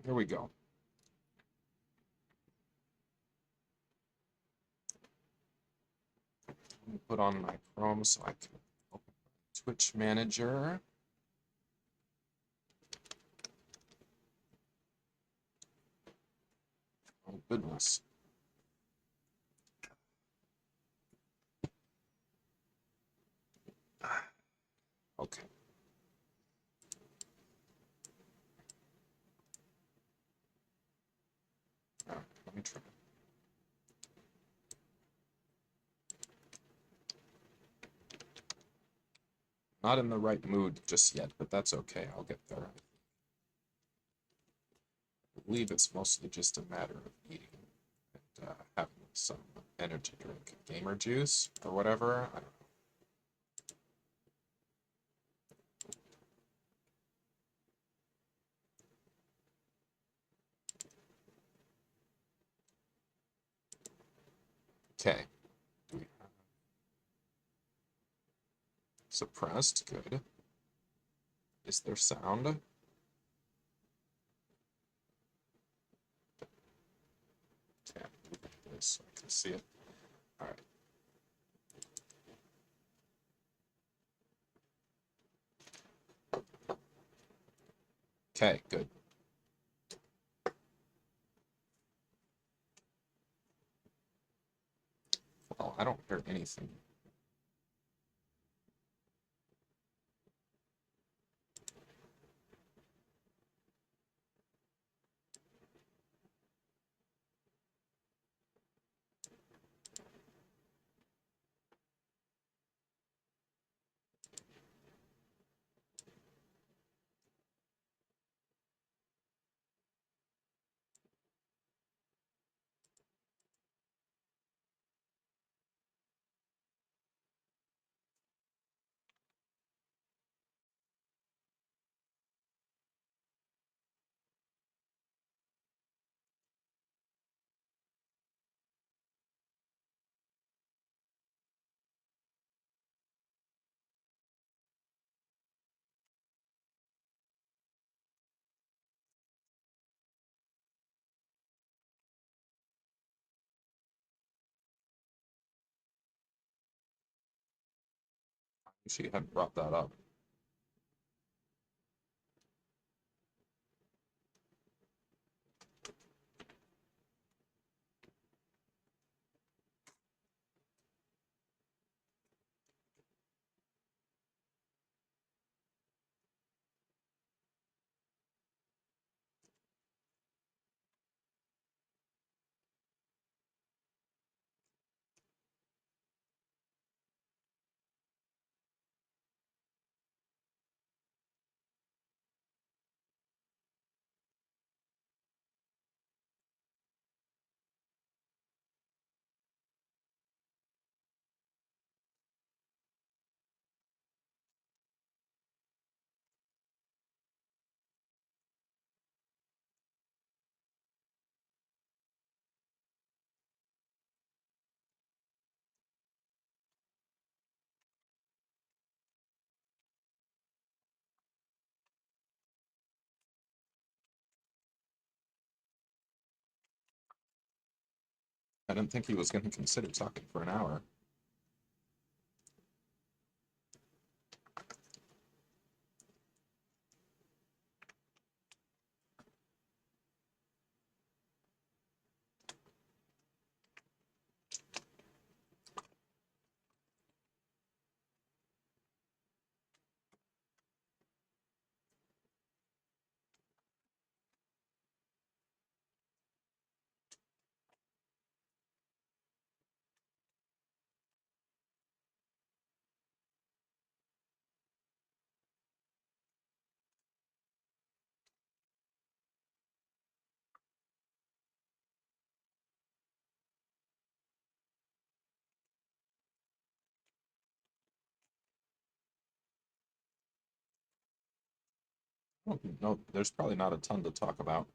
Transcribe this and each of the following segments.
Here we go. Let me put on my Chrome so I can open Twitch Manager. Oh, goodness. Okay. All right, let me try. Not in the right mood just yet, but that's okay. I'll get there. I believe it's mostly just a matter of eating and having some energy drink, gamer juice or whatever. I don't know. Okay. Suppressed, good. Is there sound? Okay, move this so I can see it. All right. Okay, good. Well, I don't hear anything. She hadn't brought that up. I didn't think he was going to consider talking for an hour. No, there's probably not a ton to talk about.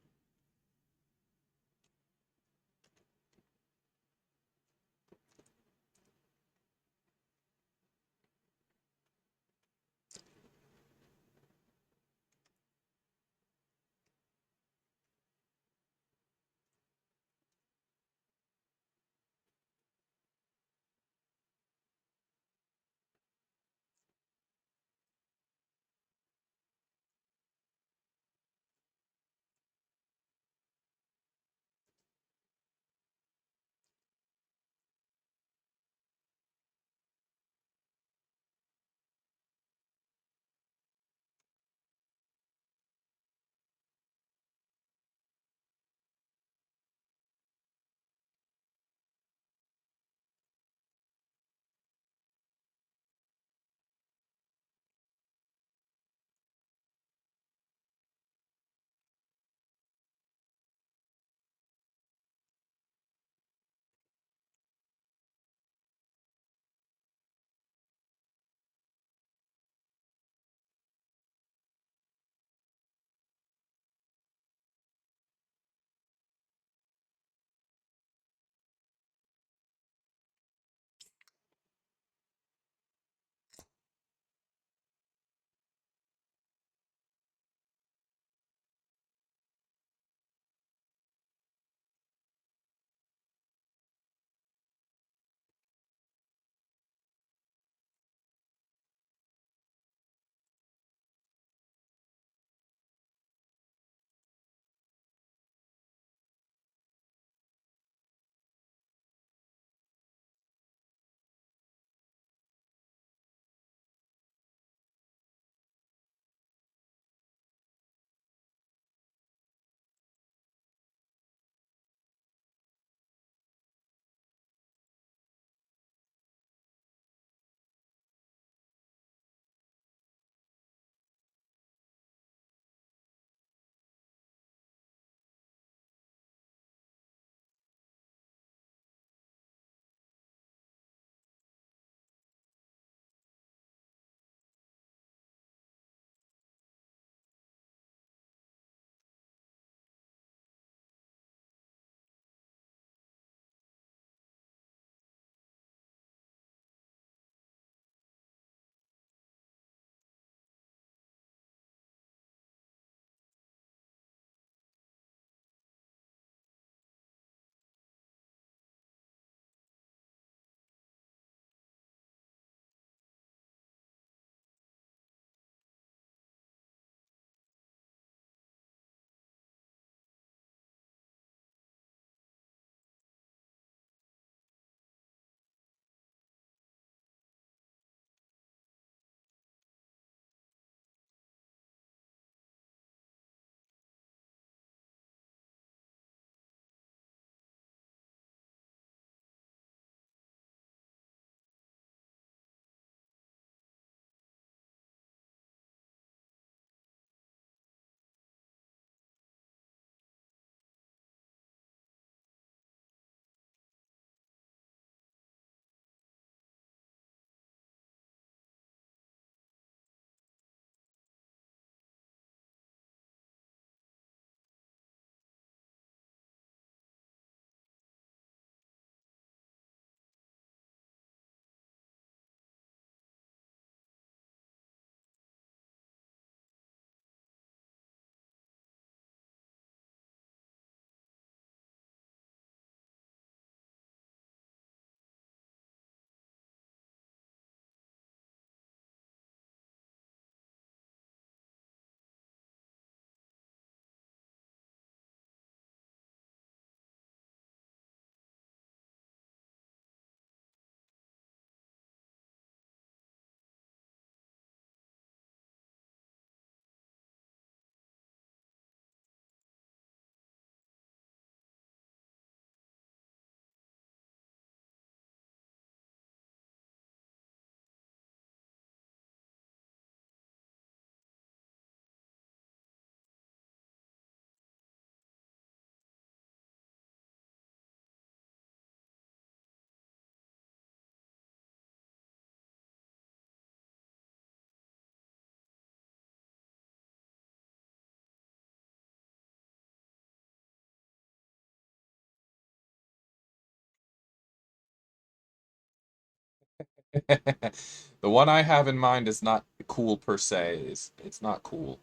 The one I have in mind is not cool per se. It's not cool.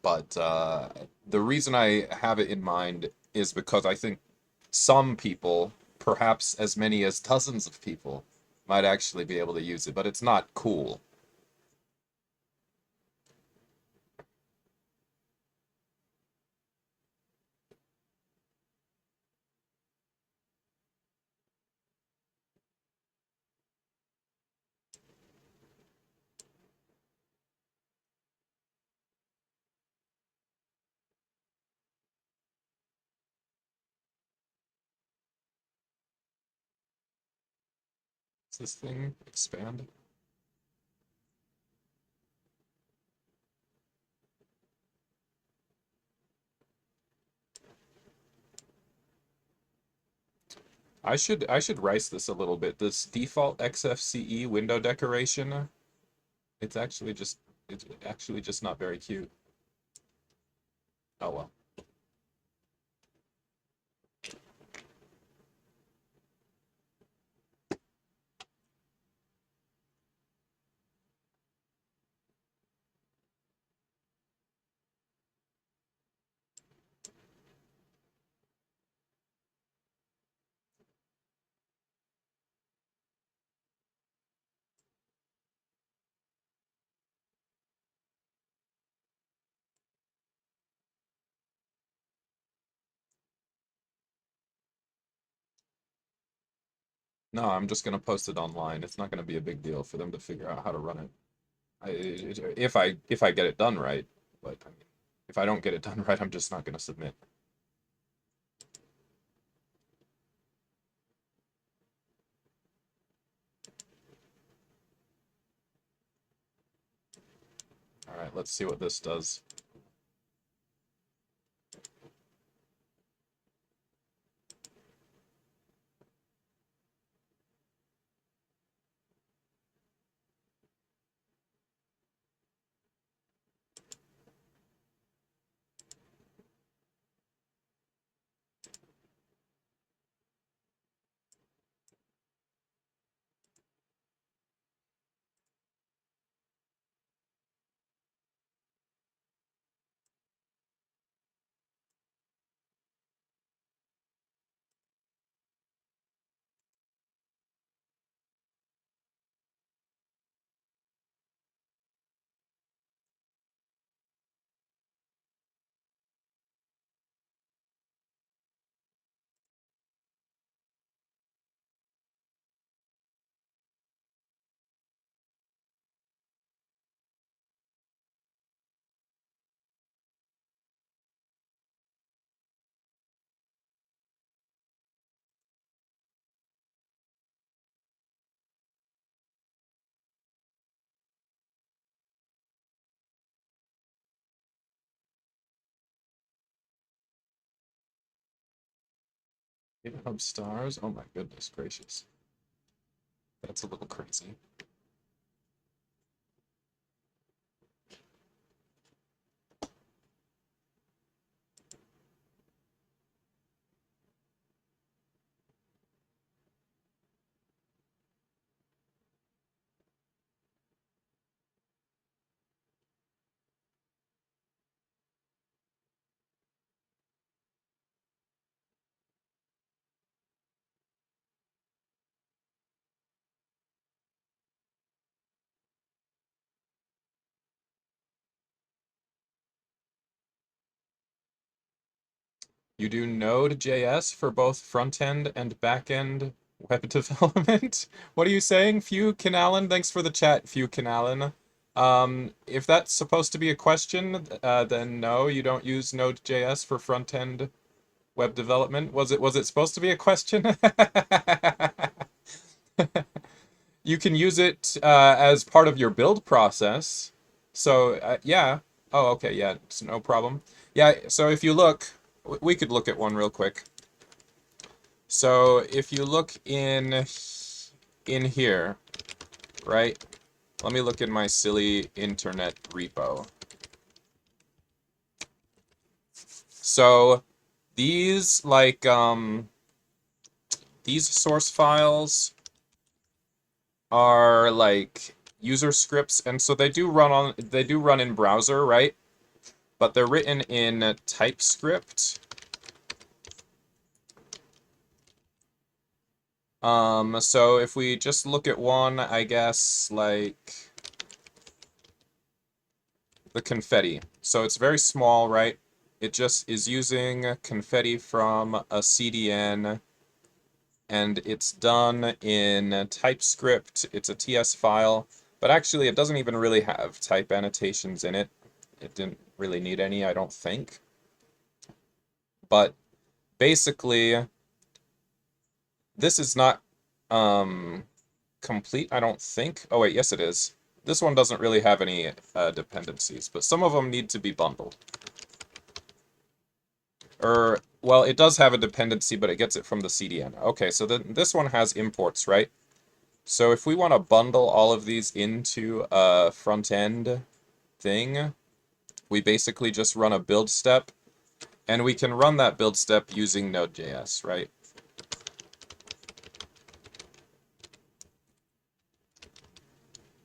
But the reason I have it in mind is because I think some people, perhaps as many as dozens of people, might actually be able to use it, but it's not cool. Does this thing expand? I should rice this a little bit. This default XFCE window decoration, it's actually just it's actually just not very cute. Oh well. No, I'm just gonna post it online. It's not gonna be a big deal for them to figure out how to run it. If I get it done right, but I mean, if I don't get it done right, I'm just not gonna submit. All right, let's see what this does. GitHub stars. Oh my goodness gracious, that's a little crazy. You do Node.js for both front end and back end web development? What are you saying, Few Canalan? Thanks for the chat, Few Canalan. If that's supposed to be a question, then no, you don't use Node.js for front end web development. Was it supposed to be a question? You can use it as part of your build process. So yeah. Oh, okay, yeah, it's no problem. Yeah, so if you look, we could look at one real quick. So if you look in here, right? Let me look in my silly internet repo. So these these source files are like user scripts, and so they do run in browser, right? But they're written in TypeScript. So if we just look at one, I guess, like the confetti. So it's very small, right? It just is using confetti from a CDN, and it's done in TypeScript. It's a TS file, but actually it doesn't even really have type annotations in it. It didn't really need any, I don't think. But basically, this is not complete, I don't think. Oh wait, yes it is. This one doesn't really have any dependencies, but some of them need to be bundled. Well, it does have a dependency, but it gets it from the CDN. Okay, so this one has imports, right? So if we want to bundle all of these into a front-end thing, we basically just run a build step, and we can run that build step using Node.js, right?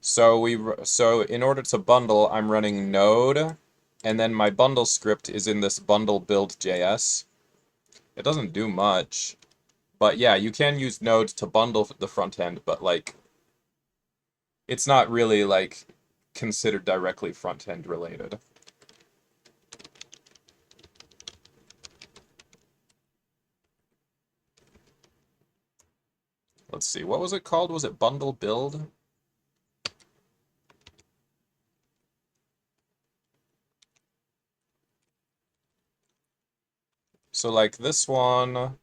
So in order to bundle, I'm running Node, and then my bundle script is in this bundle build.js. It doesn't do much, but yeah, you can use Node to bundle the front end, but like, it's not really like considered directly front end related. Let's see, what was it called? Was it bundle build? So like this one,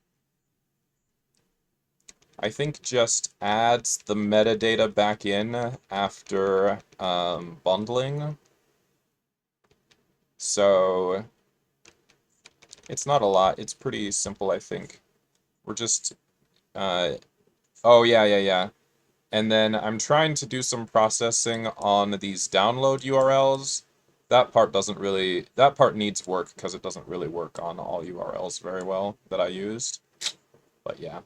I think just adds the metadata back in after bundling. So it's not a lot. It's pretty simple, I think. We're just, oh yeah. And then I'm trying to do some processing on these download URLs. That part needs work because it doesn't really work on all URLs very well that I used. But yeah.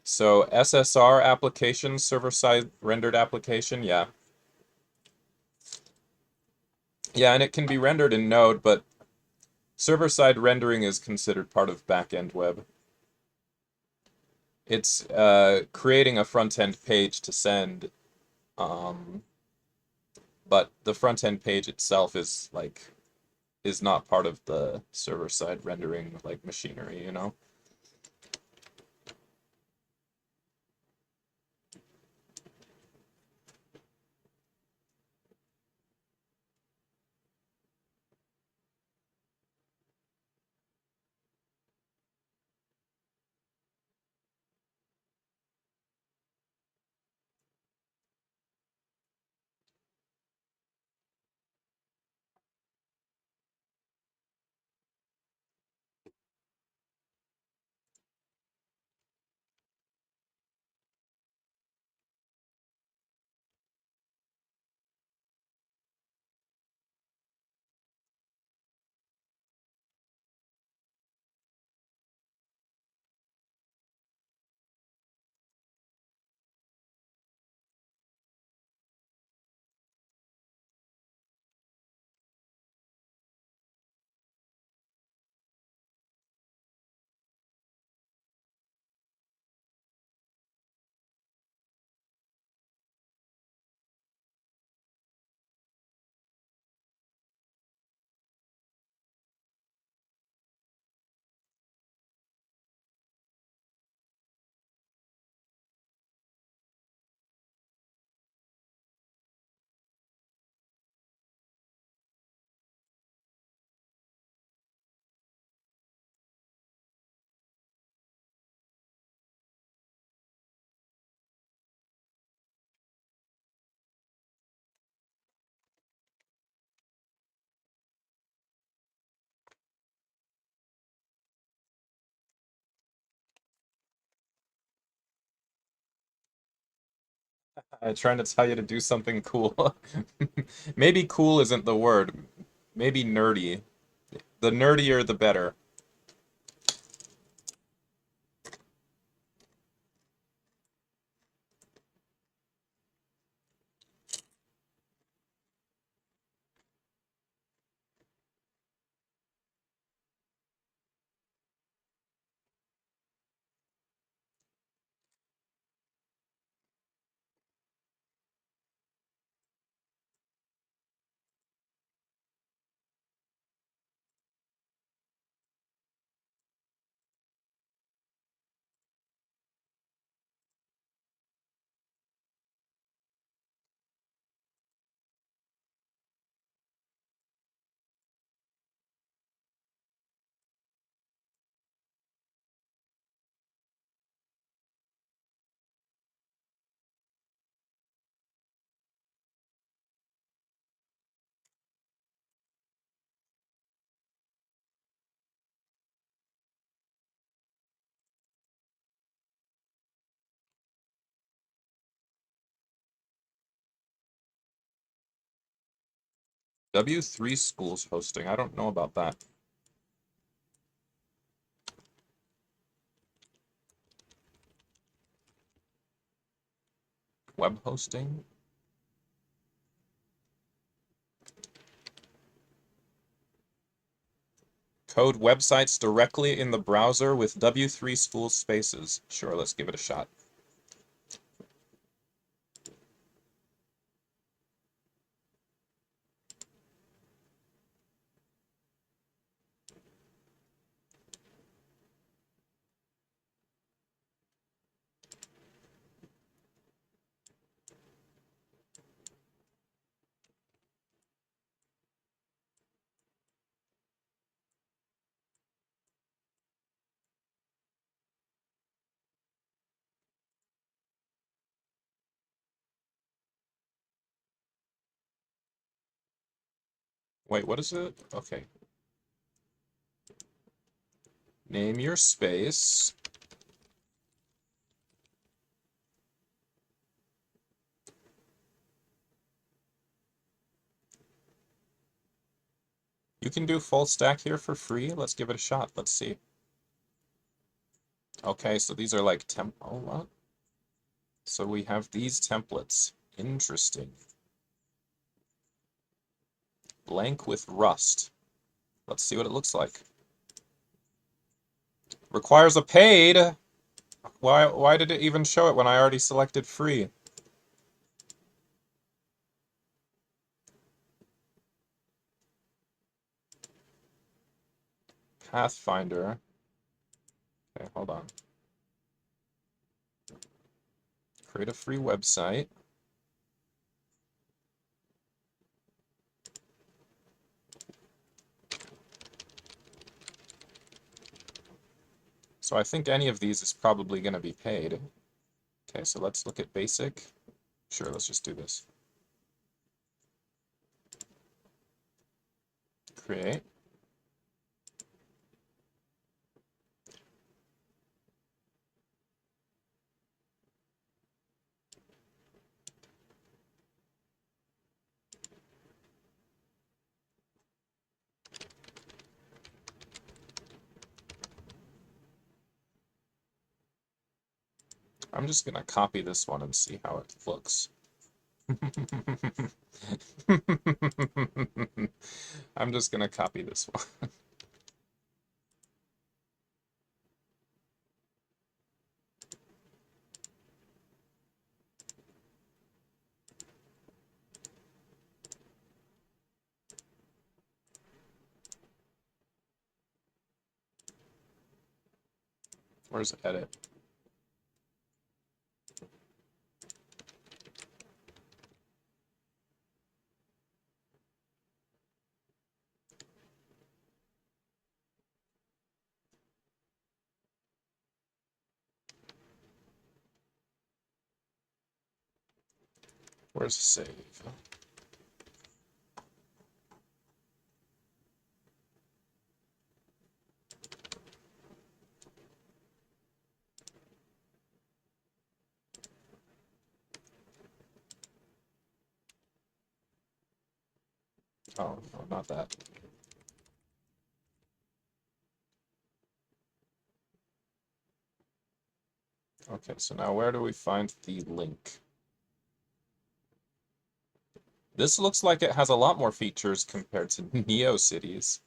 So SSR application, server-side rendered application, yeah. Yeah, and it can be rendered in Node, but server-side rendering is considered part of back-end web. It's creating a front-end page to send, but the front-end page itself is not part of the server-side rendering like machinery, you know? I'm trying to tell you to do something cool. Maybe cool isn't the word. Maybe nerdy. The nerdier, the better. W3 schools hosting. I don't know about that. Web hosting. Code websites directly in the browser with W3 school spaces. Sure, let's give it a shot. Wait, what is it? Okay. Name your space. You can do full stack here for free. Let's give it a shot. Let's see. Okay, so these are like oh, what? So we have these templates. Interesting. Blank with Rust. Let's see what it looks like. Requires a paid. Why did it even show it when I already selected free? Pathfinder. Okay, hold on. Create a free website. So I think any of these is probably going to be paid. Okay, so let's look at basic. Sure, let's just do this. Create. I'm just going to copy this one and see how it looks. I'm just going to copy this one. Where's edit? Where's save? Oh, no, not that. Okay, so now where do we find the link? This looks like it has a lot more features compared to NeoCities.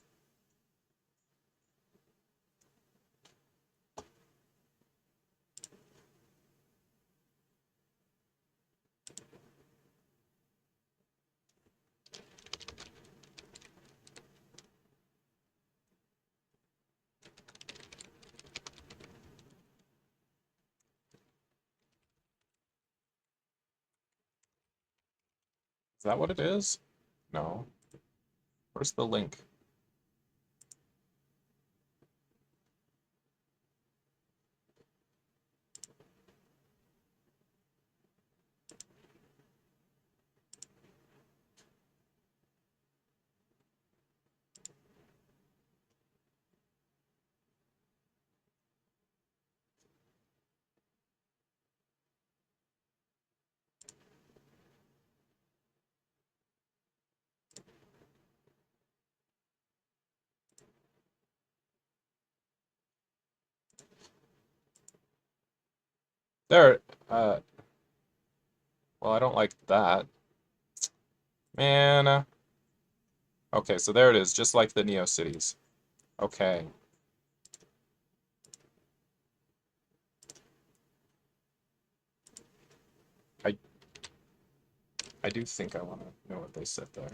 Is that what it is? No. Where's the link? There, well, I don't like that. Man. Okay, so there it is, just like the NeoCities. Okay. I I do think I want to know what they said there.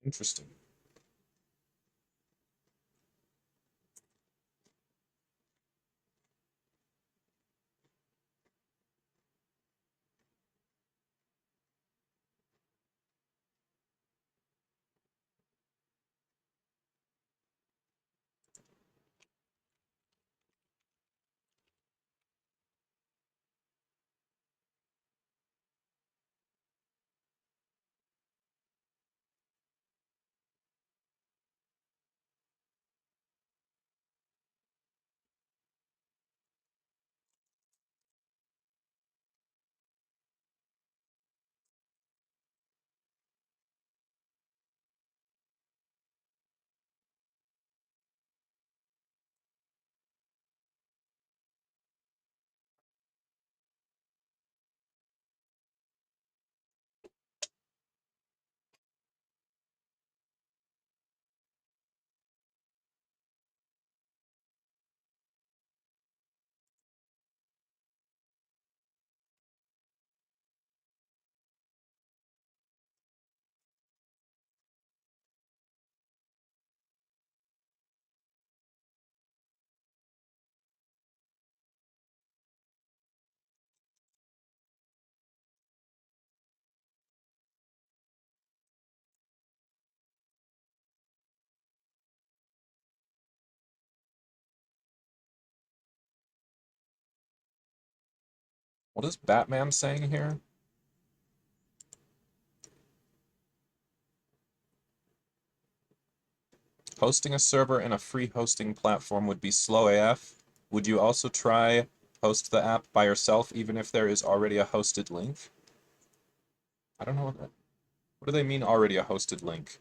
Interesting. What is Batman saying here? Hosting a server in a free hosting platform would be slow AF. Would you also try host the app by yourself even if there is already a hosted link? I don't know what do they mean already a hosted link?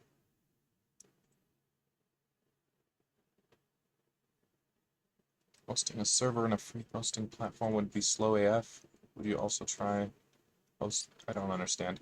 Hosting a server in a free hosting platform would be slow AF. Would you also try host? I don't understand.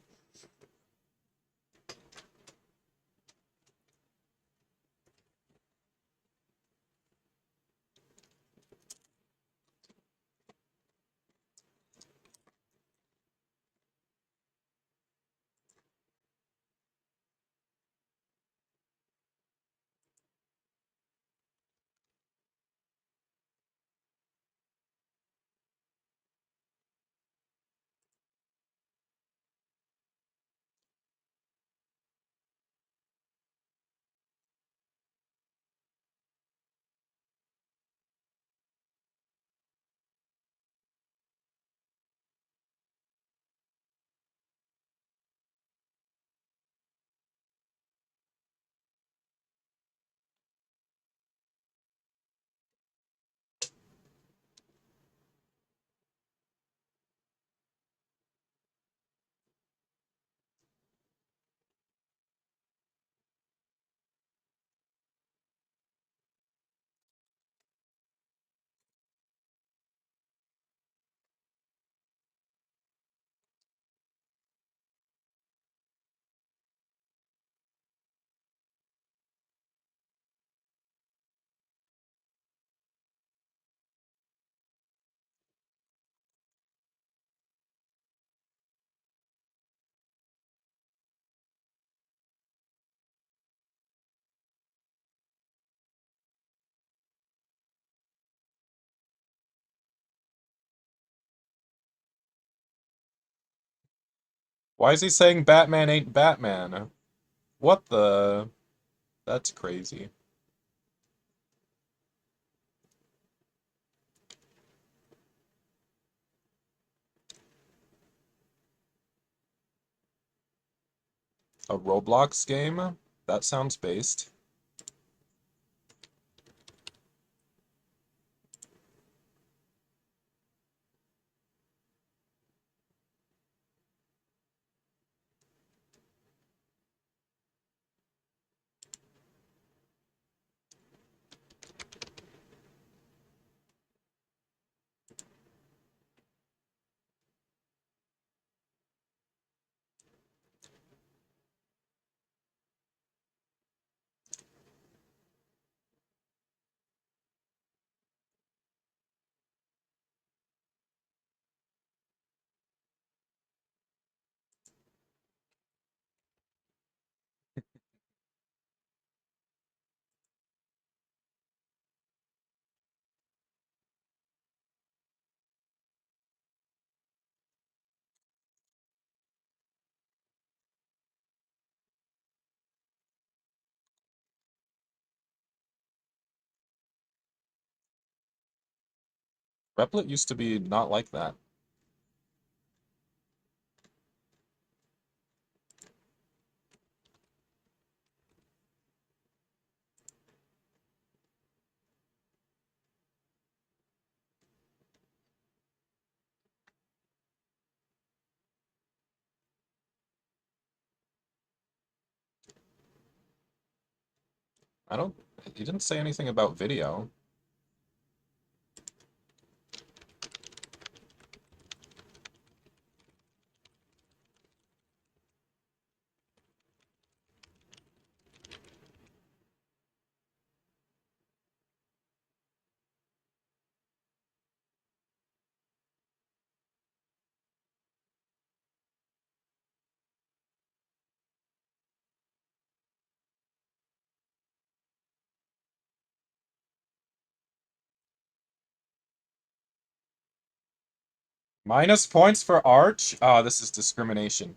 Why is he saying Batman ain't Batman? What the? That's crazy. A Roblox game? That sounds based. Replit used to be not like that. I don't, he didn't say anything about video. Minus points for Arch? Oh, this is discrimination.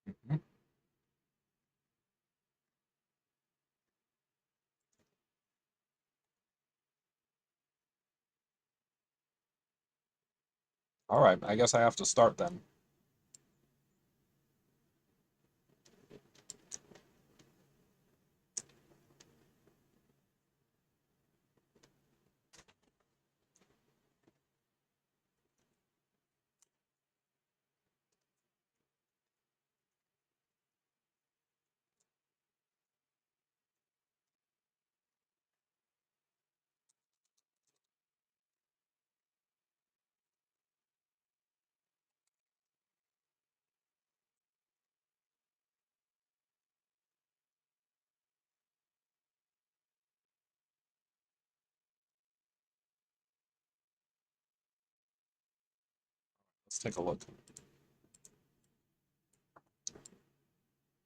Mhm. All right, I guess I have to start then. Let's take a look.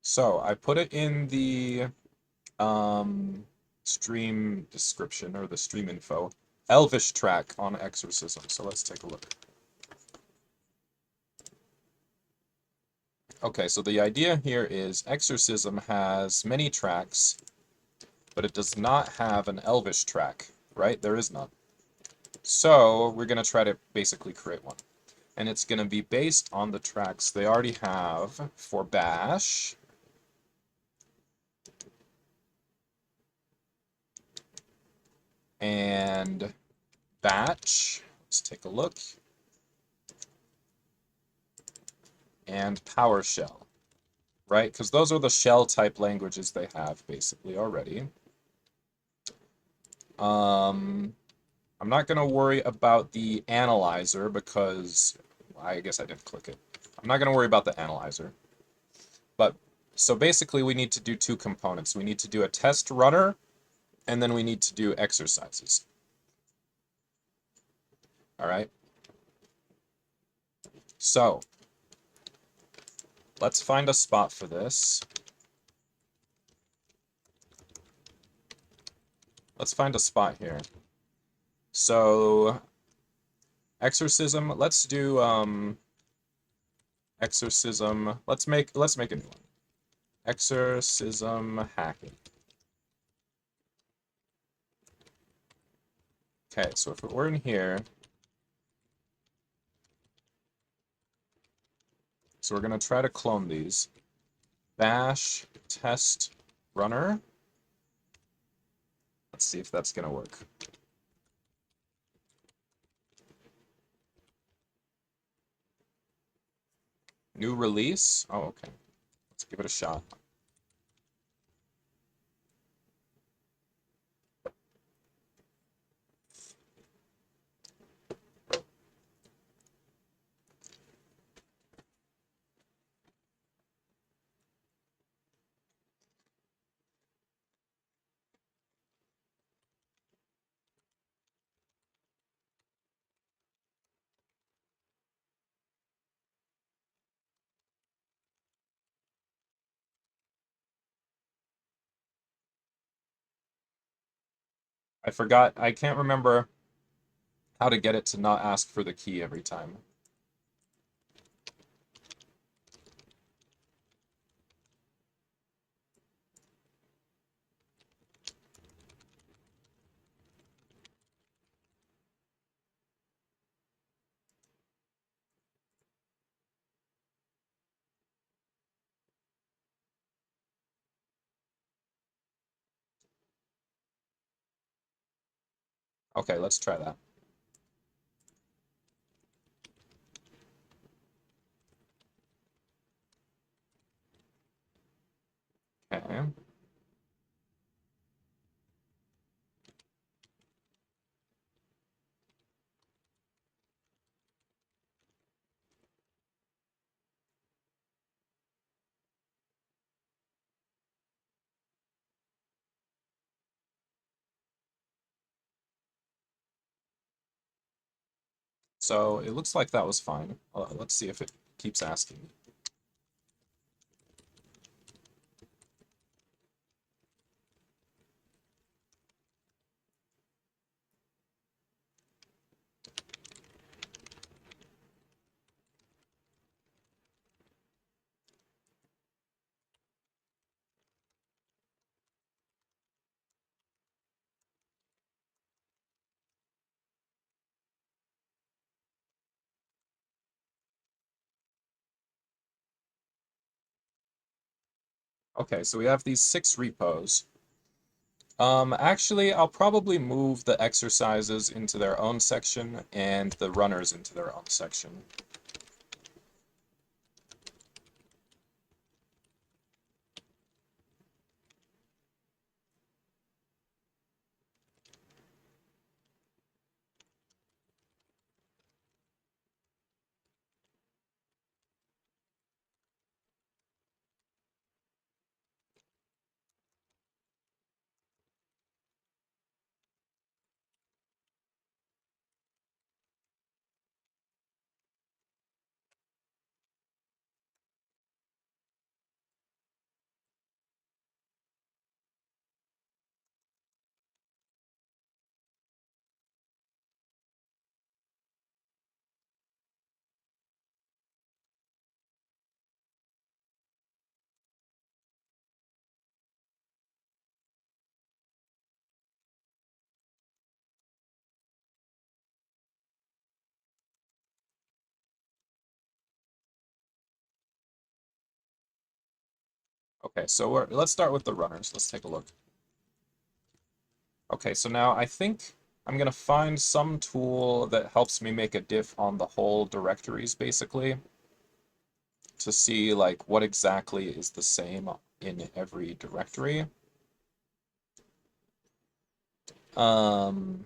So I put it in the stream description or the stream info. Elvish track on exorcism. So let's take a look. Okay, so the idea here is exorcism has many tracks, but it does not have an Elvish track, right? There is none. So we're going to try to basically create one. And it's going to be based on the tracks they already have for Bash. And Batch. Let's take a look. And PowerShell, right? Because those are the shell type languages they have basically already. I'm not going to worry about the analyzer because I guess I didn't click it. I'm not going to worry about the analyzer. But so basically we need to do two components. We need to do a test runner and then we need to do exercises. All right. So let's find a spot for this. Let's find a spot here. So exorcism, let's do exorcism. Let's make a new one. Exorcism hacking. Okay, so if we're in here, so we're gonna try to clone these. Bash test runner. Let's see if that's gonna work. New release. Oh, okay. Let's give it a shot. I forgot, I can't remember how to get it to not ask for the key every time. Okay, let's try that. Okay. So it looks like that was fine. Let's see if it keeps asking. Okay, so we have these 6 repos. Actually, I'll probably move the exercises into their own section and the runners into their own section. Okay, so let's start with the runners. Let's take a look. Okay, so now I think I'm gonna find some tool that helps me make a diff on the whole directories, basically, to see like what exactly is the same in every directory. Um,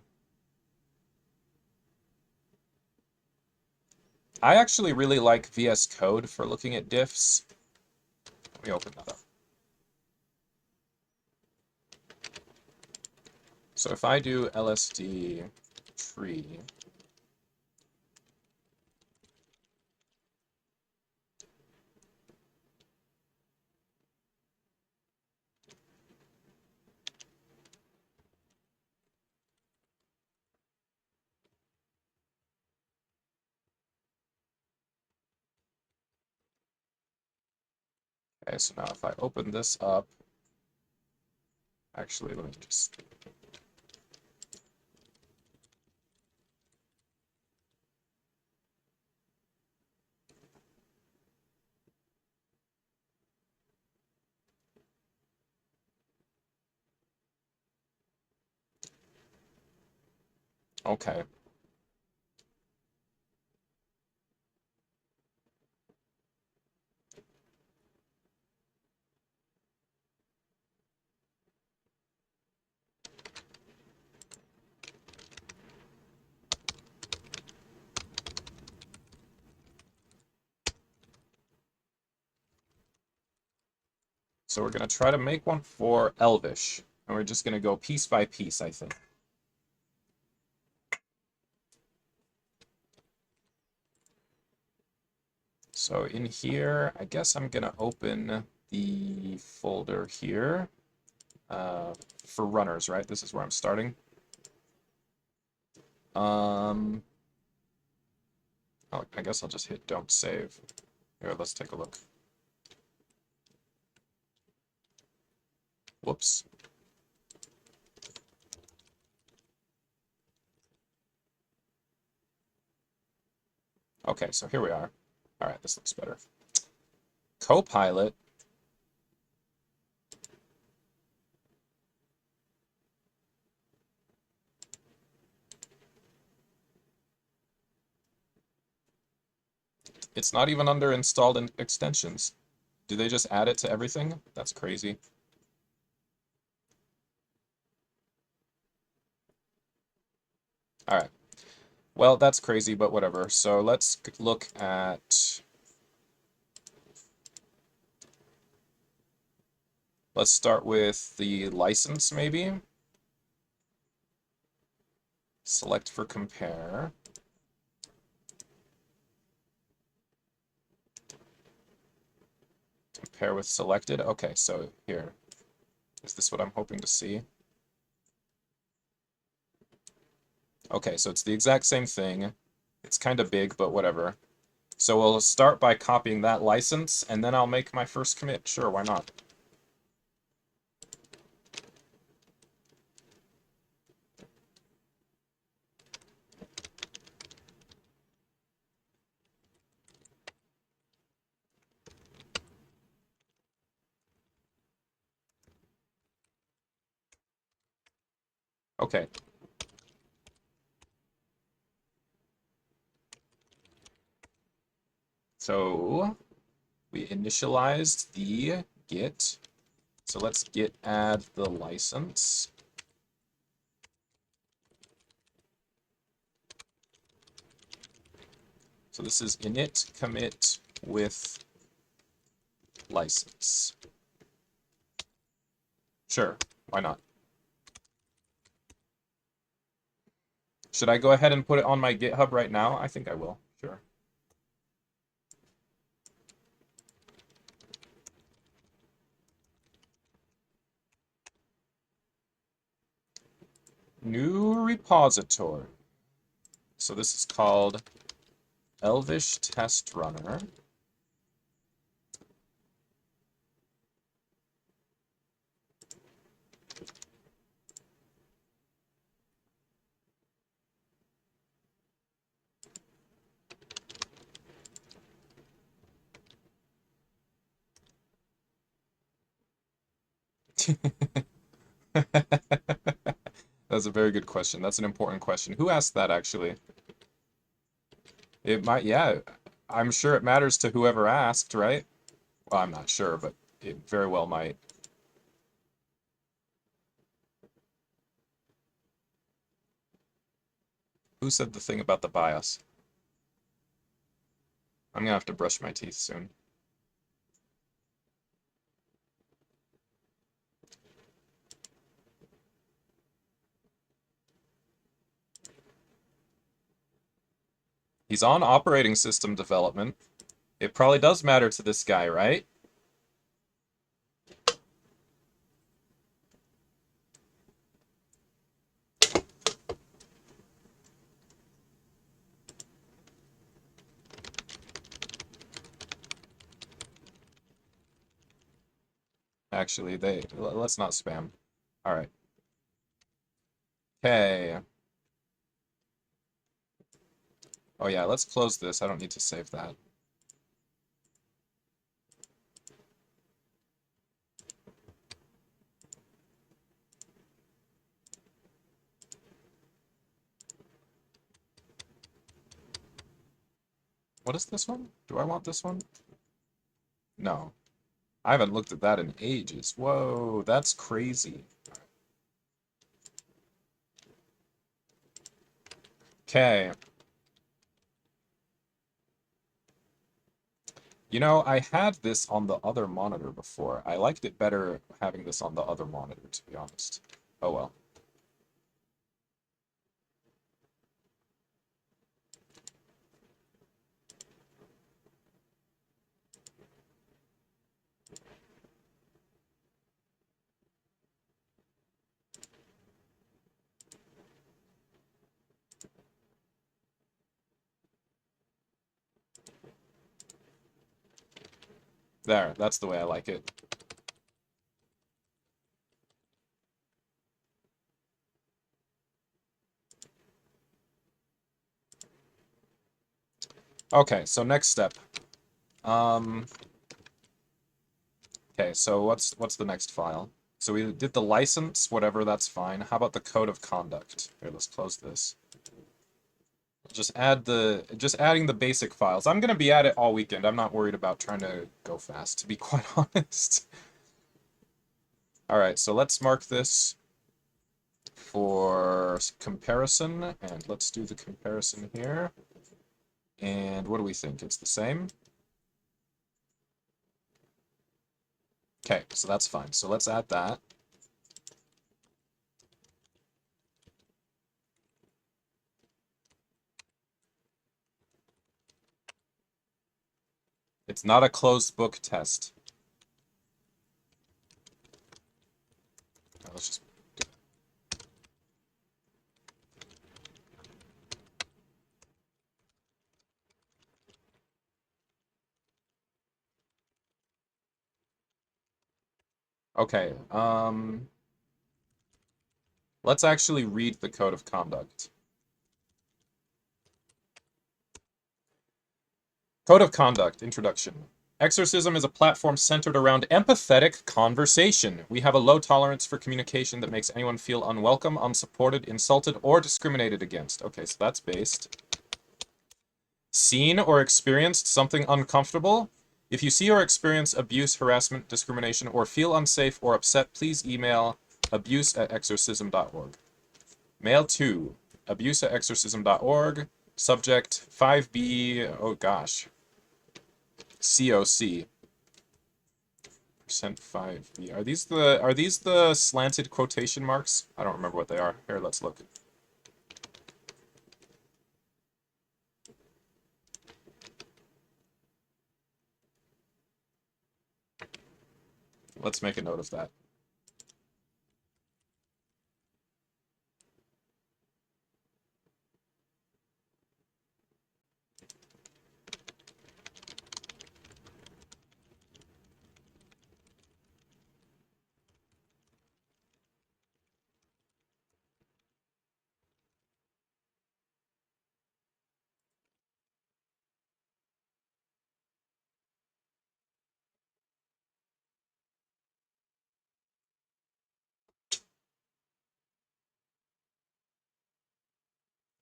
I actually really like VS Code for looking at diffs. Let me open that up. So if I do LSD tree, okay, so now if I open this up, actually let me just, okay. So we're gonna try to make one for Elvish, and we're just gonna go piece by piece, I think. So in here, I guess I'm gonna open the folder here for runners, right? This is where I'm starting. Oh, I guess I'll just hit don't save. Here, let's take a look. Whoops. Okay, so here we are. All right, this looks better. Copilot. It's not even under installed extensions. Do they just add it to everything? That's crazy. All right. Well, that's crazy, but whatever. So let's look at... Let's start with the license, maybe. Select for compare. Compare with selected. Okay, so here. Is this what I'm hoping to see? Okay, so it's the exact same thing. It's kind of big, but whatever. So we'll start by copying that license, and then I'll make my first commit. Sure, why not? Okay. So we initialized the git. So let's git add the license. So this is init commit with license. Sure, why not? Should I go ahead and put it on my GitHub right now? I think I will. Sure. New repository. So this is called Elvish Test Runner. That's a very good question. That's an important question. Who asked that, actually? It might, yeah. I'm sure it matters to whoever asked, right? Well, I'm not sure, but it very well might. Who said the thing about the BIOS? I'm gonna have to brush my teeth soon. He's on operating system development. It probably does matter to this guy, right? Actually, let's not spam. All right. Okay. Oh yeah, let's close this. I don't need to save that. What is this one? Do I want this one? No. I haven't looked at that in ages. Whoa, that's crazy. Okay. You know, I had this on the other monitor before. I liked it better having this on the other monitor, to be honest. Oh well. There, that's the way I like it. Okay, so next step. Okay, so what's the next file? So we did the license, whatever, that's fine. How about the code of conduct? Here, let's close this. Just adding the basic files. I'm gonna be at it all weekend. I'm not worried about trying to go fast, to be quite honest. All right, so let's mark this for comparison, and let's do the comparison here. And what do we think? It's the same? Okay, so that's fine. So let's add that. It's not a closed book test. Let's just okay. Let's actually read the code of conduct. Code of Conduct, Introduction. Exorcism is a platform centered around empathetic conversation. We have a low tolerance for communication that makes anyone feel unwelcome, unsupported, insulted, or discriminated against. Okay, so that's based. Seen or experienced something uncomfortable? If you see or experience abuse, harassment, discrimination, or feel unsafe or upset, please email abuse@exorcism.org. Mail to abuse@exorcism.org. Subject 5B, oh gosh, COC. %5B. Are these the slanted quotation marks? I don't remember what they are. Here, let's look. Let's make a note of that.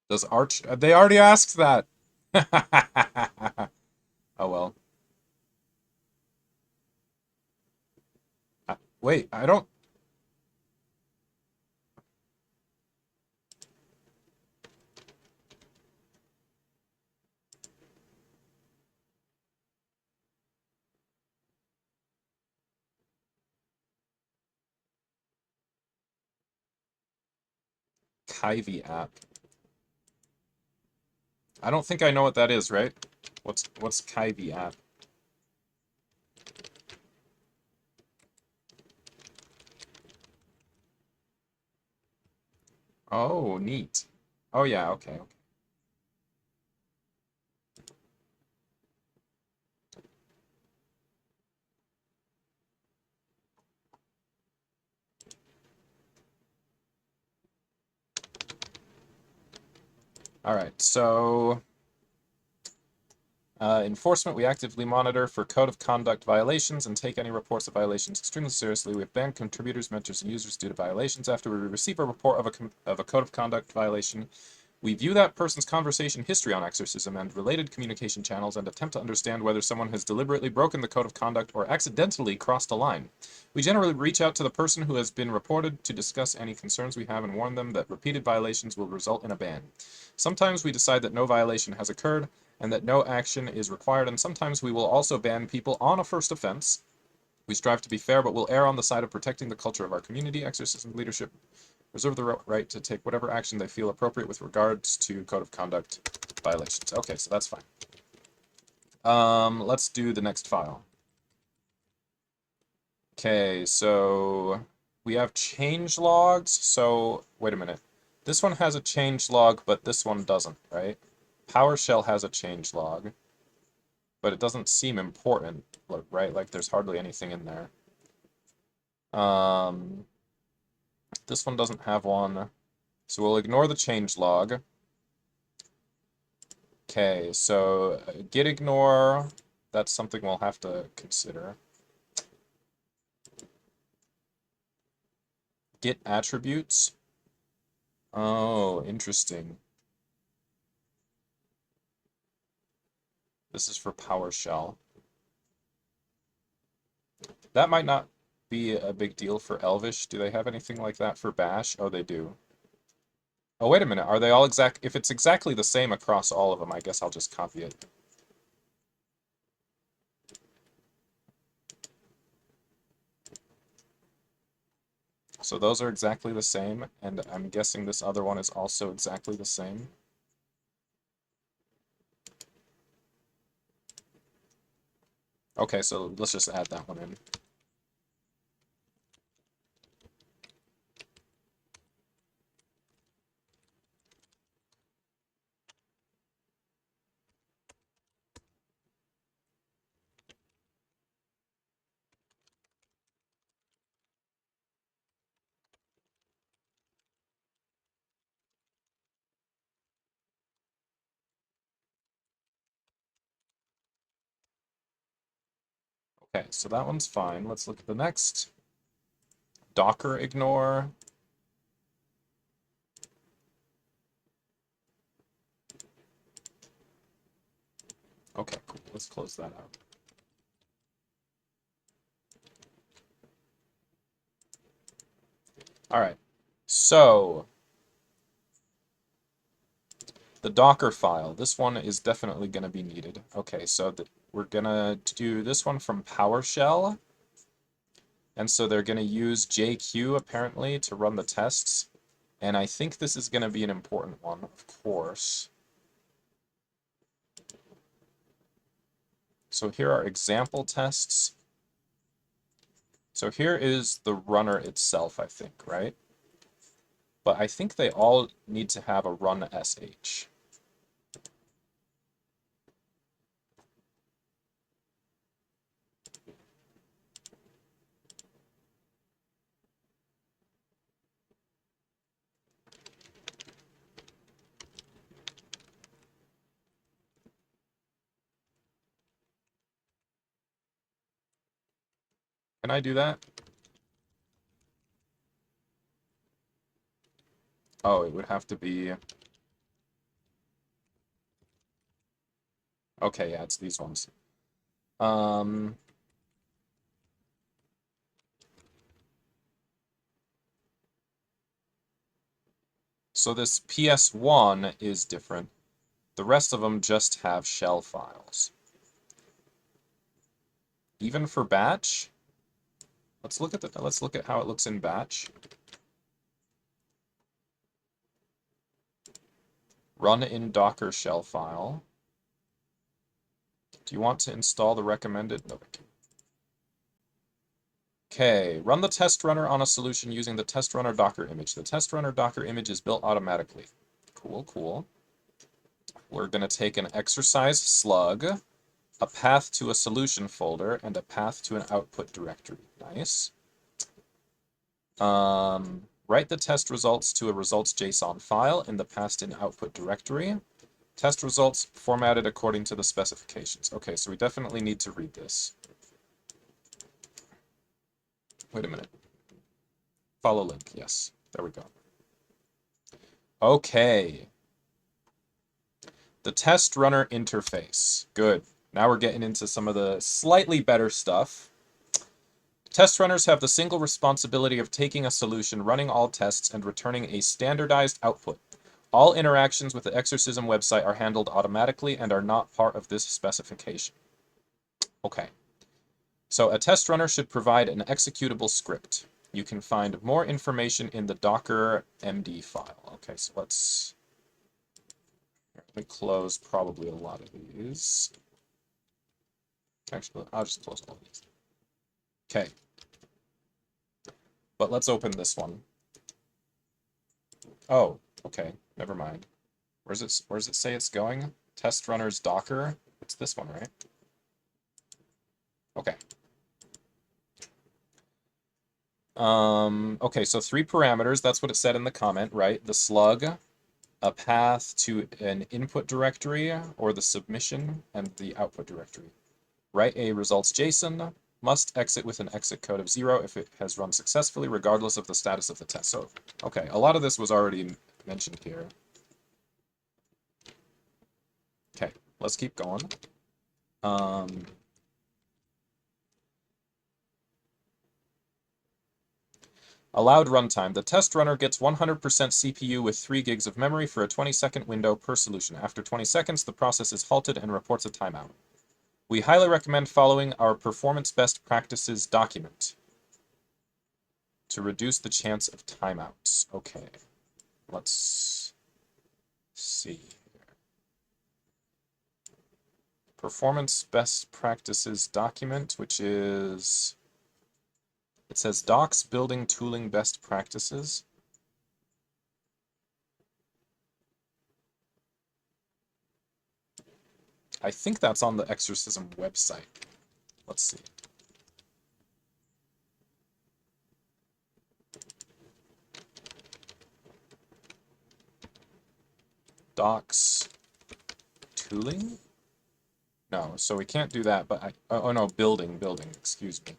Does Arch... They already asked that! Oh well. Wait, I don't... Kyvie app. I don't think I know what that is, right? What's Kyvie app? Oh, neat. Oh yeah, okay. All right, so enforcement, we actively monitor for code of conduct violations and take any reports of violations extremely seriously. We have banned contributors, mentors, and users due to violations. After we receive a report of a code of conduct violation, we view that person's conversation history on Exorcism and related communication channels and attempt to understand whether someone has deliberately broken the code of conduct or accidentally crossed a line. We generally reach out to the person who has been reported to discuss any concerns we have and warn them that repeated violations will result in a ban. Sometimes we decide that no violation has occurred and that no action is required, and sometimes we will also ban people on a first offense. We strive to be fair, but will err on the side of protecting the culture of our community. Exorcism leadership reserve the right to take whatever action they feel appropriate with regards to code of conduct violations. Okay, so that's fine. Let's do the next file. Okay, so we have change logs. So wait a minute. This one has a change log, but this one doesn't, right? PowerShell has a change log. but it doesn't seem important, right? Like there's hardly anything in there. This one doesn't have one, so we'll ignore the changelog. Okay, so git ignore, that's something we'll have to consider. Git attributes. Oh, interesting. This is for PowerShell. That might not be a big deal for Elvish. Do they have anything like that for Bash? Oh, they do. Oh, wait a minute. Are they all exact? If it's exactly the same across all of them, I guess I'll just copy it. So those are exactly the same, and I'm guessing this other one is also exactly the same. Okay, so let's just add that one in. Okay, so that one's fine. Let's look at the next. Docker ignore. Okay, cool. Let's close that out. All right, so the Docker file. This one is definitely going to be needed. Okay, so we're going to do this one from PowerShell. And so they're going to use JQ apparently to run the tests. And I think this is going to be an important one, of course. So here are example tests. So here is the runner itself, I think, right? But I think they all need to have a run sh. Can I do that? Oh, it would have to be... Okay, yeah, it's these ones. So this PS1 is different. The rest of them just have shell files. Even for batch? Let's look at how it looks in batch. Run in Docker shell file. Do you want to install the recommended? No, thank you. Okay, run the test runner on a solution using the test runner Docker image. The test runner Docker image is built automatically. Cool, cool. We're going to take an exercise slug, a path to a solution folder, and a path to an output directory. Nice. Write the test results to a results.json file in the passed in output directory. Test results formatted according to the specifications. Okay, so we definitely need to read this. Wait a minute. Follow link, yes. There we go. Okay. The test runner interface. Good. Now we're getting into some of the slightly better stuff. Test runners have the single responsibility of taking a solution, running all tests, and returning a standardized output. All interactions with the Exorcism website are handled automatically and are not part of this specification. Okay. So a test runner should provide an executable script. You can find more information in the Docker MD file. Okay, so let me close probably a lot of these. Actually, I'll just close all of these. Okay. But let's open this one. Oh, okay. Never mind. Where does it say it's going? Test runners Docker. It's this one, right? Okay. Okay, so 3 parameters, that's what it said in the comment, right? The slug, a path to an input directory, or the submission, and the output directory. Write a results JSON, must exit with an exit code of 0 if it has run successfully, regardless of the status of the test. So, okay, a lot of this was already mentioned here. Okay, let's keep going. Allowed runtime. The test runner gets 100% CPU with 3 gigs of memory for a 20-second window per solution. After 20 seconds, the process is halted and reports a timeout. We highly recommend following our performance best practices document to reduce the chance of timeouts. Okay, let's see. Performance best practices document, which is, it says docs building tooling best practices. I think that's on the Exorcism website. Let's see. Docs tooling? No, so we can't do that, but oh no, building, excuse me.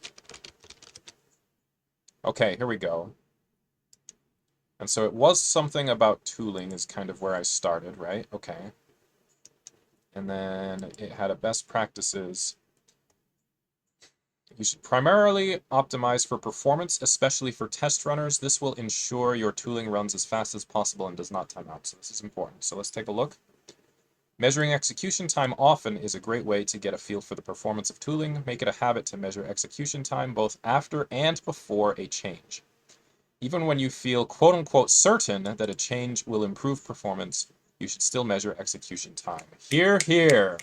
Okay, here we go. And so it was something about tooling is kind of where I started, right? Okay. And then it had a best practices. You should primarily optimize for performance, especially for test runners. This will ensure your tooling runs as fast as possible and does not time out. So this is important. So let's take a look. Measuring execution time often is a great way to get a feel for the performance of tooling. Make it a habit to measure execution time both after and before a change. Even when you feel quote-unquote certain that a change will improve performance, you should still measure execution time. Hear, hear.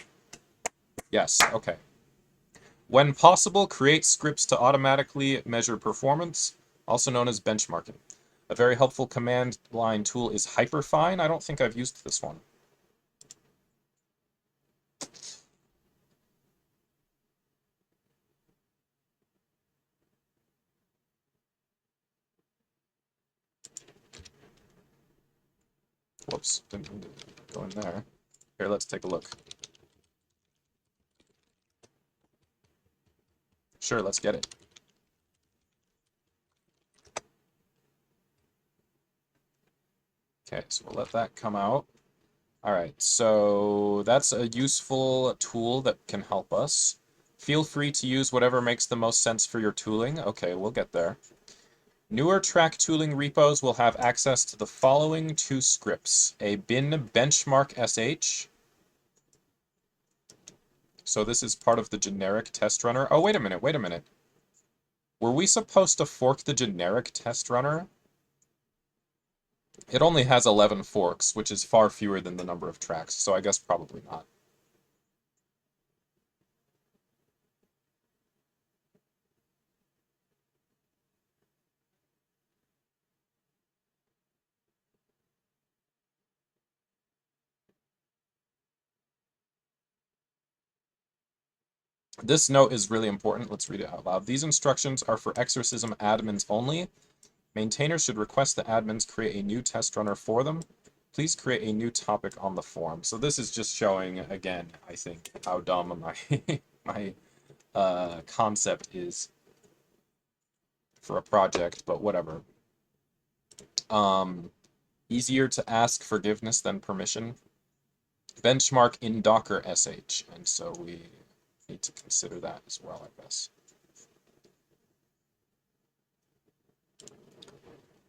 Yes, okay. When possible, create scripts to automatically measure performance, also known as benchmarking. A very helpful command line tool is Hyperfine. I don't think I've used this one. Whoops, didn't mean to go in there. Here, let's take a look. Sure, let's get it. Okay, so we'll let that come out. All right, so that's a useful tool that can help us. Feel free to use whatever makes the most sense for your tooling. Okay, we'll get there. Newer track tooling repos will have access to the following 2 scripts. A bin benchmark sh. So this is part of the generic test runner. Oh, wait a minute, wait a minute. Were we supposed to fork the generic test runner? It only has 11 forks, which is far fewer than the number of tracks, so I guess probably not. This note is really important. Let's read it out loud. These instructions are for Exorcism admins only. Maintainers should request that admins create a new test runner for them. Please create a new topic on the form. So this is just showing, again, I think, how dumb my concept is for a project, but whatever. Easier to ask forgiveness than permission. Benchmark in Docker sh, and so we need to consider that as well, I guess.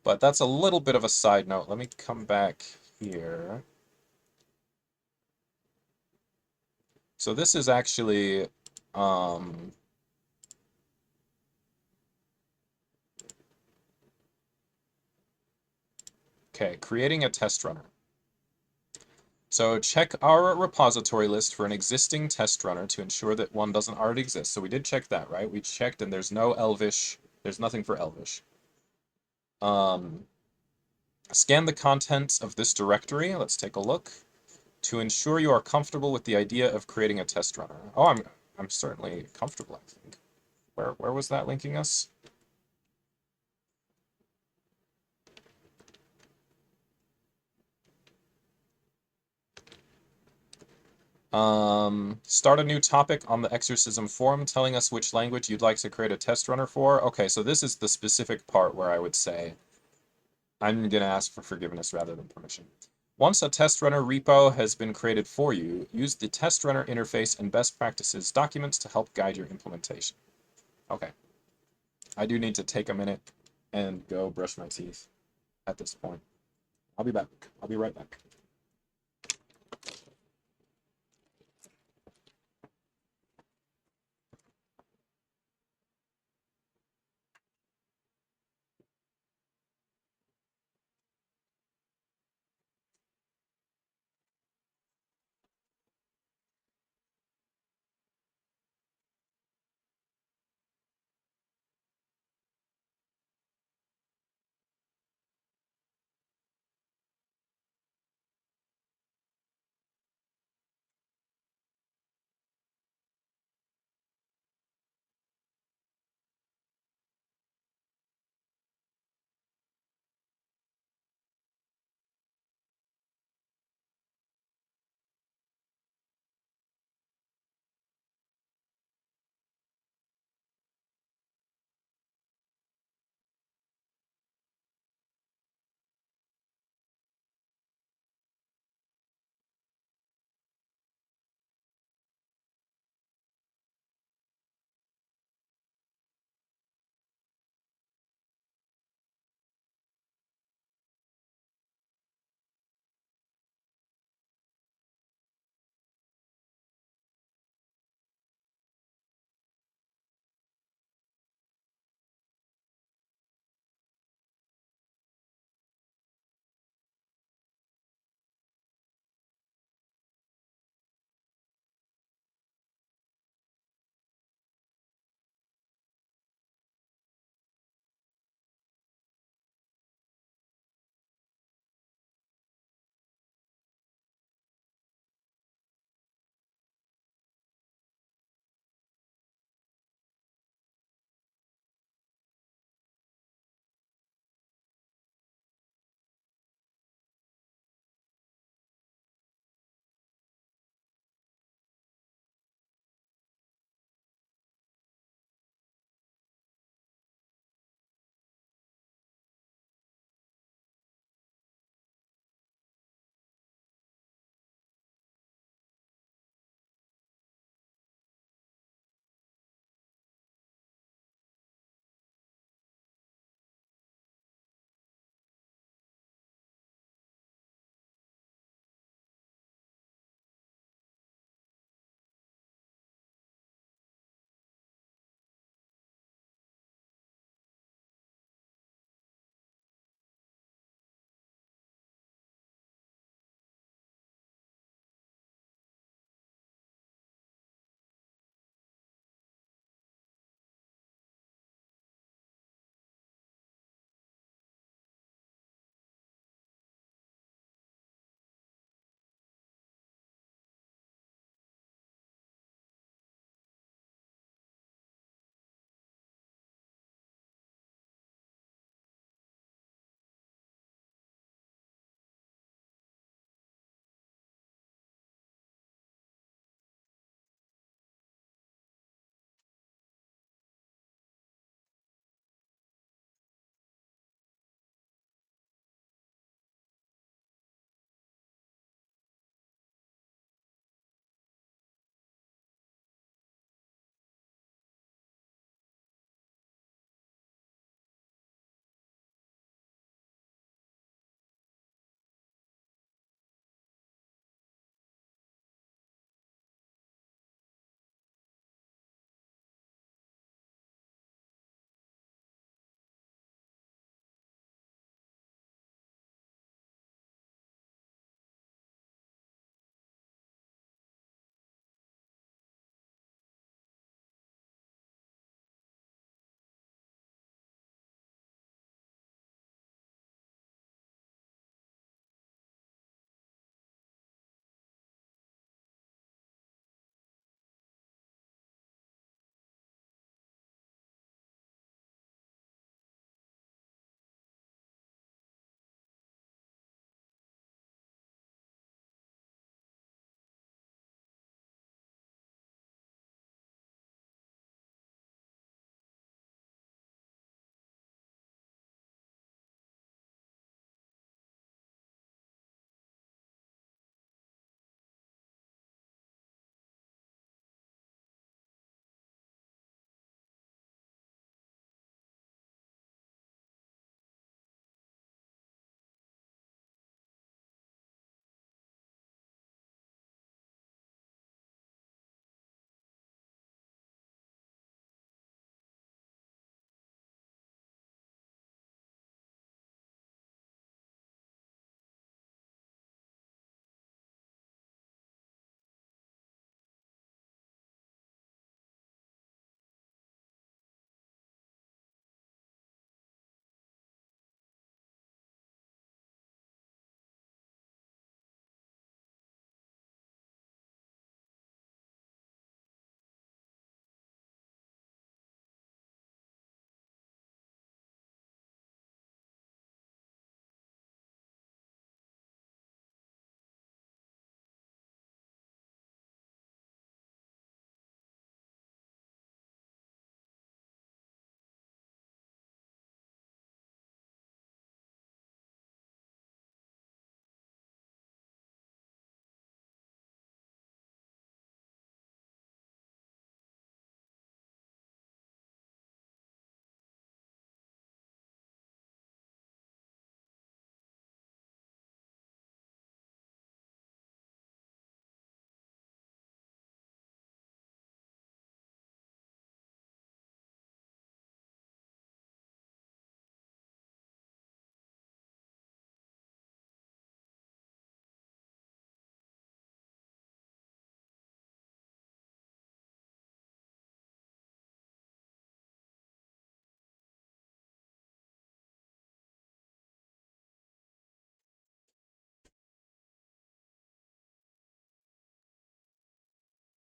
But that's a little bit of a side note. Let me come back here. So this is actually okay, creating a test runner. So check our repository list for an existing test runner to ensure that one doesn't already exist. So we did check that, right? We checked and there's no Elvish, there's nothing for Elvish. Scan the contents of this directory. Let's take a look. To ensure you are comfortable with the idea of creating a test runner. Oh, I'm certainly comfortable, I think. Where was that linking us? Start a new topic on the exorcism forum telling us which language you'd like to create a test runner for. Okay, so this is the specific part where I would say I'm going to ask for forgiveness rather than permission. Once a test runner repo has been created for you, use the test runner interface and best practices documents to help guide your implementation. Okay. I do need to take a minute and go brush my teeth at this point. I'll be back. I'll be right back.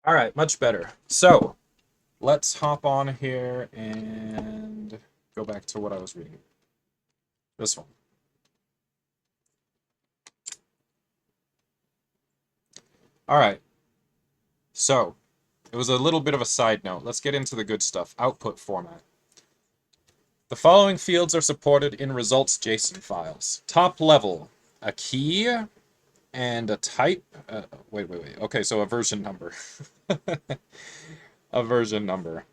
All right, much better. So let's hop on here and go back to what I was reading. This one. All right. So it was a little bit of a side note. Let's get into the good stuff. Output format. The following fields are supported in results JSON files. Top level, a key and a type. Wait. Okay, so a version number. A version number.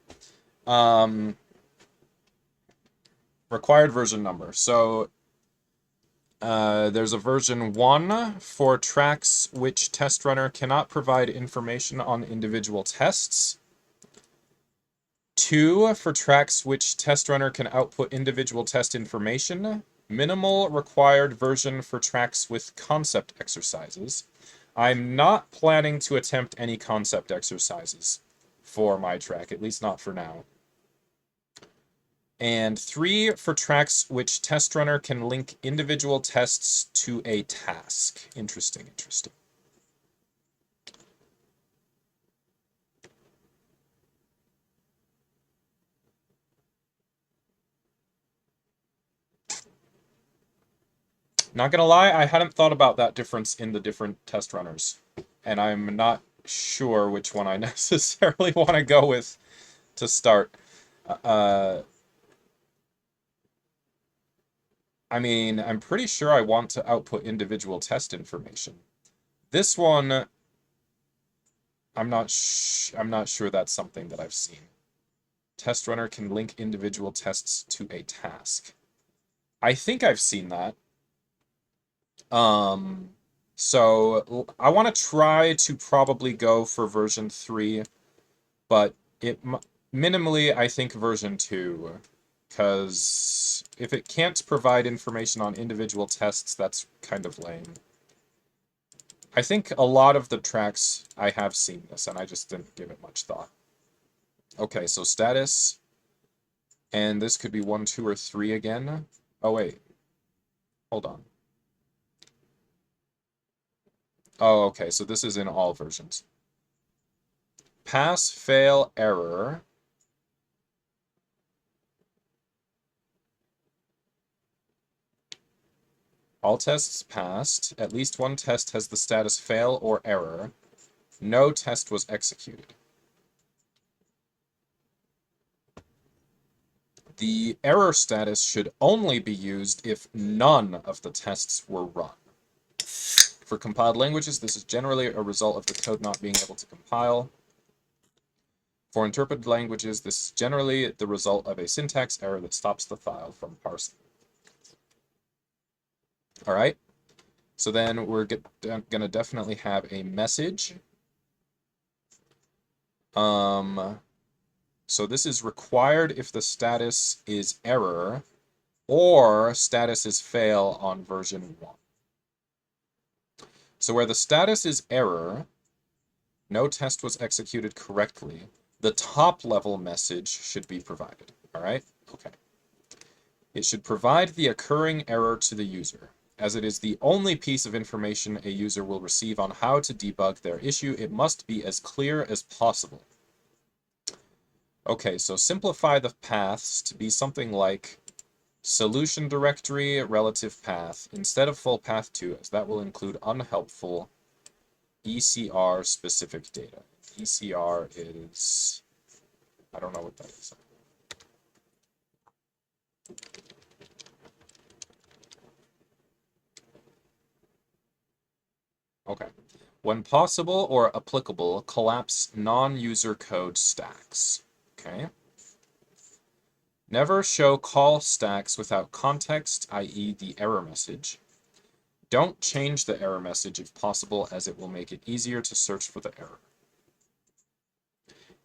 Required version number. So there's a version 1 for tracks which test runner cannot provide information on individual tests. 2 for tracks which test runner can output individual test information. Minimal required version for tracks with concept exercises. I'm not planning to attempt any concept exercises for my track, at least not for now. And 3 for tracks which test runner can link individual tests to a task. Interesting. Not gonna lie, I hadn't thought about that difference in the different test runners. And I'm not sure which one I necessarily want to go with to start. I mean, I'm pretty sure I want to output individual test information. This one, I'm not sure that's something that I've seen. Test runner can link individual tests to a task. I think I've seen that. So I want to try to probably go for version 3, but minimally I think version 2, because if it can't provide information on individual tests, that's kind of lame. I think a lot of the tracks I have seen this, and I just didn't give it much thought. Okay, so status, and this could be 1, 2, or 3 again. Oh, wait. Hold on. Oh, okay, so this is in all versions. Pass, fail, error. All tests passed. At least one test has the status fail or error. No test was executed. The error status should only be used if none of the tests were run. For compiled languages, this is generally a result of the code not being able to compile. For interpreted languages, this is generally the result of a syntax error that stops the file from parsing. All right, so then we're gonna definitely have a message. So this is required if the status is error or status is fail on version 1. So where the status is error, no test was executed correctly, the top level message should be provided. All right? Okay. It should provide the occurring error to the user. As it is the only piece of information a user will receive on how to debug their issue, it must be as clear as possible. Okay, so simplify the paths to be something like solution directory relative path instead of full path 2, as that will include unhelpful ECR specific data. ECR is, I don't know what that is. Okay. When possible or applicable, collapse non-user code stacks. Okay. Never show call stacks without context, i.e. the error message. Don't change the error message if possible, as it will make it easier to search for the error.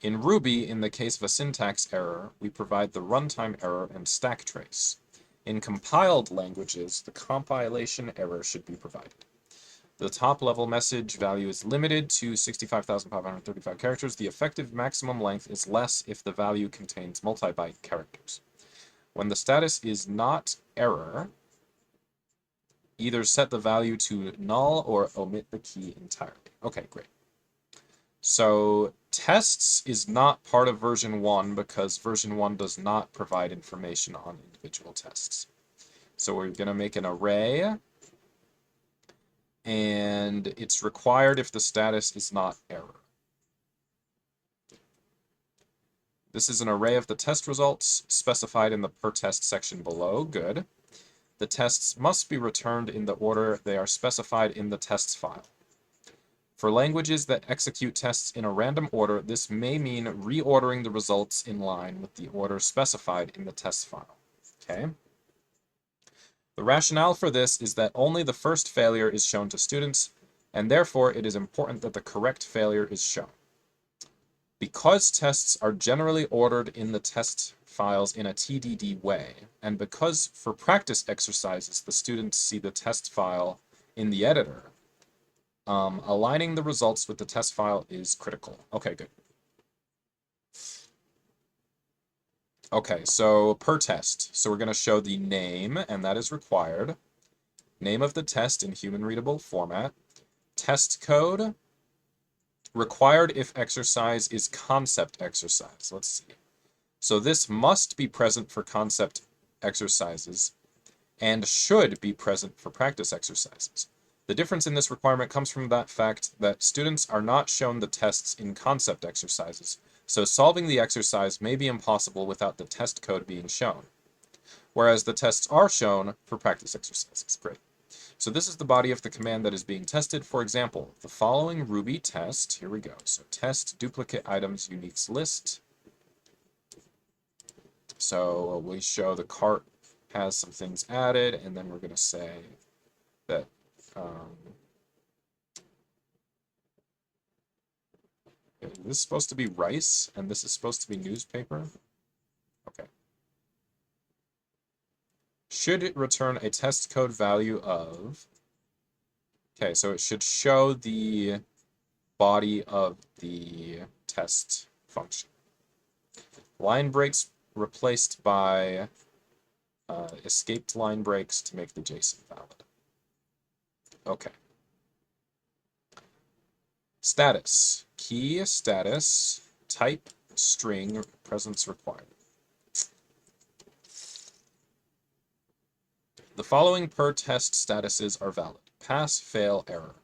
In Ruby, in the case of a syntax error, we provide the runtime error and stack trace. In compiled languages, the compilation error should be provided. The top-level message value is limited to 65,535 characters. The effective maximum length is less if the value contains multi-byte characters. When the status is not error, either set the value to null or omit the key entirely. Okay, great. So tests is not part of version 1 because version 1 does not provide information on individual tests. So we're going to make an array, and it's required if the status is not error. This is an array of the test results specified in the per test section below. Good. The tests must be returned in the order they are specified in the tests file. For languages that execute tests in a random order, this may mean reordering the results in line with the order specified in the test file. Okay. The rationale for this is that only the first failure is shown to students, and therefore it is important that the correct failure is shown. Because tests are generally ordered in the test files in a TDD way, and because for practice exercises the students see the test file in the editor, aligning the results with the test file is critical. Okay, good. Okay, so per test. So we're going to show the name, and that is required. Name of the test in human readable format. Test code. Required if exercise is concept exercise. Let's see. So this must be present for concept exercises and should be present for practice exercises. The difference in this requirement comes from that fact that students are not shown the tests in concept exercises, so solving the exercise may be impossible without the test code being shown, whereas the tests are shown for practice exercises. Great. So this is the body of the command that is being tested. For example, the following Ruby test, here we go. So test duplicate items uniques list. So we show the cart has some things added, and then we're going to say that this is supposed to be rice, and this is supposed to be newspaper. Okay. Should it return a test code value of... Okay, so it should show the body of the test function. Line breaks replaced by escaped line breaks to make the JSON valid. Okay. Status. Key status, type, string, presence required. The following per test statuses are valid. Pass, fail, error.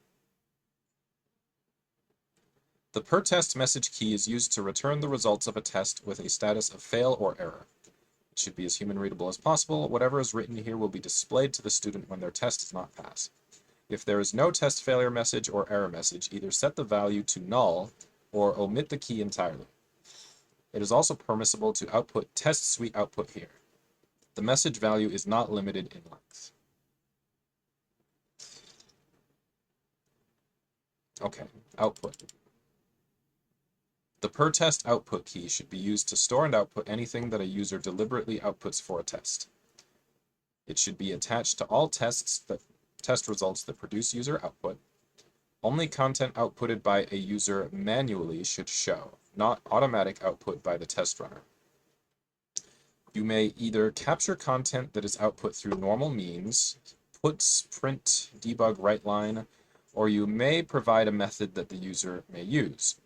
The per test message key is used to return the results of a test with a status of fail or error. It should be as human readable as possible. Whatever is written here will be displayed to the student when their test does not pass. If there is no test failure message or error message, either set the value to null or omit the key entirely. It is also permissible to output test suite output here. The message value is not limited in length. Okay, output. The per test output key should be used to store and output anything that a user deliberately outputs for a test. It should be attached to all test results that produce user output. Only content outputted by a user manually should show, not automatic output by the test runner. You may either capture content that is output through normal means, puts, print, debug, writeline, or you may provide a method that the user may use.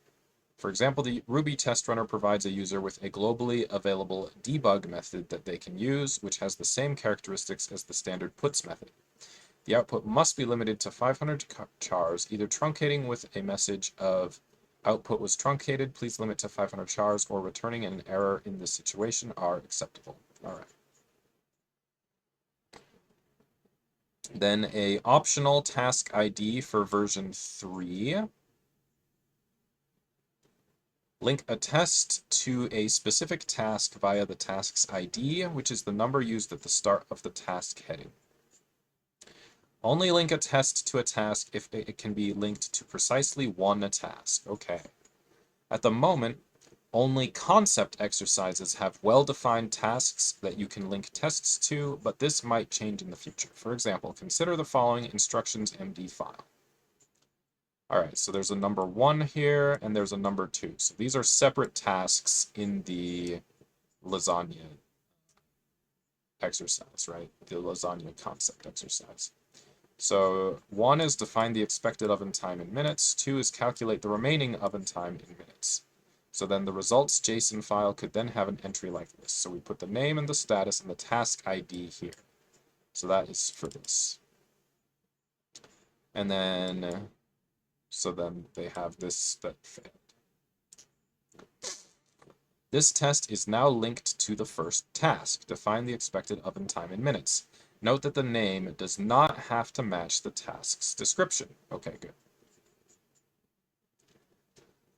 For example, the Ruby test runner provides a user with a globally available debug method that they can use, which has the same characteristics as the standard puts method. The output must be limited to 500 chars, either truncating with a message of output was truncated, please limit to 500 chars, or returning an error in this situation are acceptable. All right. Then a optional task ID for version 3. Link a test to a specific task via the task's ID, which is the number used at the start of the task heading. Only link a test to a task if it can be linked to precisely one task. Okay. At the moment, only concept exercises have well-defined tasks that you can link tests to, but this might change in the future. For example, consider the following instructions MD file. All right, so there's a number 1 here, and there's a number 2. So these are separate tasks in the lasagna exercise, right? The lasagna concept exercise. So 1 is define the expected oven time in minutes. 2 is calculate the remaining oven time in minutes. So then the results JSON file could then have an entry like this. So we put the name and the status and the task ID here. So that is for this. And then, so then they have this that failed. This test is now linked to the first task. Define the expected oven time in minutes. Note that the name does not have to match the task's description. Okay, good.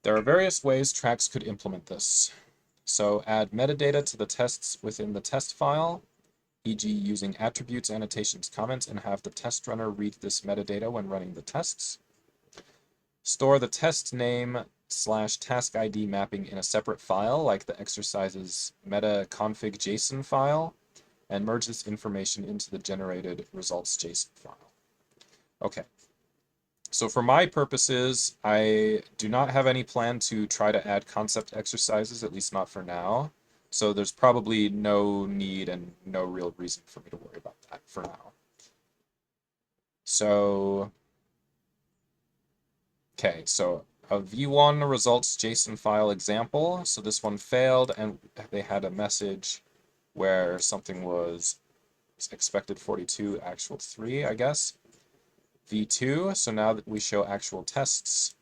There are various ways Trax could implement this. So add metadata to the tests within the test file, e.g. using attributes, annotations, comments, and have the test runner read this metadata when running the tests. Store the test name / task ID mapping in a separate file, like the exercise's meta config JSON file, and merge this information into the generated results JSON file. Okay. So for my purposes, I do not have any plan to try to add concept exercises, at least not for now. So there's probably no need and no real reason for me to worry about that for now. So, okay, so a v1 results JSON file example. So this one failed and they had a message where something was expected 42, actual 3, I guess. v2, so now that we show actual tests,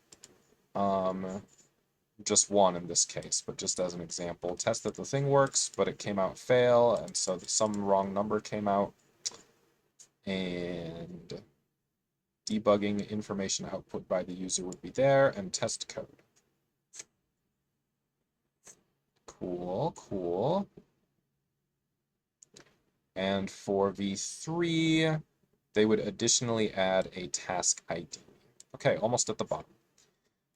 just 1 in this case, but just as an example, test that the thing works, but it came out fail, and so some wrong number came out, and debugging information output by the user would be there, and test code. Cool, cool. And for v3, they would additionally add a task ID. Okay, almost at the bottom.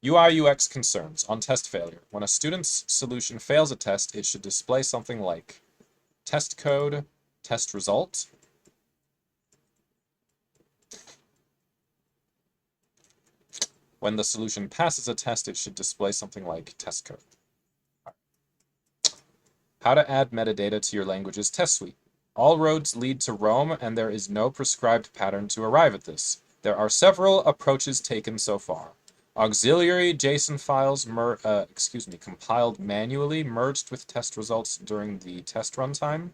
UI UX concerns on test failure. When a student's solution fails a test, it should display something like test code, test result. When the solution passes a test, it should display something like test code. How to add metadata to your language's test suite. All roads lead to Rome, and there is no prescribed pattern to arrive at this. There are several approaches taken so far. Auxiliary JSON files compiled manually, merged with test results during the test runtime.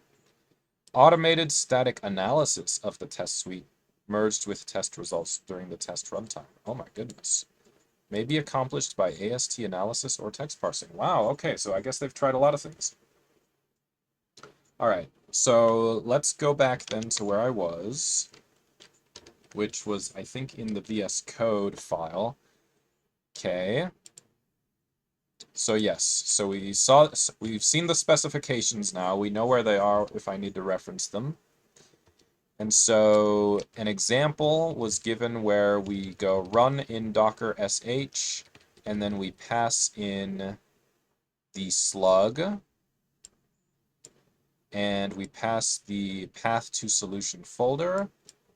Automated static analysis of the test suite, merged with test results during the test runtime. Oh my goodness. May be accomplished by AST analysis or text parsing. Wow, okay, so I guess they've tried a lot of things. All right, so let's go back then to where I was, which was, I think, in the VS Code file. Okay. So yes, so we've seen the specifications now. We know where they are if I need to reference them. And so an example was given where we go run in docker sh, and then we pass in the slug, and we pass the path to solution folder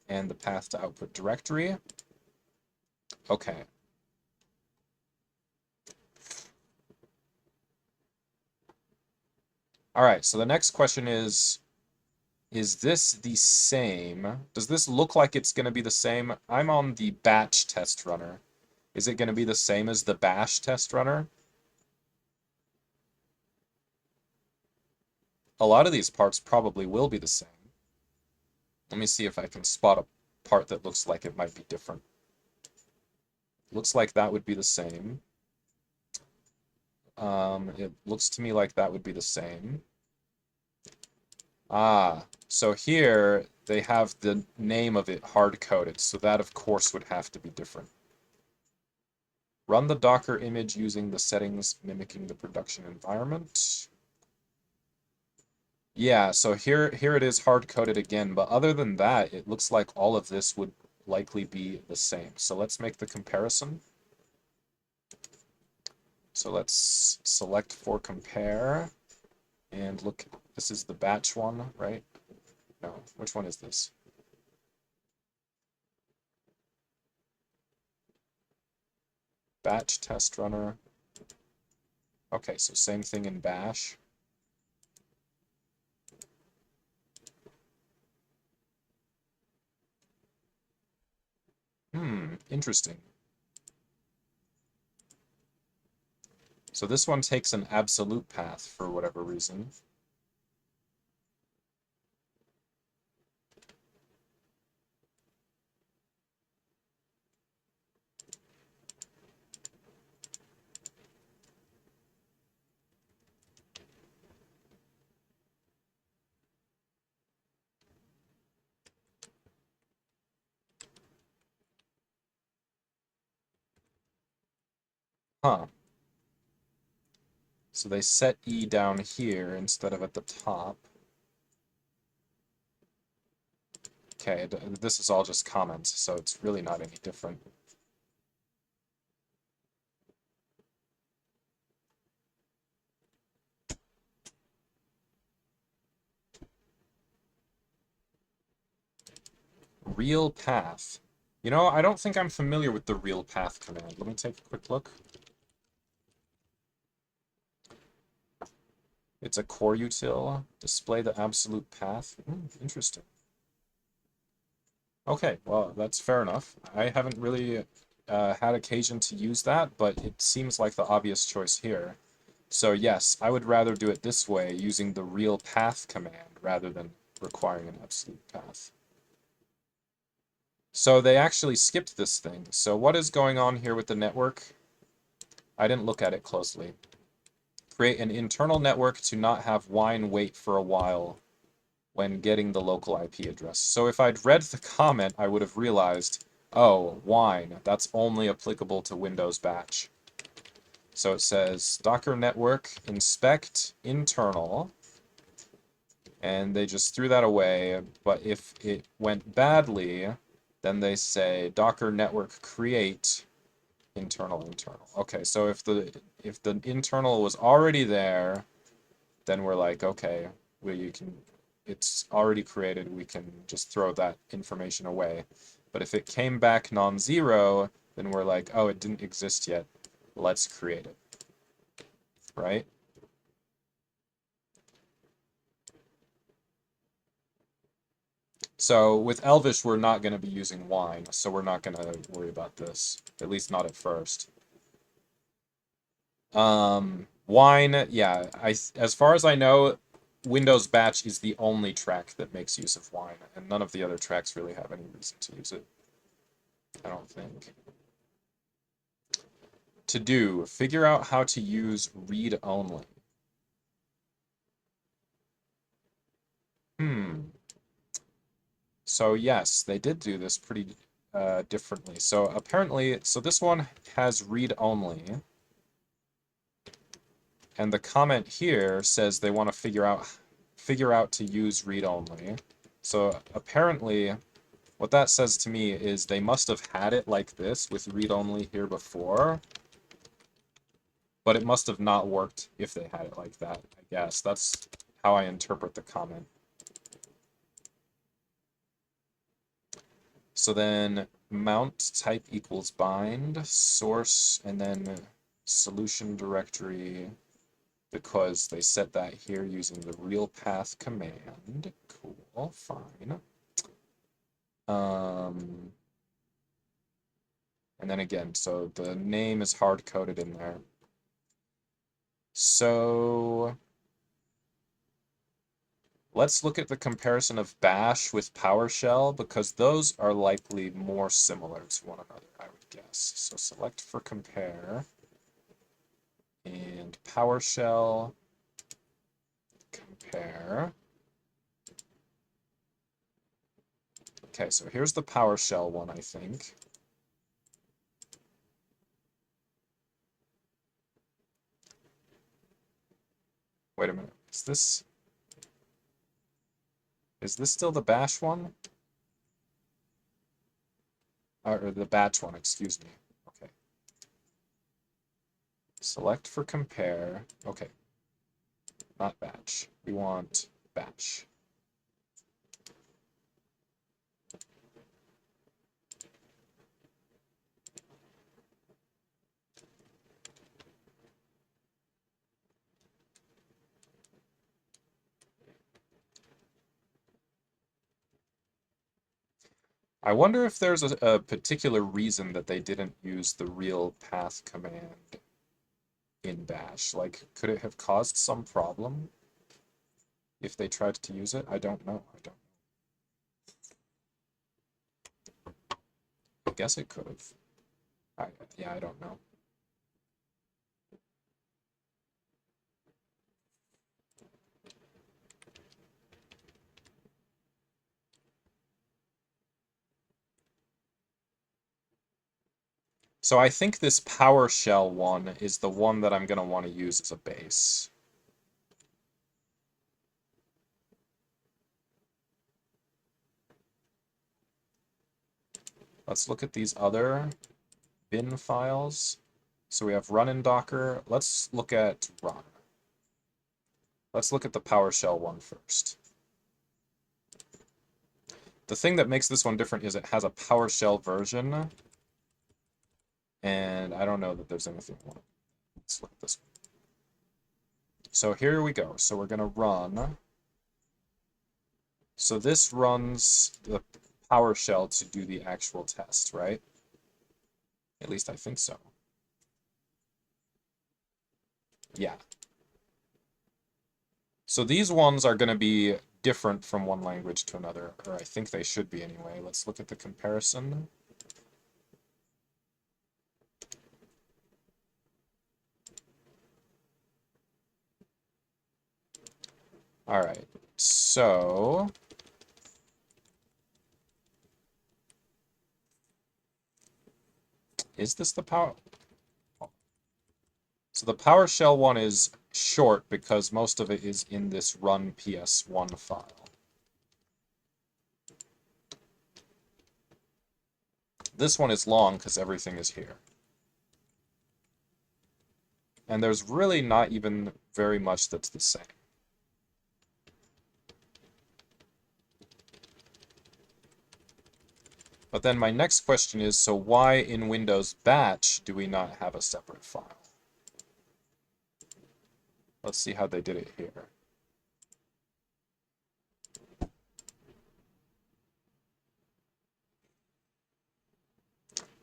and the path to output directory. Okay. All right, so the next question is this the same? Does this look like it's going to be the same? I'm on the batch test runner. Is it going to be the same as the bash test runner? A lot of these parts probably will be the same. Let me see if I can spot a part that looks like it might be different. Looks like that would be the same. It looks to me like that would be the same. Ah, so here they have the name of it hard-coded, so that of course would have to be different. Run the Docker image using the settings mimicking the production environment. Yeah, so here it is hard-coded again, but other than that, it looks like all of this would likely be the same. So let's make the comparison. So let's select for compare and look, this is the batch one, right? No, which one is this? Batch test runner. Okay, so same thing in bash. Interesting. So this one takes an absolute path for whatever reason. Huh. So they set E down here instead of at the top. Okay, this is all just comments, so it's really not any different. Real path. You know, I don't think I'm familiar with the real path command. Let me take a quick look. It's a core util. Display the absolute path. Interesting. Okay, well, that's fair enough. I haven't really had occasion to use that, but it seems like the obvious choice here. So yes, I would rather do it this way, using the real path command rather than requiring an absolute path. So they actually skipped this thing. So what is going on here with the network? I didn't look at it closely. Create an internal network to not have wine wait for a while when getting the local IP address. So if I'd read the comment, I would have realized, oh, wine, that's only applicable to Windows Batch. So it says Docker network inspect internal, and they just threw that away. But if it went badly, then they say Docker network create internal. Okay, so if the internal was already there, then we're like, okay, it's already created, we can just throw that information away. But if it came back non-zero, then we're like, oh, it didn't exist yet, let's create it, right? So with Elvish, we're not going to be using wine, so we're not going to worry about this, at least not at first. Wine, yeah, as far as I know, Windows Batch is the only track that makes use of wine, and none of the other tracks really have any reason to use it. I don't think. To do, figure out how to use read-only. So yes, they did do this pretty differently. So apparently, so this one has read-only, and the comment here says they want to figure out to use read-only. So apparently, what that says to me is they must have had it like this with read-only here before, but it must have not worked if they had it like that, I guess. That's how I interpret the comment. So then mount type equals bind, source, and then solution directory, because they set that here using the real path command. Cool, fine. And then again, so the name is hard-coded in there. So let's look at the comparison of Bash with PowerShell, because those are likely more similar to one another, I would guess. So select for compare, and PowerShell, compare. Okay, so here's the PowerShell one, I think. Wait a minute, is this still the Bash one? Or the Batch one, excuse me. Okay. Select for compare. Okay. Not Batch. We want Batch. I wonder if there's a particular reason that they didn't use the real path command in Bash. Like, could it have caused some problem if they tried to use it? I don't know. I guess it could have. Yeah, I don't know. So I think this PowerShell one is the one that I'm going to want to use as a base. Let's look at these other bin files. So we have run in Docker. Let's look at run. Let's look at the PowerShell one first. The thing that makes this one different is it has a PowerShell version, and I don't know that there's anything wrong. Let's look at this one. So here we go. So we're going to run. So this runs the PowerShell to do the actual test, right? At least I think so. Yeah. So these ones are going to be different from one language to another, or I think they should be anyway. Let's look at the comparison. All right, so is this the power? So the PowerShell one is short because most of it is in this run ps1 file. This one is long because everything is here. And there's really not even very much that's the same. But then my next question is, so why in Windows Batch do we not have a separate file? Let's see how they did it here.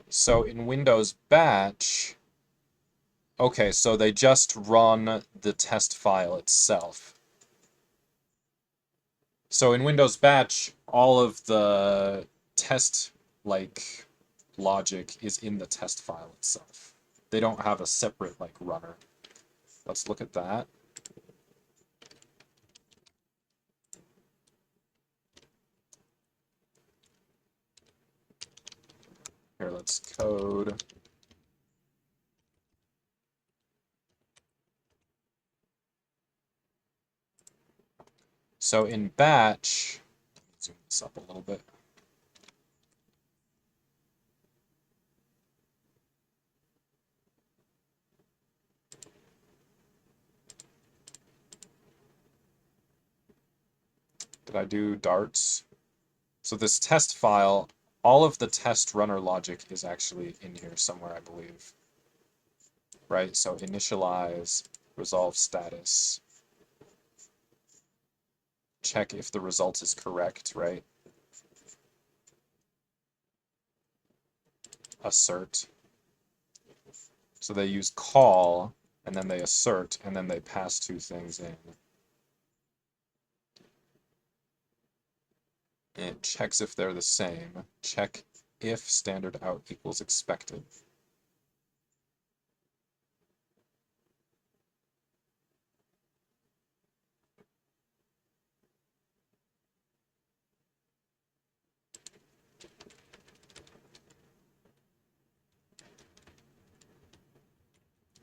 So in Windows Batch, okay, so they just run the test file itself. So in Windows Batch, all of the test logic is in the test file itself. They don't have a separate runner. Let's look at that. Here, let's code. So in Batch, zoom this up a little bit. Did I do darts? So this test file, all of the test runner logic is actually in here somewhere, I believe. Right, so initialize, resolve status, check if the result is correct, right? Assert. So they use call, and then they assert, and then they pass two things in. And it checks if they're the same. Check if standard out equals expected.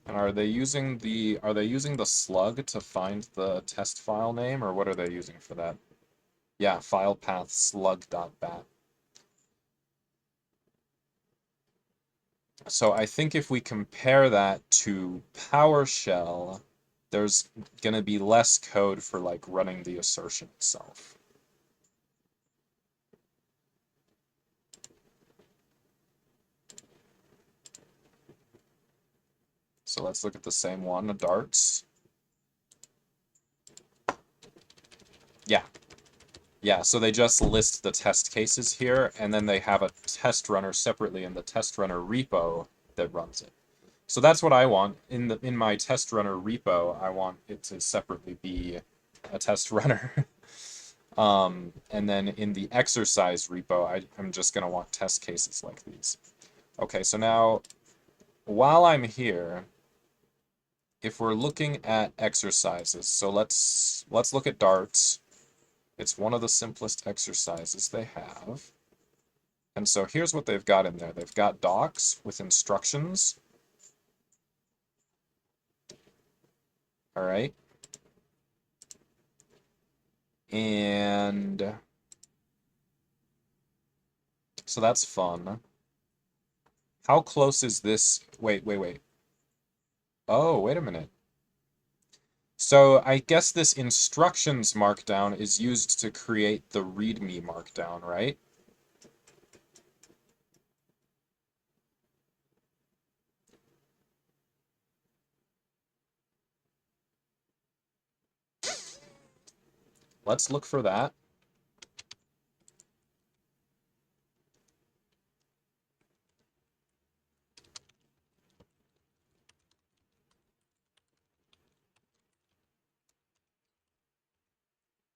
And are they using the slug to find the test file name, or what are they using for that? Yeah, file path slug.bat. So I think if we compare that to PowerShell, there's gonna be less code for running the assertion itself. So let's look at the same one, the darts. Yeah. Yeah, so they just list the test cases here, and then they have a test runner separately in the test runner repo that runs it. So that's what I want. In my test runner repo, I want it to separately be a test runner. And then in the exercise repo, I'm just going to want test cases like these. Okay, so now, while I'm here, if we're looking at exercises, so let's look at darts. It's one of the simplest exercises they have. And so here's what they've got in there. They've got docs with instructions. All right. And so that's fun. How close is this? Wait. Oh, wait a minute. So I guess this instructions markdown is used to create the README markdown, right? Let's look for that.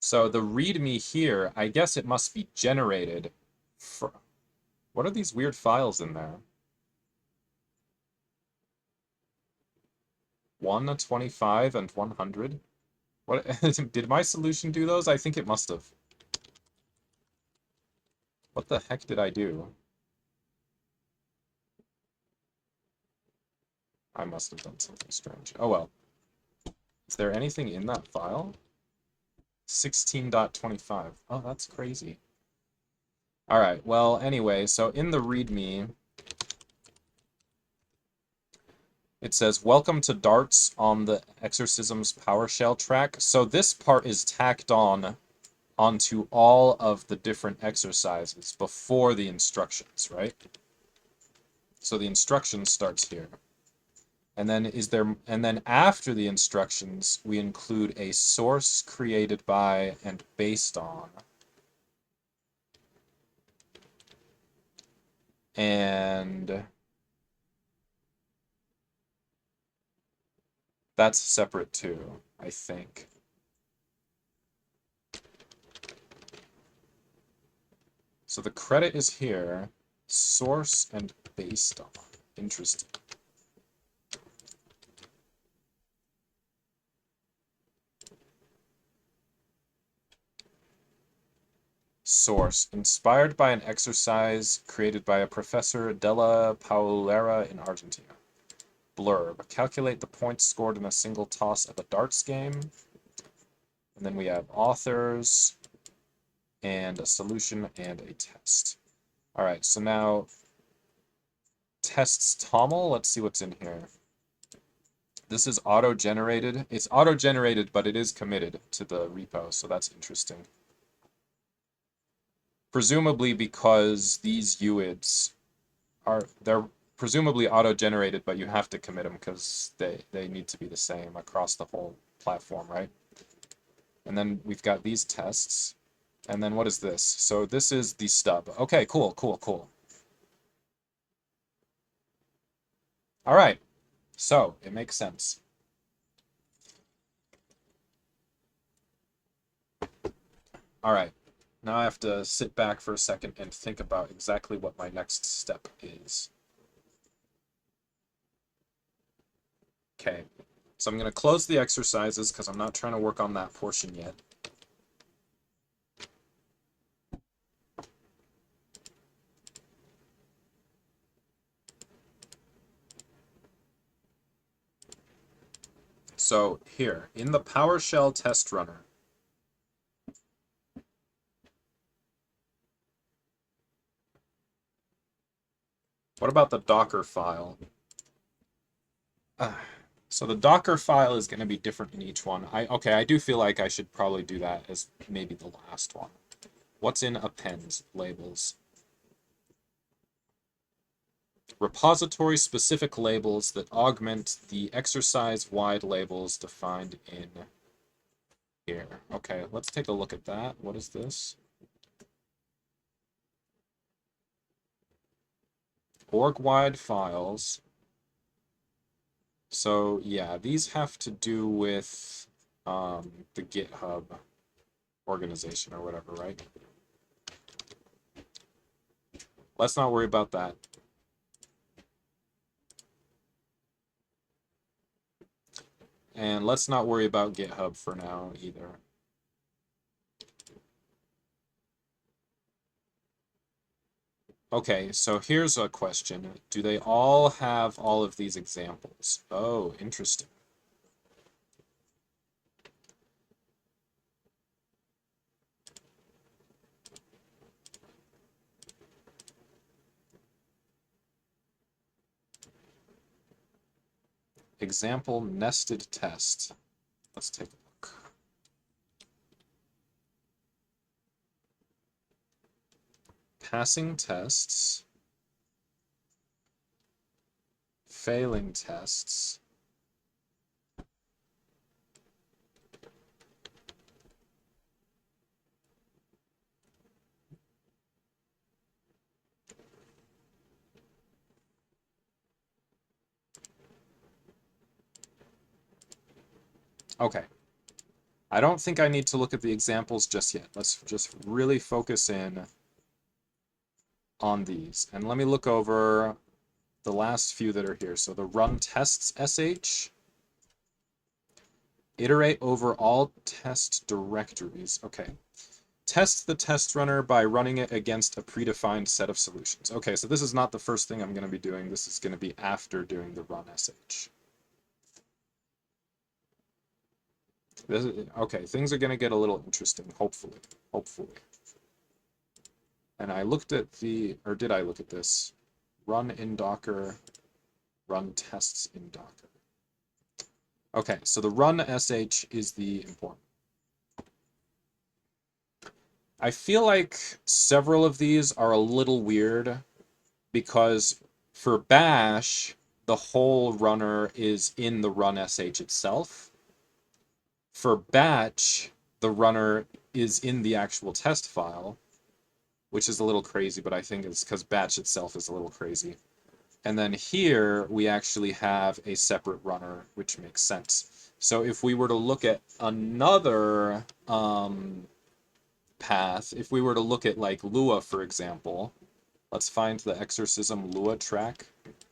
So the README here, I guess it must be generated for... What are these weird files in there? 125 and 100? What did my solution do those? I think it must have. What the heck did I do? I must have done something strange. Oh well. Is there anything in that file? 16.25. Oh, that's crazy. All right, well, anyway, so in the README, it says, welcome to darts on the Exorcisms PowerShell track. So this part is tacked on onto all of the different exercises before the instructions, right? So the instructions starts here. And then after the instructions, we include a source created by and based on. And that's separate too, I think. So the credit is here, source and based on. Interesting. Source, inspired by an exercise created by a Professor Della Paulera in Argentina. Blurb, calculate the points scored in a single toss of a darts game. And then we have authors, and a solution, and a test. All right, so now tests TOML, let's see what's in here. This is auto-generated. It's auto-generated, but it is committed to the repo, so that's interesting. Presumably because these UIDs they're presumably auto-generated, but you have to commit them because they need to be the same across the whole platform, right? And then we've got these tests. And then what is this? So this is the stub. Okay, cool. All right, so it makes sense. All right, now I have to sit back for a second and think about exactly what my next step is. Okay, so I'm going to close the exercises because I'm not trying to work on that portion yet. So here, in the PowerShell test runner, what about the Docker file? So the Docker file is going to be different in each one. Okay, I do feel like I should probably do that as maybe the last one. What's in append labels? Repository-specific labels that augment the exercise-wide labels defined here. Okay, let's take a look at that. What is this? Org-wide files. So yeah, these have to do with the GitHub organization or whatever, right? Let's not worry about that. And let's not worry about GitHub for now either. Okay, so here's a question. Do they all have all of these examples? Oh, interesting. Example nested test. Let's take a look. Passing tests. Failing tests. Okay. I don't think I need to look at the examples just yet. Let's just really focus in on these. And let me look over the last few that are here. So the run tests sh, iterate over all test directories. Okay. Test the test runner by running it against a predefined set of solutions. Okay, so this is not the first thing I'm going to be doing. This is going to be after doing the run sh. Okay, things are going to get a little interesting, hopefully. Hopefully. And I looked at the, or did I look at this? Run in Docker, run tests in Docker. Okay, so the run sh is the important. I feel like several of these are a little weird because for bash, the whole runner is in the run sh itself. For batch, the runner is in the actual test file, which is a little crazy, but I think it's because batch itself is a little crazy. And then here, we actually have a separate runner, which makes sense. So if we were to look at another path, if we were to look at like Lua, for example, let's find the exorcism Lua track.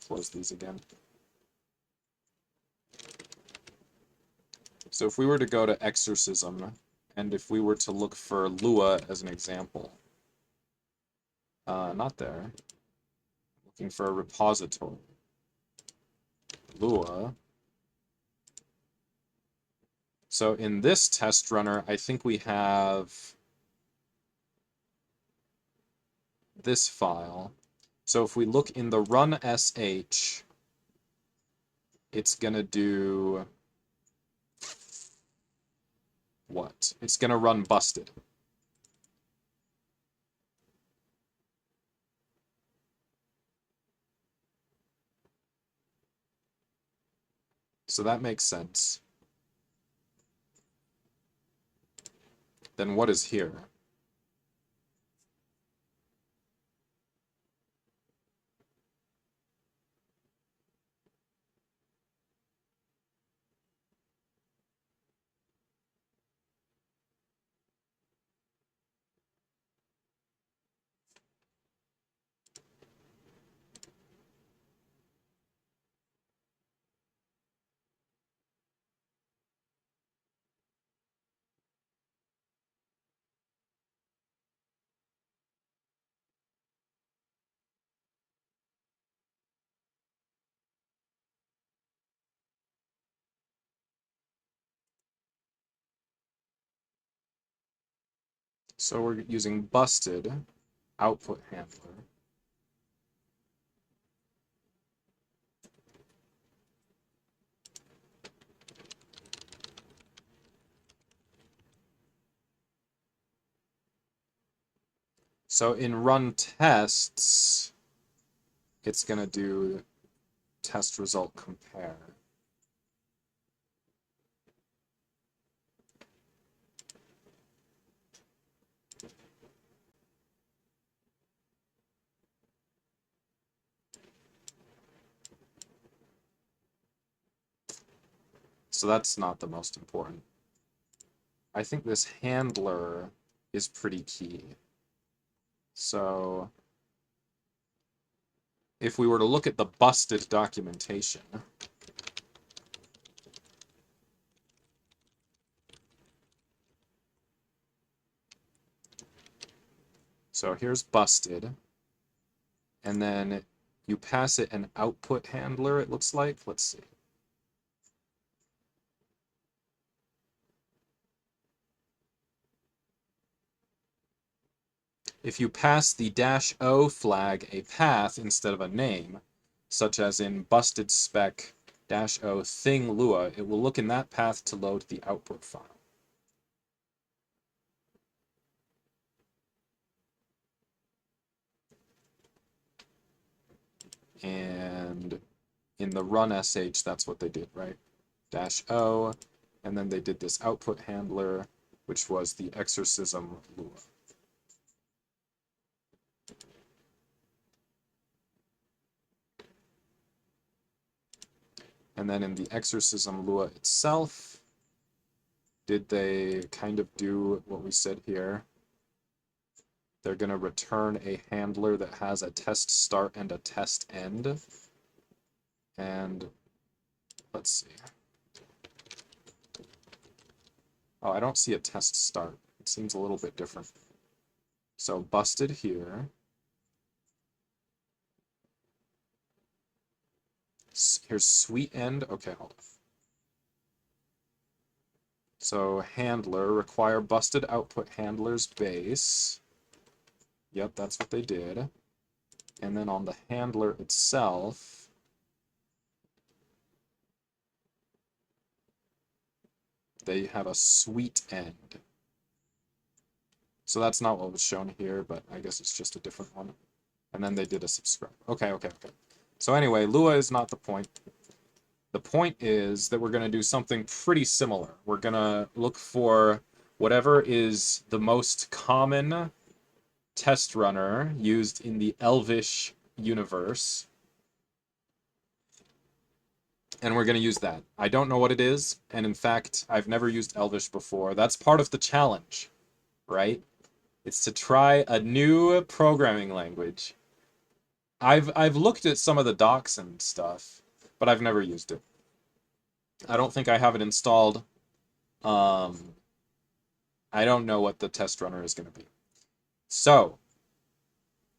Close these again. So if we were to go to exorcism, and if we were to look for Lua as an example, not there. Looking for a repository. Lua. So in this test runner, I think we have this file. So if we look in the run sh, it's gonna do what? It's gonna run busted. So that makes sense. Then what is here? So we're using busted output handler. So in run tests, it's gonna do test result compare. So that's not the most important. I think this handler is pretty key. So if we were to look at the busted documentation, so here's busted, and then you pass it an output handler, it looks like. Let's see. If you pass the -o flag a path instead of a name, such as in busted spec -o thing Lua, it will look in that path to load the output file. And in the run sh, that's what they did, right? -o, and then they did this output handler, which was the exorcism Lua. And then in the exorcism Lua itself, did they kind of do what we said here? They're going to return a handler that has a test start and a test end. And let's see. Oh, I don't see a test start. It seems a little bit different. So busted here. Here's sweet end. Okay, hold on. So handler, require busted output handlers base. Yep, that's what they did. And then on the handler itself, they have a sweet end. So that's not what was shown here, but I guess it's just a different one. And then they did a subscribe. Okay. So anyway, Lua is not the point. The point is that we're going to do something pretty similar. We're going to look for whatever is the most common test runner used in the Elvish universe. And we're going to use that. I don't know what it is, and in fact, I've never used Elvish before. That's part of the challenge, right? It's to try a new programming language. I've looked at some of the docs and stuff, but I've never used it. I don't think I have it installed. I don't know what the test runner is going to be. So,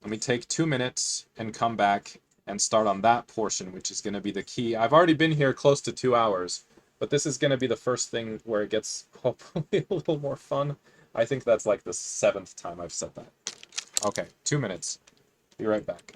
let me take 2 minutes and come back and start on that portion, which is going to be the key. I've already been here close to 2 hours, but this is going to be the first thing where it gets hopefully a little more fun. I think that's like the 7th time I've said that. Okay, 2 minutes. Be right back.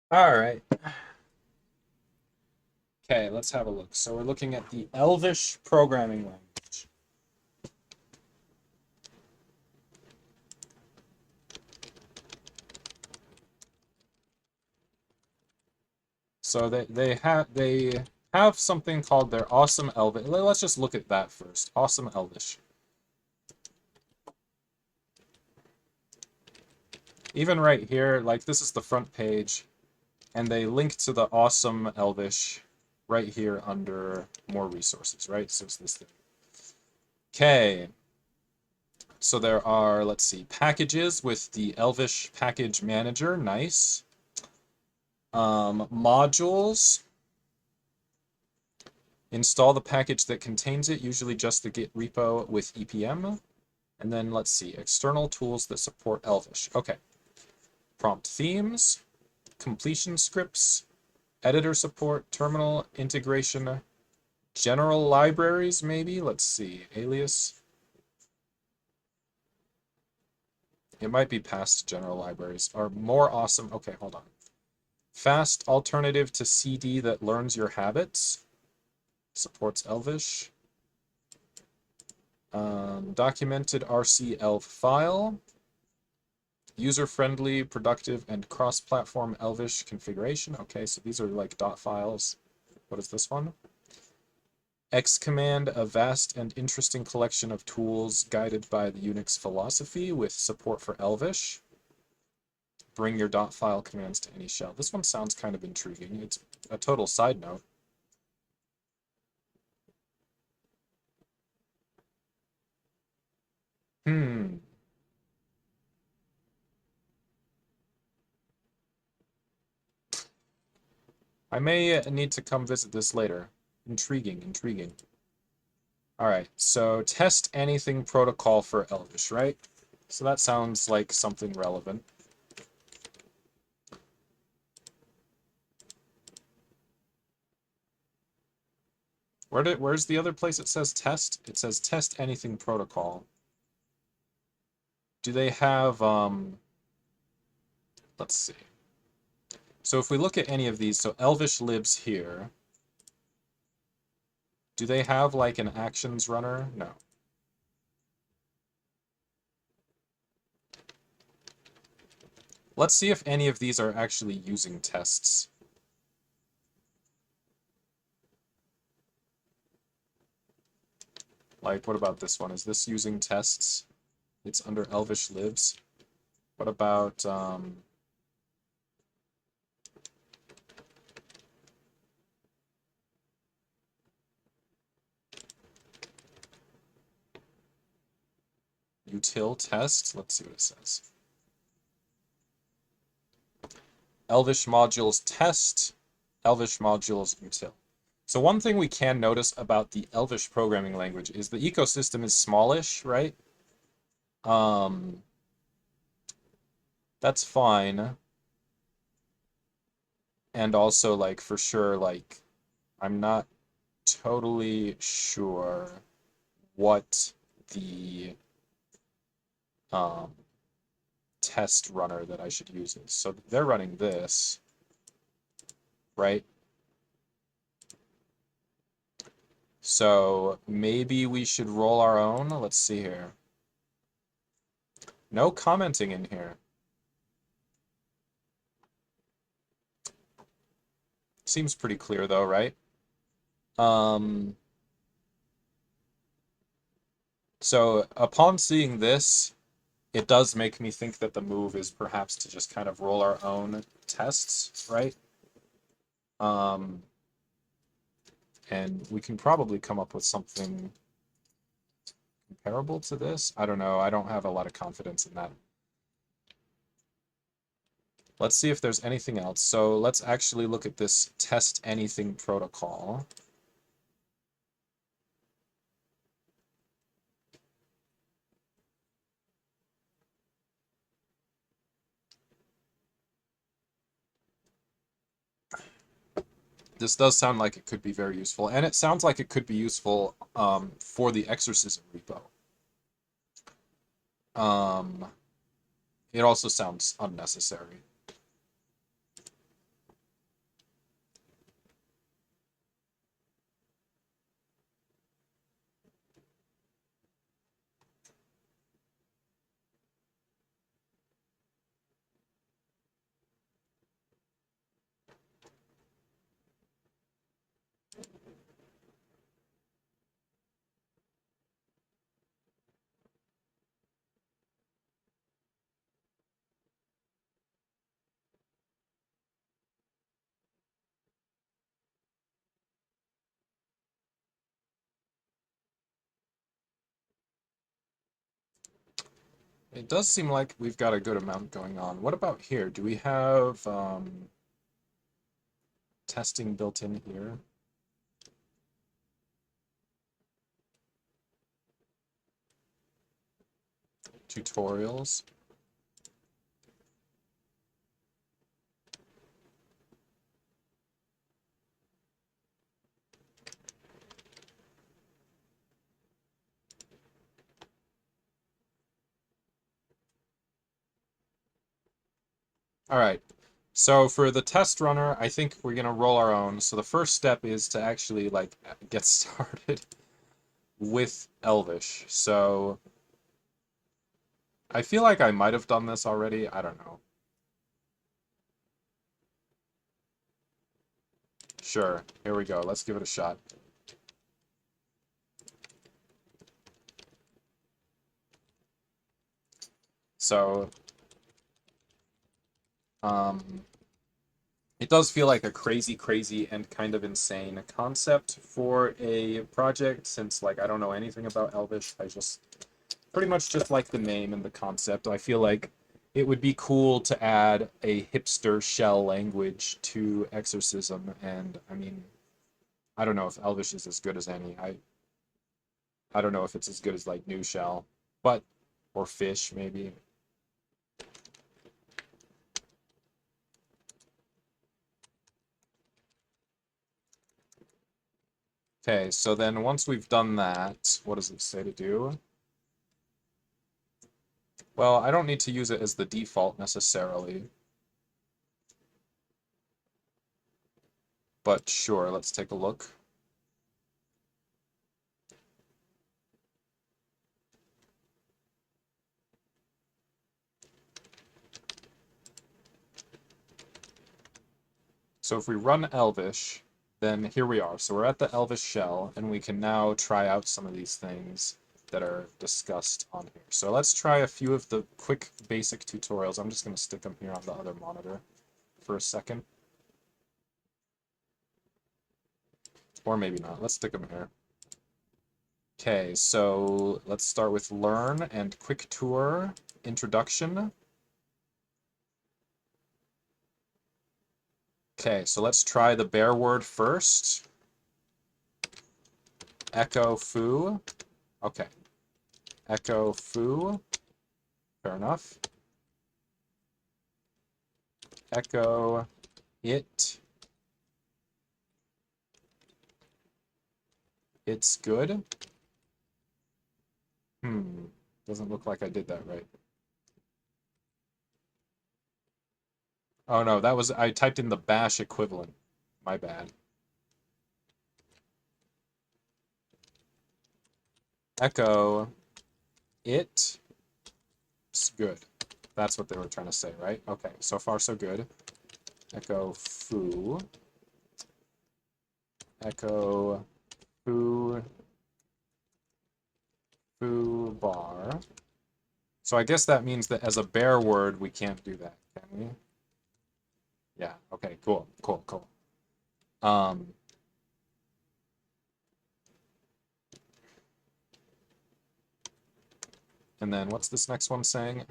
All right. Okay, let's have a look. So we're looking at the Elvish programming language. So they have something called their awesome Elvish. Let's just look at that first. Awesome Elvish. Even right here, like this is the front page, and they link to the awesome Elvish right here under more resources, right? So it's this thing. Okay. So there are, let's see, packages with the Elvish package manager. Nice. Modules. Install the package that contains it, usually just the Git repo with EPM. And then let's see, external tools that support Elvish. Okay. Prompt themes, completion scripts, editor support, terminal integration, general libraries, maybe? Let's see, alias. It might be past general libraries. Are more awesome. Okay, hold on. Fast alternative to CD that learns your habits. Supports Elvish. Documented RC-Elv file. User-friendly, productive, and cross-platform Elvish configuration. Okay, so these are like dot files. What is this one? Xcommand, a vast and interesting collection of tools guided by the Unix philosophy with support for Elvish. Bring your dot file commands to any shell. This one sounds kind of intriguing. It's a total side note. Hmm. I may need to come visit this later. Intriguing, intriguing. All right, so test anything protocol for Elvish, right? So that sounds like something relevant. Where's the other place it says test? It says test anything protocol. Do they have, let's see. So if we look at any of these, so Elvish libs here, do they have like an actions runner? No. Let's see if any of these are actually using tests. Like, what about this one? Is this using tests? It's under Elvish libs. What about, util test? Let's see what it says. Elvish modules test, Elvish modules util. So one thing we can notice about the Elvish programming language is the ecosystem is smallish, right? That's fine. And also, like, for sure, like, I'm not totally sure what the um, test runner that I should use is. So they're running this, right? So maybe we should roll our own. Let's see here. No commenting in here. Seems pretty clear though, right? So upon seeing this, it does make me think that the move is perhaps to just kind of roll our own tests, right? And we can probably come up with something comparable to this. I don't know. I don't have a lot of confidence in that. Let's see if there's anything else. So let's actually look at this test anything protocol. This does sound like it could be very useful, and it sounds like it could be useful for the exorcism repo. It also sounds unnecessary. It does seem like we've got a good amount going on. What about here? Do we have testing built in here? Tutorials. All right. So for the test runner, I think we're gonna roll our own. So the first step is to actually like get started with Elvish. So I feel like I might have done this already. I don't know. Sure. Here we go. Let's give it a shot. So um it does feel like a crazy, crazy and kind of insane concept for a project since like I don't know anything about Elvish. I just pretty much just like the name and the concept. I feel like it would be cool to add a hipster shell language to Exorcism, and I mean, I don't know if Elvish is as good as any. I don't know if it's as good as like New Shell, but or Fish maybe. Okay, so then once we've done that, what does it say to do? Well, I don't need to use it as the default necessarily, but sure, let's take a look. So if we run Elvish, then here we are. So we're at the Elvish shell, and we can now try out some of these things that are discussed on here. So let's try a few of the quick basic tutorials. I'm just going to stick them here on the other monitor for a second. Or maybe not. Let's stick them here. Okay, so let's start with Learn and Quick Tour Introduction. Okay, so let's try the bear word first. Echo foo. Okay. Echo foo. Fair enough. Echo it. It's good. Doesn't look like I did that right. Oh no, that was, I typed in the bash equivalent. My bad. Echo it. It's good. That's what they were trying to say, right? Okay, so far so good. Echo foo. Echo foo. Foo bar. So I guess that means that as a bear word, we can't do that, can we? Yeah, okay, cool, cool, cool. And then what's this next one saying?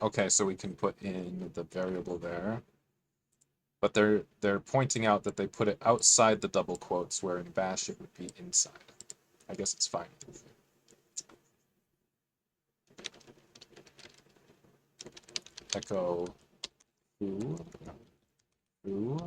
Okay, so we can put in the variable there. But they're pointing out that they put it outside the double quotes, where in bash it would be inside. I guess it's fine. Echo foo, no, foo.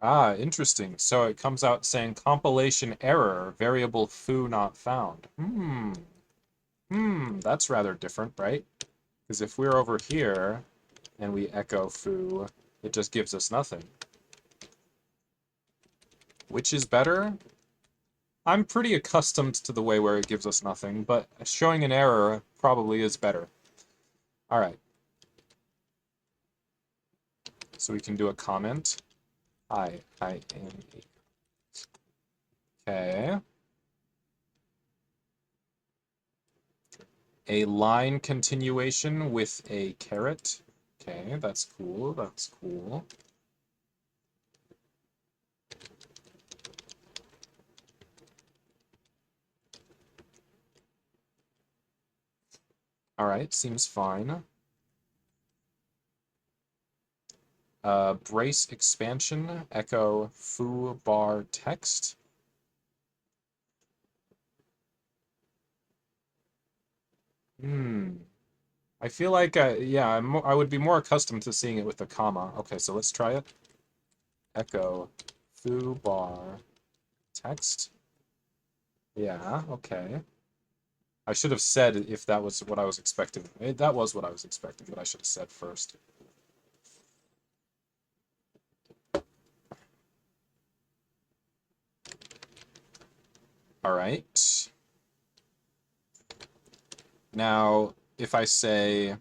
Ah, interesting. So it comes out saying compilation error, variable foo not found. That's rather different, right? Because if we're over here and we echo foo, it just gives us nothing. Which is better? I'm pretty accustomed to the way where it gives us nothing, but showing an error probably is better. All right. So we can do a comment. I am. Okay. A line continuation with a caret. Okay, that's cool. That's cool. All right, seems fine. Brace expansion, echo foo bar text. I feel like, yeah, I would be more accustomed to seeing it with a comma. Okay, so let's try it. Echo foo bar text. Yeah, okay. I should have said if that was what I was expecting. That was what I was expecting, but I should have said first. All right. Now, if I say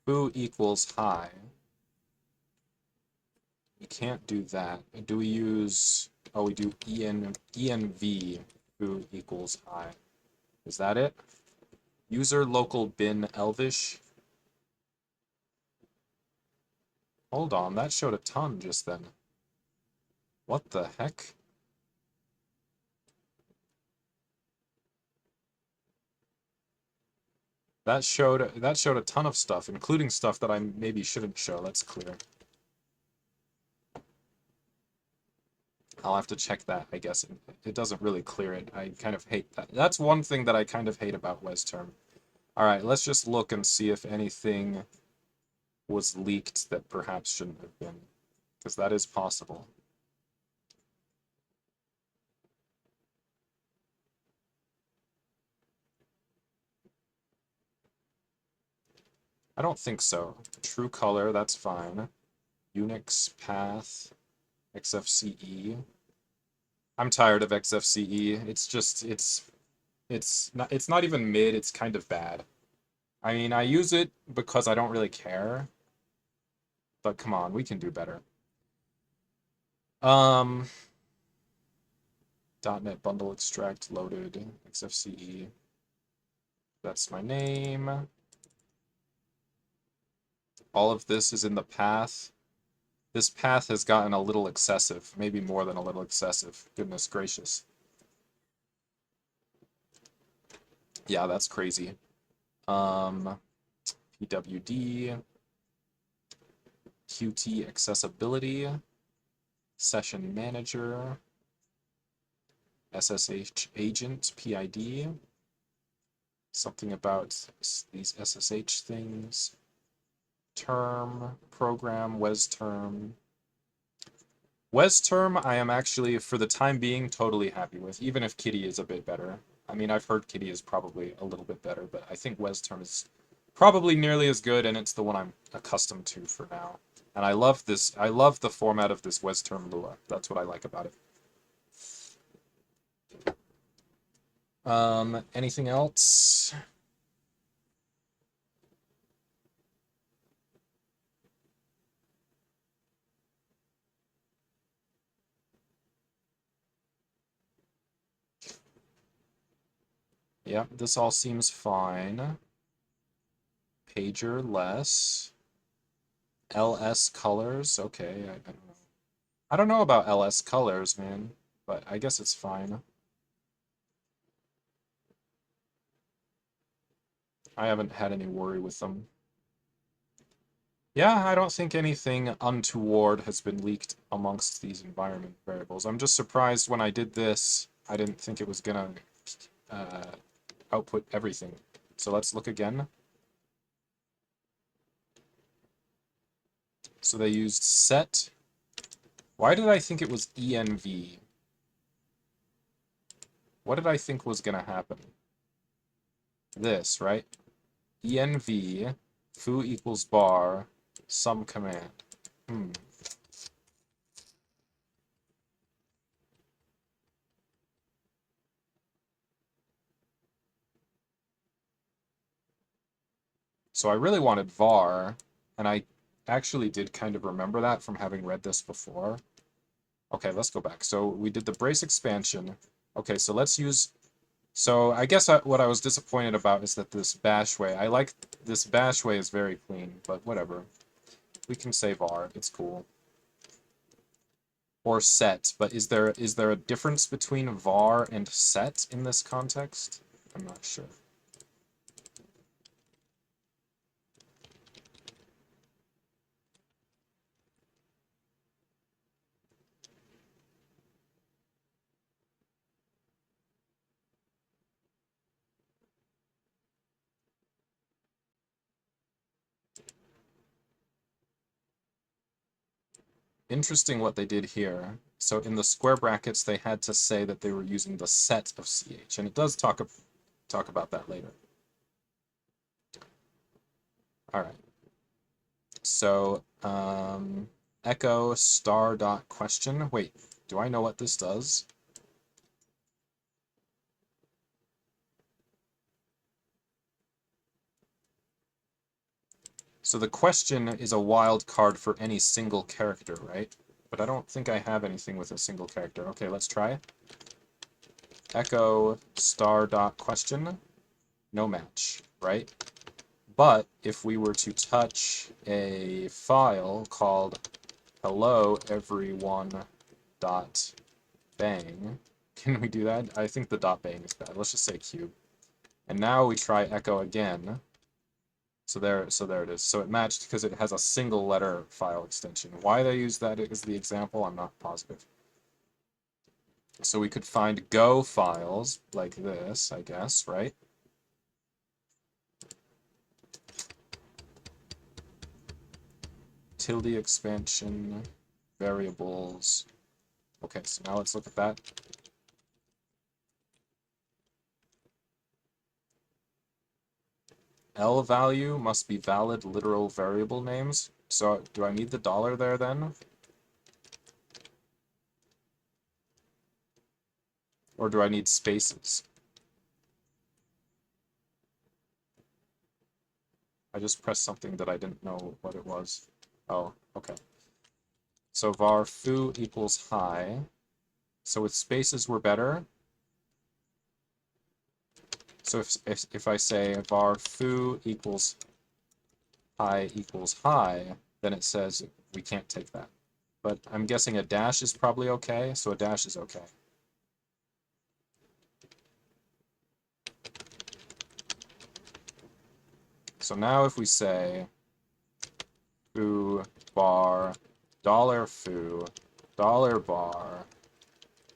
foo equals high, we can't do that. Do we use, oh, we do env foo equals high. Is that it? User local bin elvish. Hold on, that showed a ton just then. What the heck? That showed a ton of stuff, including stuff that I maybe shouldn't show. That's clear. I'll have to check that, I guess. It doesn't really clear it. I kind of hate that. That's one thing that I kind of hate about WesTerm. All right, let's just look and see if anything was leaked that perhaps shouldn't have been, because that is possible. I don't think so. True color, that's fine. Unix path, XFCE. I'm tired of XFCE. It's just it's not even mid, it's kind of bad. I mean, I use it because I don't really care. But come on, we can do better. Um .NET bundle extract loaded XFCE. That's my name. All of this is in the path. This path has gotten a little excessive, maybe more than a little excessive. Goodness gracious. Yeah, that's crazy. PWD, Qt accessibility, session manager, SSH agent, PID, something about these SSH things, term, program, WesTerm. WesTerm, I am actually, for the time being, totally happy with, even if Kitty is a bit better. I mean, I've heard Kitty is probably a little bit better, but I think WesTerm is probably nearly as good, and it's the one I'm accustomed to for now. And I love this, I love the format of this WesTerm Lua. That's what I like about it. Anything else? Yep, this all seems fine. Pager less. LS colors, okay, I don't know. I don't know about LS colors, man, but I guess it's fine. I haven't had any worry with them. Yeah, I don't think anything untoward has been leaked amongst these environment variables. I'm just surprised when I did this, I didn't think it was gonna output everything. So let's look again. So they used set. Why did I think it was env? What did I think was gonna happen? This, right? env foo equals bar some command. So I really wanted var, and I actually did kind of remember that from having read this before. Okay, let's go back. So we did the brace expansion. Okay, so let's use... So I guess what I was disappointed about is that this bash way, I like this bash way is very clean, but whatever. We can say var, it's cool. Or set, but is there a difference between var and set in this context? I'm not sure. Interesting what they did here. So in the square brackets, they had to say that they were using the set of ch, and it does talk about that later. All right. So echo star dot question. Wait, do I know what this does? So the question is a wild card for any single character, right? But I don't think I have anything with a single character. Okay, let's try. Echo star dot question. No match, right? But if we were to touch a file called hello everyone dot bang, can we do that? I think the dot bang is bad. Let's just say cube. And now we try echo again. So there it is. So it matched because it has a single letter file extension. Why they use that as the example, I'm not positive. So we could find Go files like this, I guess, right? Tilde expansion, variables. Okay, so now let's look at that. L value must be valid literal variable names. So do I need the dollar there then? Or do I need spaces? I just pressed something that I didn't know what it was. Oh, okay. So var foo equals high. So with spaces we're better. So if I say var foo equals high, then it says we can't take that. But I'm guessing a dash is probably okay, so a dash is okay. So now if we say foo bar $foo $bar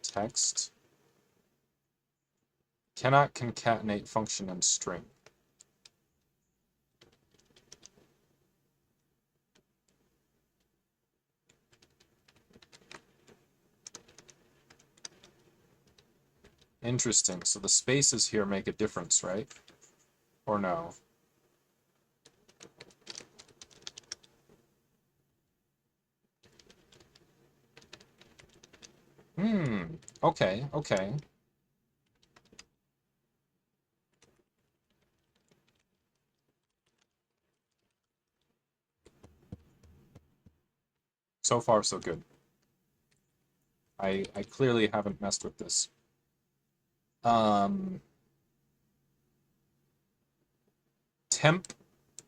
text cannot concatenate function and string. Interesting. So the spaces here make a difference, right? Or no? Okay, okay. So far, so good. I clearly haven't messed with this. Temp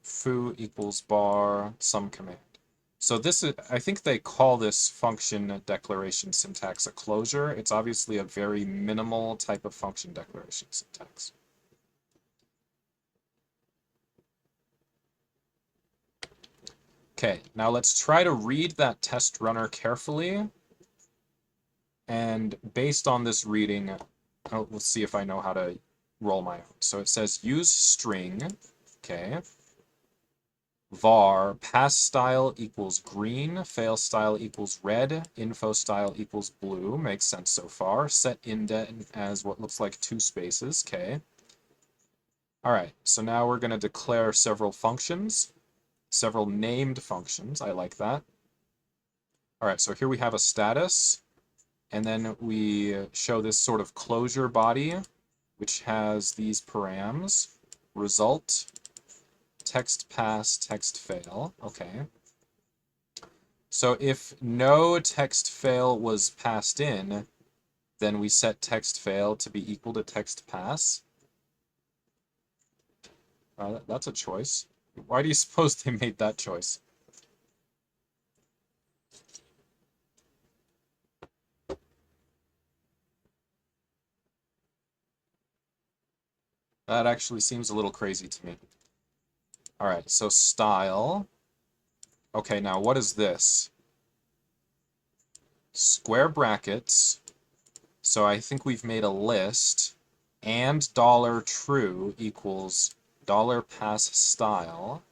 foo equals bar some command. So this is, I think they call this function declaration syntax a closure. It's obviously a very minimal type of function declaration syntax. Okay, now let's try to read that test runner carefully. And based on this reading, we'll see if I know how to roll my own. So it says use string, okay. Var pass style equals green, fail style equals red, info style equals blue. Makes sense so far. Set indent as what looks like 2 spaces, okay. All right, so now we're going to declare several functions, several named functions. I like that. All right, so here we have a status, and then we show this sort of closure body, which has these params, result, text pass, text fail. Okay. So if no text fail was passed in, then we set text fail to be equal to text pass. That's a choice. Why do you suppose they made that choice? That actually seems a little crazy to me. All right, so style. Okay, now what is this? Square brackets. So I think we've made a list, and $true equals $pass style,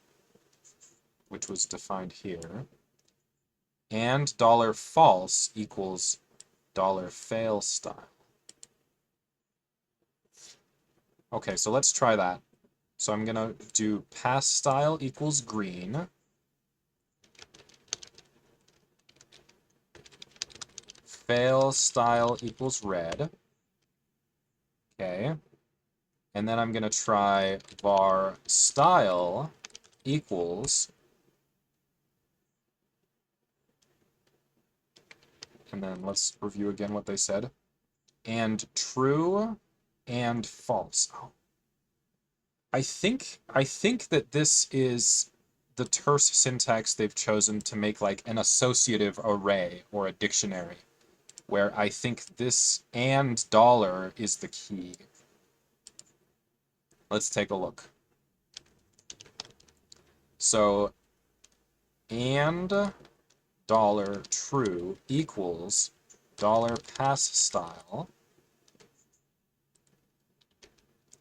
which was defined here. and $false equals $fail style. Okay, so let's try that. So I'm gonna do pass style equals green. Fail style equals red. Okay. And then I'm gonna try var style equals, and then let's review again what they said. And true and false. Oh. I think that this is the terse syntax they've chosen to make like an associative array or a dictionary, where I think this and dollar is the key. Let's take a look. So and dollar true equals dollar pass style.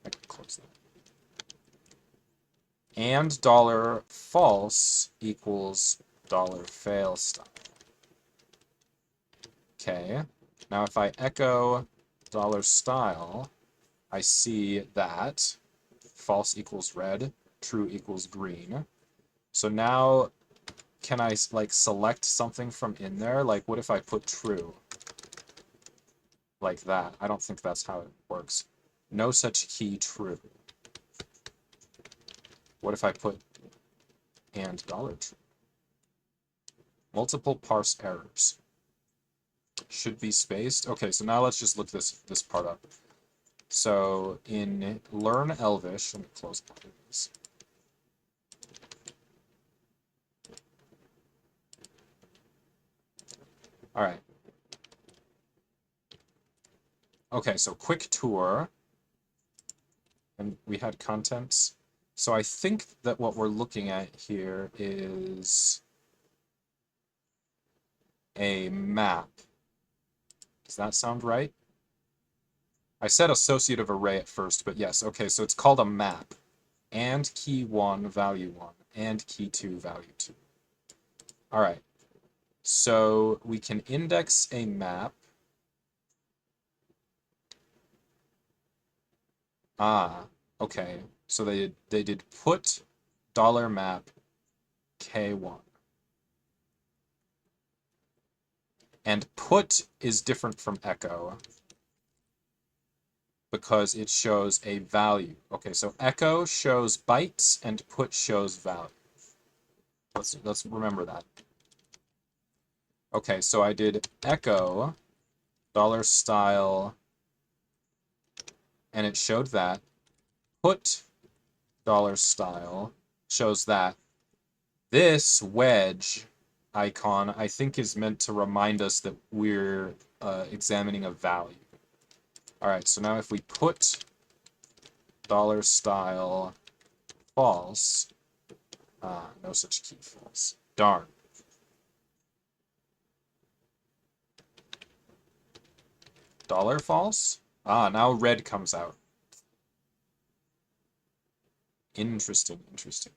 I can close that. And dollar false equals dollar fail style. Okay, now if I echo dollar style, I see that false equals red, true equals green. So now, can I like select something from in there? Like, what if I put true? Like that. I don't think that's how it works. No such key true. What if I put and dollar true? Multiple parse errors. Should be spaced. Okay, so now let's just look this part up. So in learn Elvish, let me close this. All right. Okay, so quick tour, and we had contents. So I think that what we're looking at here is a map. Does that sound right? I said associative array at first, but yes, okay, so it's called a map. And key 1, value 1, and key 2, value 2. All right, so we can index a map. Ah, okay, so they did put $map k1. And put is different from echo because it shows a value. Okay, so echo shows bytes and put shows value. Let's remember that. Okay, so I did echo $style, and it showed that. Put $style shows that. This wedge icon, I think, is meant to remind us that we're examining a value. All right, so now if we put $style false, no such key false. Darn. Dollar false? Ah, now red comes out. Interesting, interesting.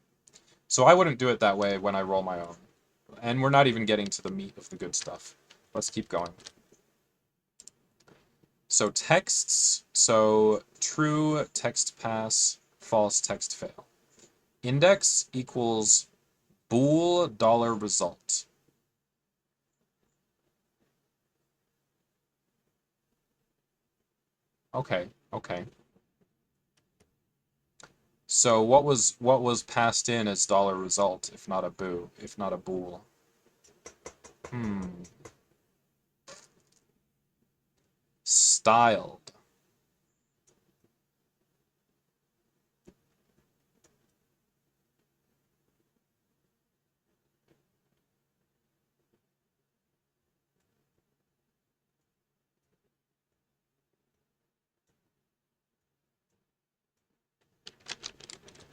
So I wouldn't do it that way when I roll my own. And we're not even getting to the meat of the good stuff. Let's keep going. So texts, so true text pass, false text fail. Index equals bool $result. Okay, okay. So what was passed in as $result, if not a bool? Styled.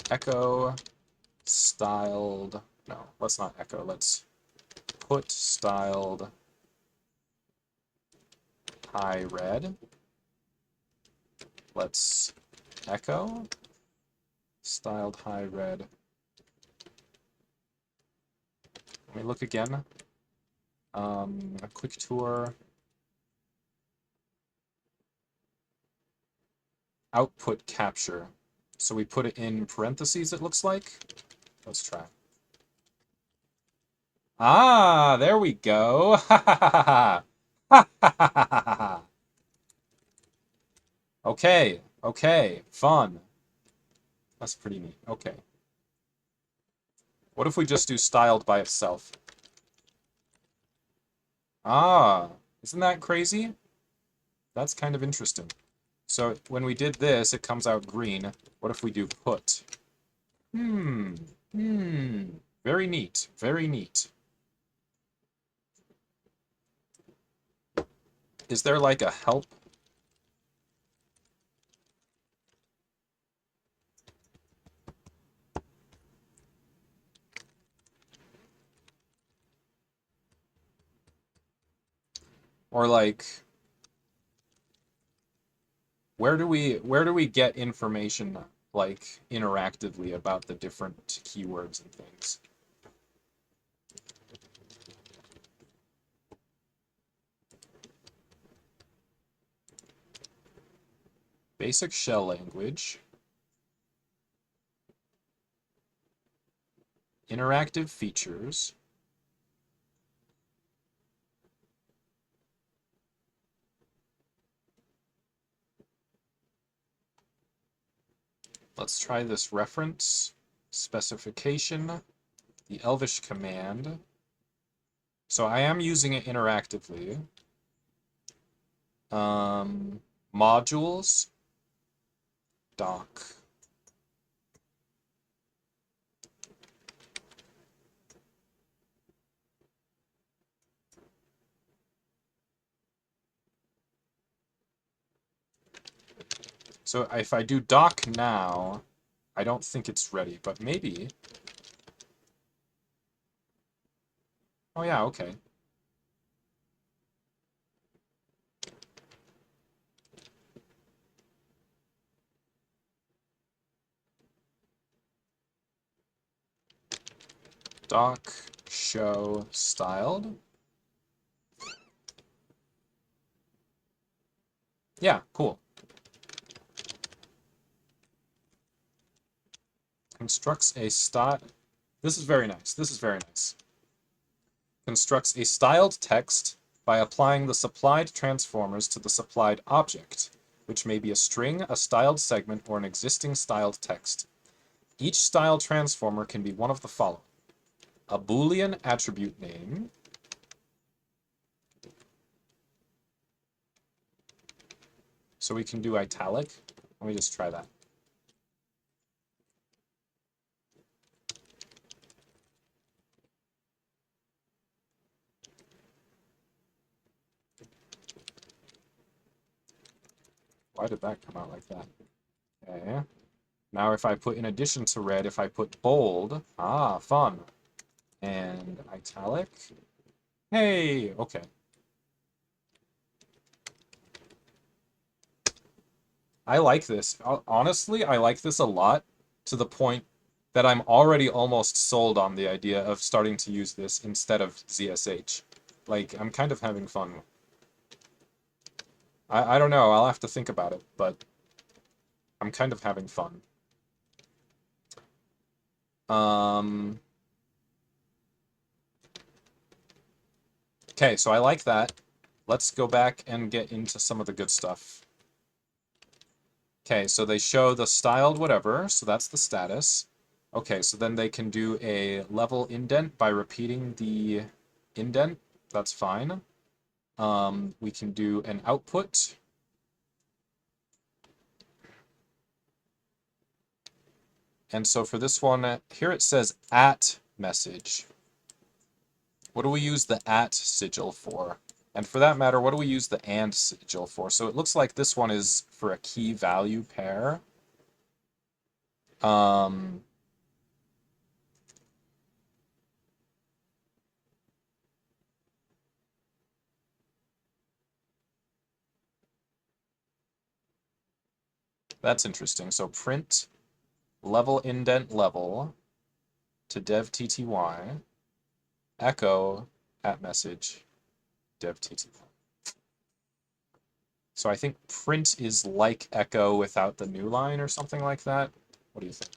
Echo styled. No, let's not echo. Let's put styled high red. Let's echo styled high red. Let me look again. A quick tour. Output capture. So we put it in parentheses, it looks like. Let's try. Ah, there we go. Ha ha ha ha. Ha ha ha ha ha. Okay, okay, fun. That's pretty neat. Okay. What if we just do styled by itself? Ah, isn't that crazy? That's kind of interesting. So when we did this, it comes out green. What if we do put? Hmm. Very neat. Very neat. Is there like a help? Or like, where do we get information like interactively about the different keywords and things? Basic shell language. Interactive features. Let's try this reference, specification, the Elvish command. So I am using it interactively. Modules, doc. So if I do doc now, I don't think it's ready, but maybe. Oh yeah, okay. Doc show styled. Yeah, cool. Constructs a style. This is very nice. This is very nice. Constructs a styled text by applying the supplied transformers to the supplied object, which may be a string, a styled segment, or an existing styled text. Each style transformer can be one of the following: a Boolean attribute name, so we can do italic. Let me just try that. Why did that come out like that? Okay. Now if I put, in addition to red, if I put bold, fun. And italic. Hey, okay. I like this. Honestly, I like this a lot, to the point that I'm already almost sold on the idea of starting to use this instead of ZSH. Like, I'm kind of having fun. I don't know, I'll have to think about it, but I'm kind of having fun. Okay, so I like that. Let's go back and get into some of the good stuff. Okay, so they show the styled whatever, so that's the status. Okay, so then they can do a level indent by repeating the indent. That's fine. We can do an output. And so for this one, here it says at message. What do we use the at sigil for? And for that matter, what do we use the and sigil for? So it looks like this one is for a key value pair. That's interesting. So print level indent level to dev tty echo at message dev tt. So I think print is like echo without the new line or something like that. What do you think?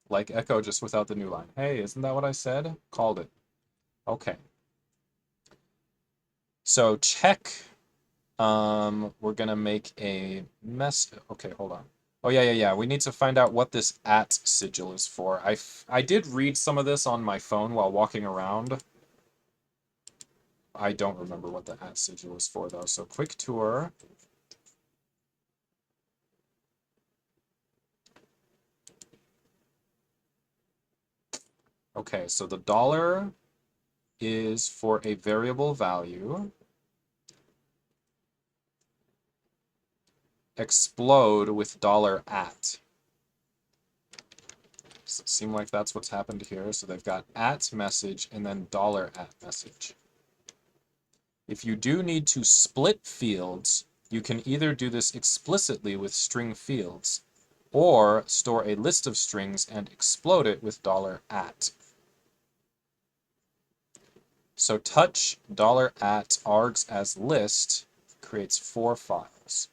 Like echo just without the new line. Hey, isn't that what I said? Called it. Okay. So check, we're gonna make a mess. Okay, hold on. Oh yeah. We need to find out what this at sigil is for. I did read some of this on my phone while walking around. I don't remember what the at sigil is for though. So quick tour. Okay, so the dollar is for a variable value. Explode with $at. Does it seem like that's what's happened here? So they've got at message and then $at message. If you do need to split fields, you can either do this explicitly with string fields, or store a list of strings and explode it with $at. So touch $at args as list creates 4 files.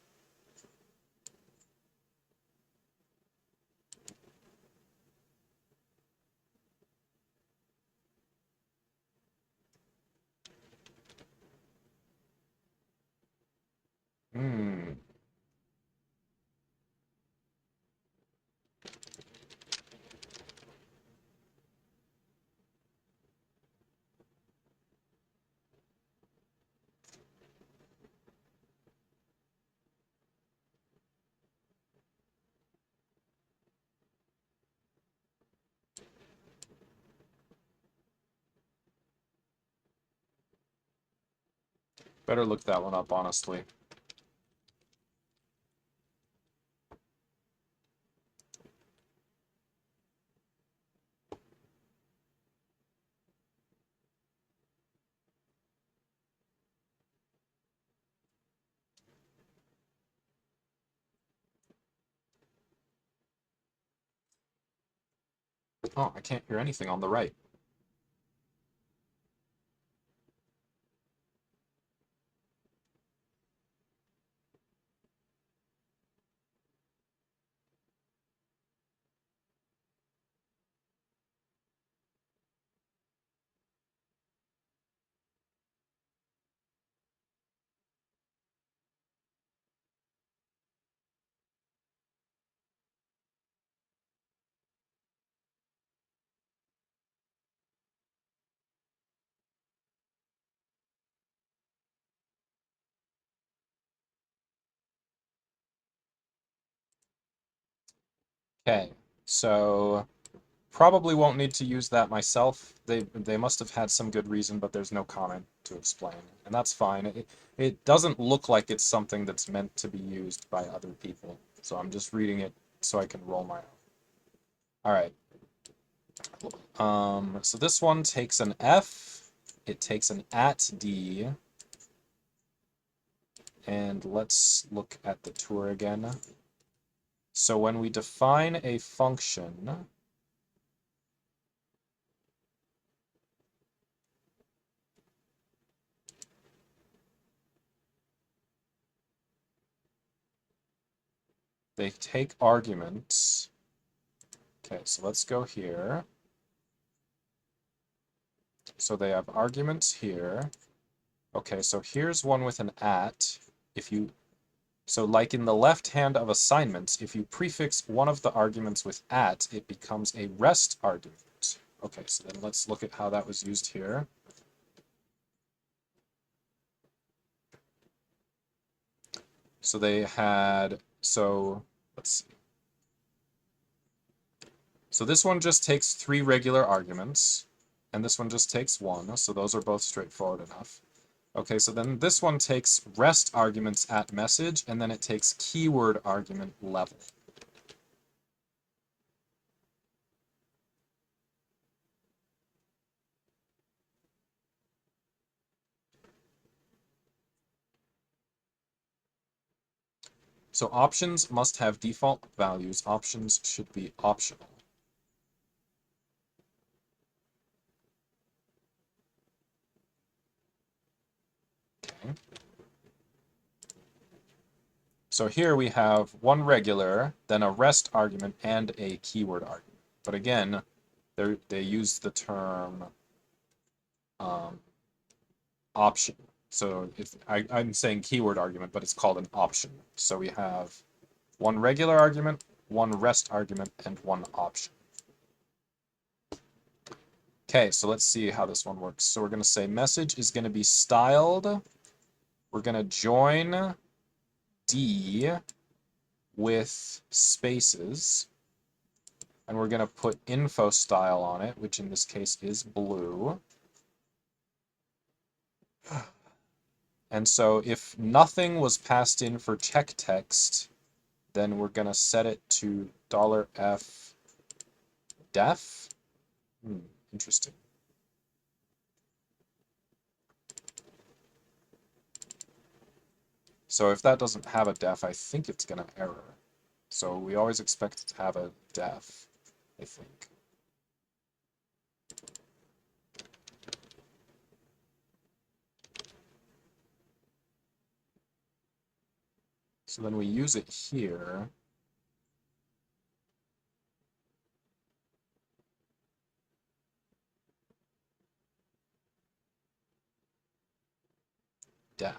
Better look that one up, honestly. Oh, I can't hear anything on the right. Okay, so probably won't need to use that myself. They must have had some good reason, but there's no comment to explain, and that's fine. It doesn't look like it's something that's meant to be used by other people, so I'm just reading it so I can roll my own. All right. So this one takes an F, it takes an at D, and let's look at the tour again. So when we define a function, they take arguments. Okay, so let's go here. So they have arguments here. Okay, so here's one with an at. So like in the left hand of assignments, if you prefix one of the arguments with at, it becomes a rest argument. Okay, so then let's look at how that was used here. So they had, let's see. So this one just takes 3 regular arguments, and this one just takes 1, so those are both straightforward enough. Okay, so then this one takes rest arguments at message, and then it takes keyword argument level. So options must have default values. Options should be optional. Okay. So here we have one regular, then a rest argument, and a keyword argument. But again, they use the term option. So if I'm saying keyword argument, but it's called an option. So we have one regular argument, one rest argument, and one option. Okay, so let's see how this one works. So we're going to say message is going to be styled. We're going to join D with spaces. And we're going to put info style on it, which in this case is blue. And so if nothing was passed in for check text, then we're going to set it to $f def. Interesting. So if that doesn't have a def, I think it's going to error. So we always expect it to have a def, I think. So then we use it here. Def.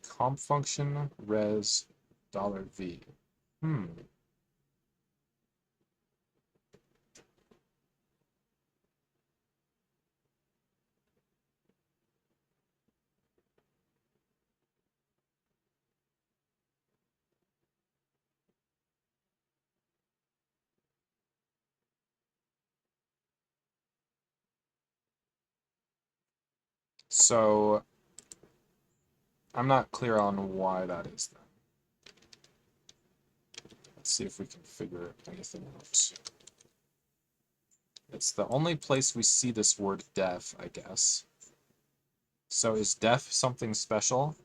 Comp function res $v. So I'm not clear on why that is then. Let's see if we can figure anything out. It's the only place we see this word def, I guess. So is def something special?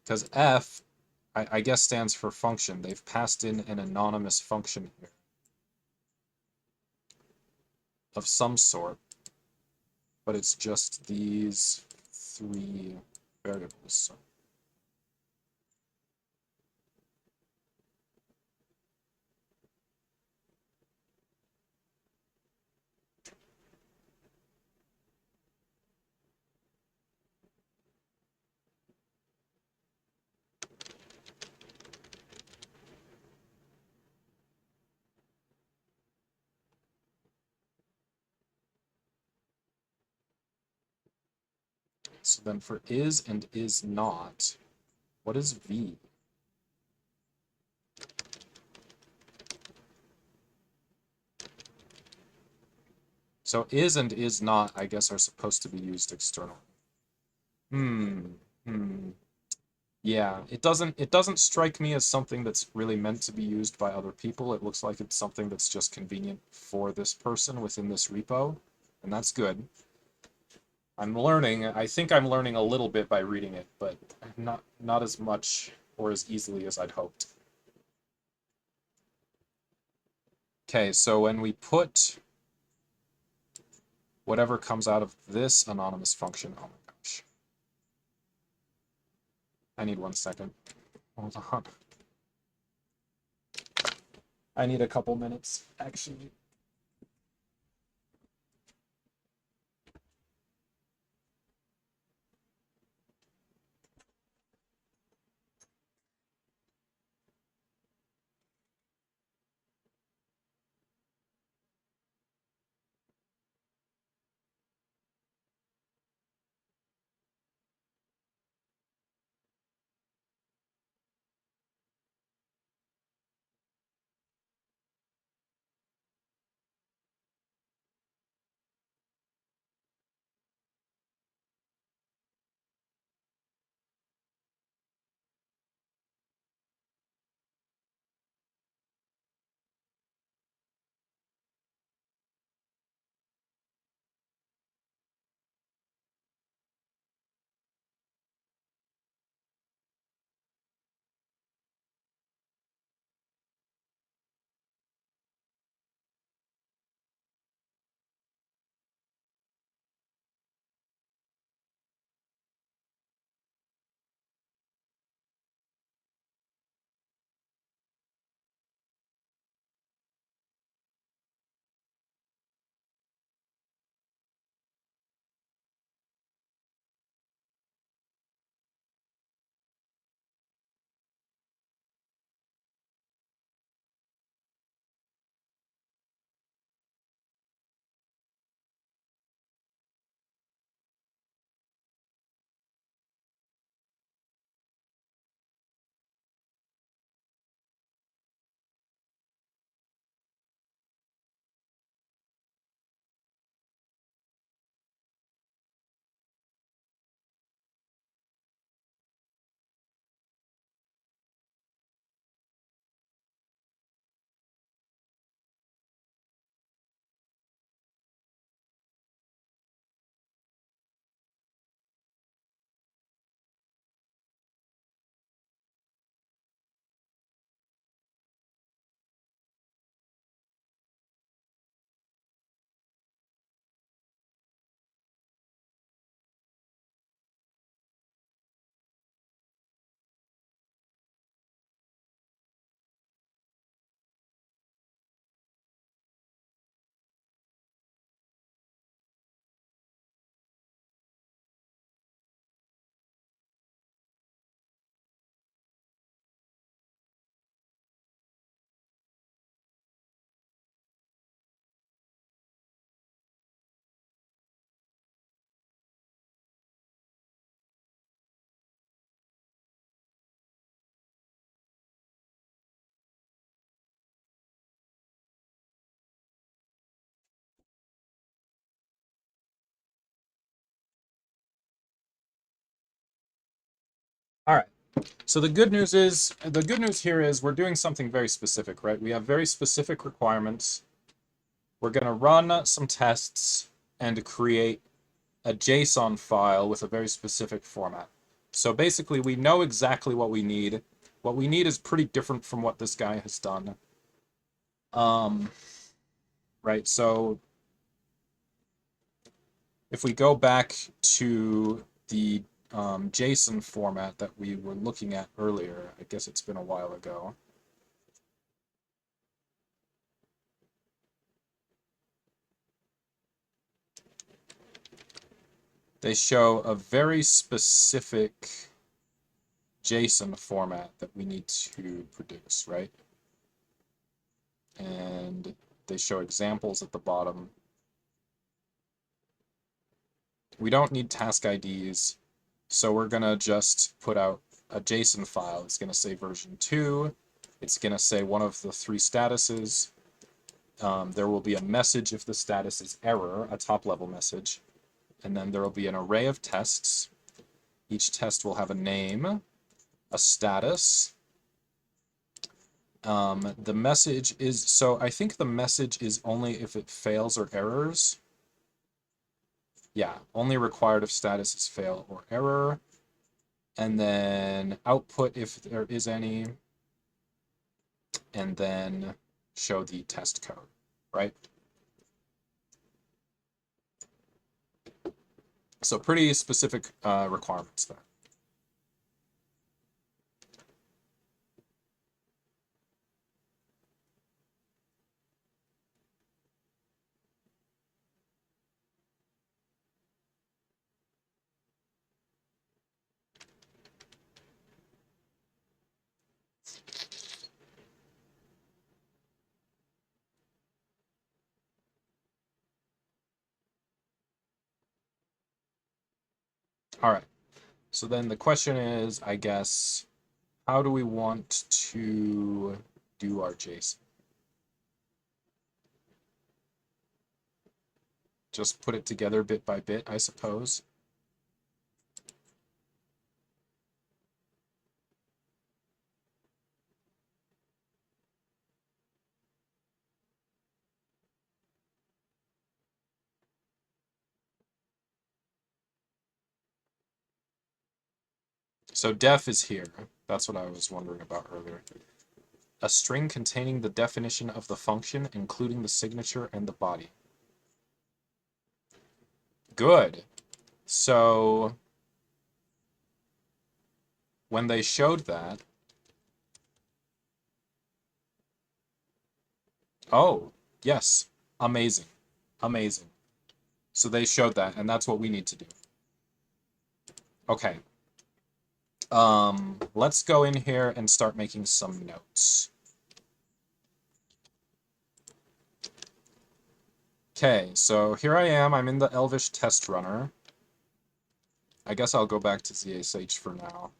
Because F, I guess, stands for function. They've passed in an anonymous function here of some sort, but it's just these three variables. So then for is and is not, what is V? So is and is not, I guess, are supposed to be used externally. Yeah, it doesn't strike me as something that's really meant to be used by other people. It looks like it's something that's just convenient for this person within this repo, and that's good. I'm learning. I think I'm learning a little bit by reading it, but not as much or as easily as I'd hoped. Okay, so when we put whatever comes out of this anonymous function, oh my gosh. I need 1 second. Hold on. I need a couple minutes, actually. So the good news here is we're doing something very specific, right? We have very specific requirements. We're going to run some tests and create a JSON file with a very specific format. So basically, we know exactly what we need. What we need is pretty different from what this guy has done. Right, so if we go back to the JSON format that we were looking at earlier, I guess it's been a while ago. They show a very specific JSON format that we need to produce, right? And they show examples at the bottom. We don't need task IDs, so we're gonna just put out a JSON file. It's gonna say version 2. It's gonna say one of the 3 statuses. There will be a message if the status is error, a top-level message. And then there will be an array of tests. Each test will have a name, a status. The message is, so I think the message is only if it fails or errors. Yeah, only required if status is fail or error. And then output if there is any. And then show the test code, right? So pretty specific requirements there. All right. So then the question is, I guess, how do we want to do our JSON? Just put it together bit by bit, I suppose. So def is here. That's what I was wondering about earlier. A string containing the definition of the function, including the signature and the body. Good. So when they showed that, oh, yes, amazing, amazing. So they showed that, and that's what we need to do. Okay. Let's go in here and start making some notes. Okay, so here I am. I'm in the Elvish test runner. I guess I'll go back to ZSH for now.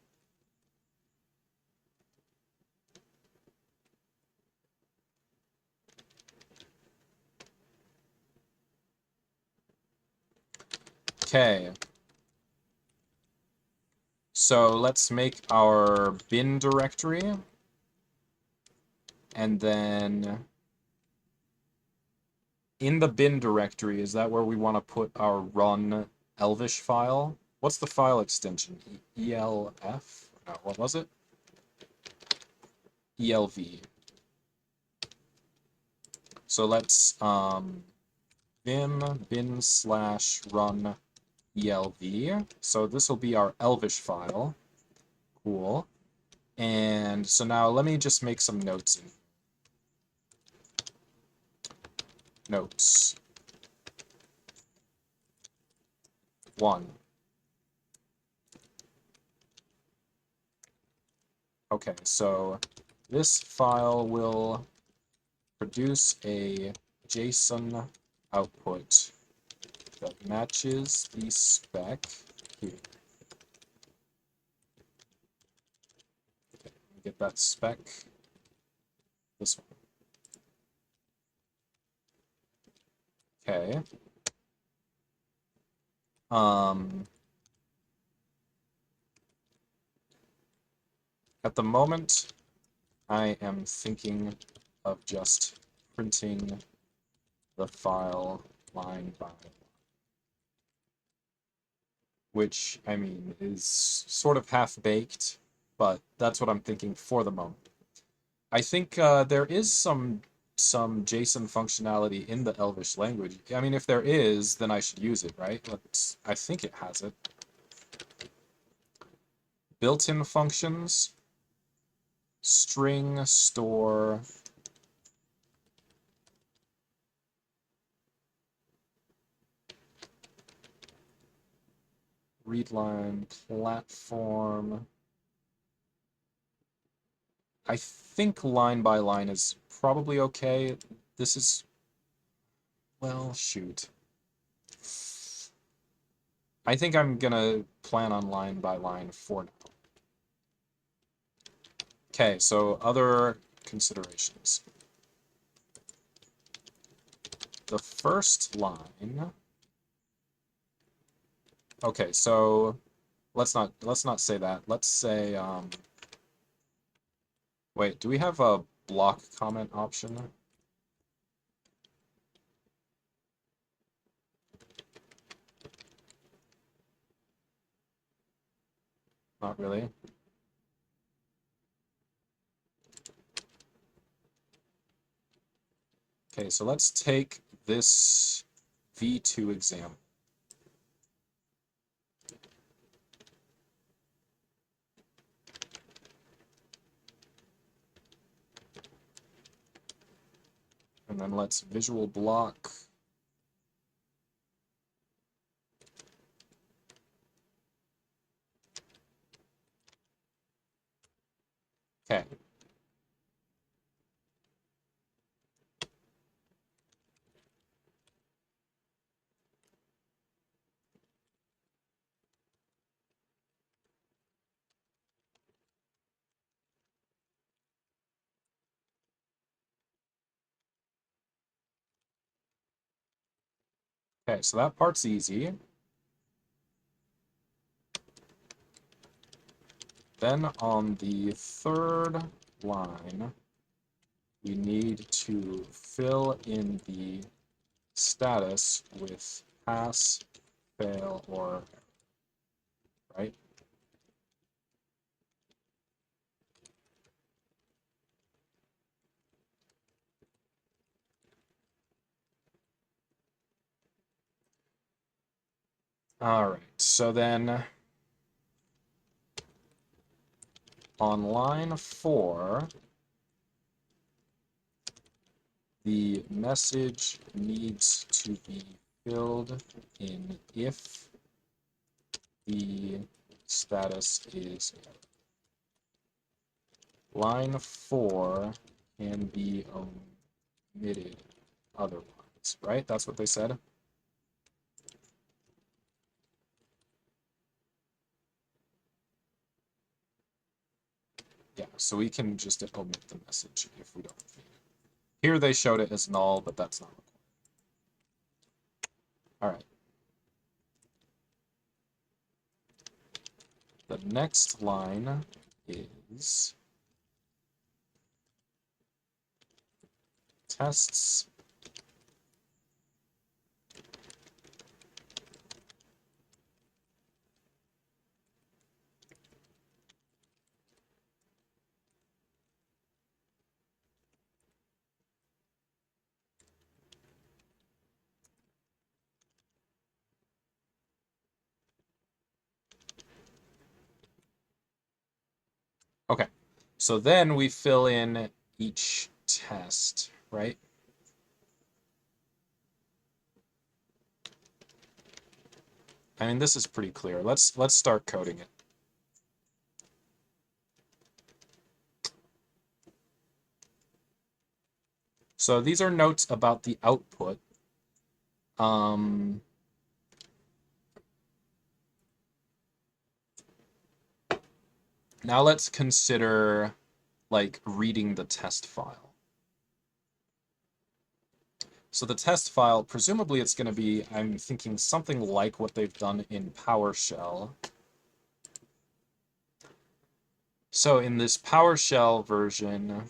Okay. So let's make our bin directory. And then in the bin directory, is that where we want to put our run Elvish file? What's the file extension? ELF? No, what was it? ELV. So let's vim bin/run ELV. So this will be our Elvish file. Cool. And so now let me just make some notes in. Notes. 1. Okay, so this file will produce a JSON output that matches the spec here. Okay, get that spec. This one. Okay. At the moment, I am thinking of just printing the file line by line, which, I mean, is sort of half-baked, but that's what I'm thinking for the moment. I think there is some JSON functionality in the Elvish language. I mean, if there is, then I should use it, right? I think it has it. Built-in functions, string store, readline platform. I think line by line is probably okay. This is, well, shoot. I think I'm gonna plan on line by line for now. Okay, so other considerations. The first line. Okay, so let's not say that. Let's say wait, do we have a block comment option? Not really. Okay, so let's take this v2 example. And then let's visual block. Okay. Okay, so that part's easy. Then on the third line, we need to fill in the status with pass, fail, or error, right? All right, so then on line 4, the message needs to be filled in if the status is error. Line 4 can be omitted otherwise, right? That's what they said. Yeah, so we can just omit the message if we don't need it. Here they showed it as null, but that's not required. All right. The next line is tests. Okay, so then we fill in each test, right? I mean, this is pretty clear. Let's start coding it. So these are notes about the output. Now let's consider like reading the test file. So the test file, presumably it's going to be, I'm thinking something like what they've done in PowerShell. So in this PowerShell version,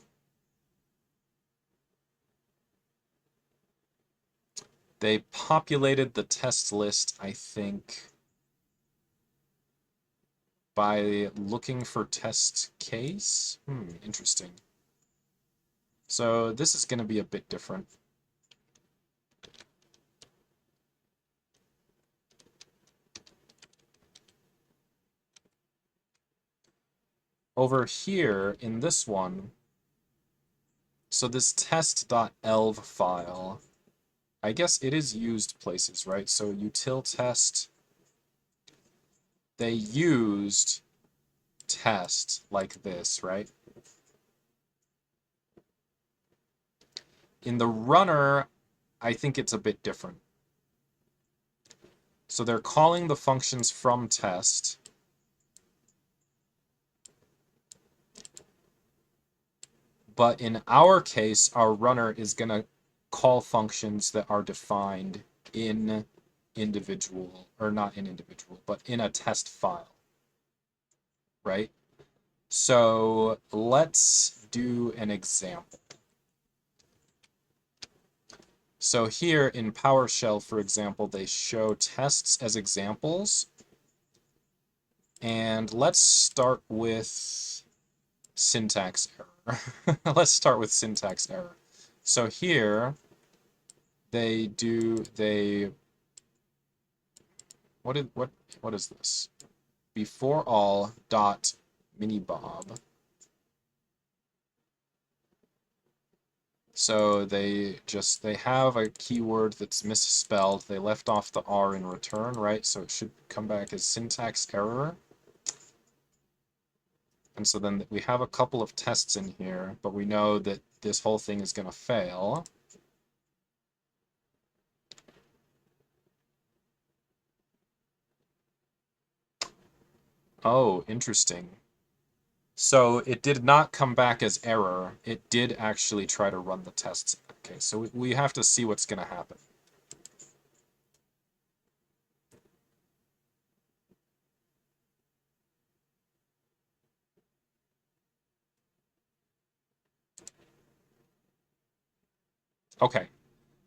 they populated the test list, I think, by looking for test case. Interesting. So this is going to be a bit different. Over here in this one, so this test.elv file, I guess it is used places, right? So util test, they used test like this, right? In the runner, I think it's a bit different. So they're calling the functions from test. But in our case, our runner is going to call functions that are defined in individual, or not in individual, but in a test file, right? So let's do an example. So here in PowerShell, for example, they show tests as examples. And let's start with syntax error. Let's start with syntax error. So here what is this? Before all dot minibob. So they have a keyword that's misspelled. They left off the R in return, right? So it should come back as syntax error. And so then we have a couple of tests in here, but we know that this whole thing is going to fail. Oh, interesting. So it did not come back as error. It did actually try to run the tests. Okay, so we have to see what's going to happen. Okay,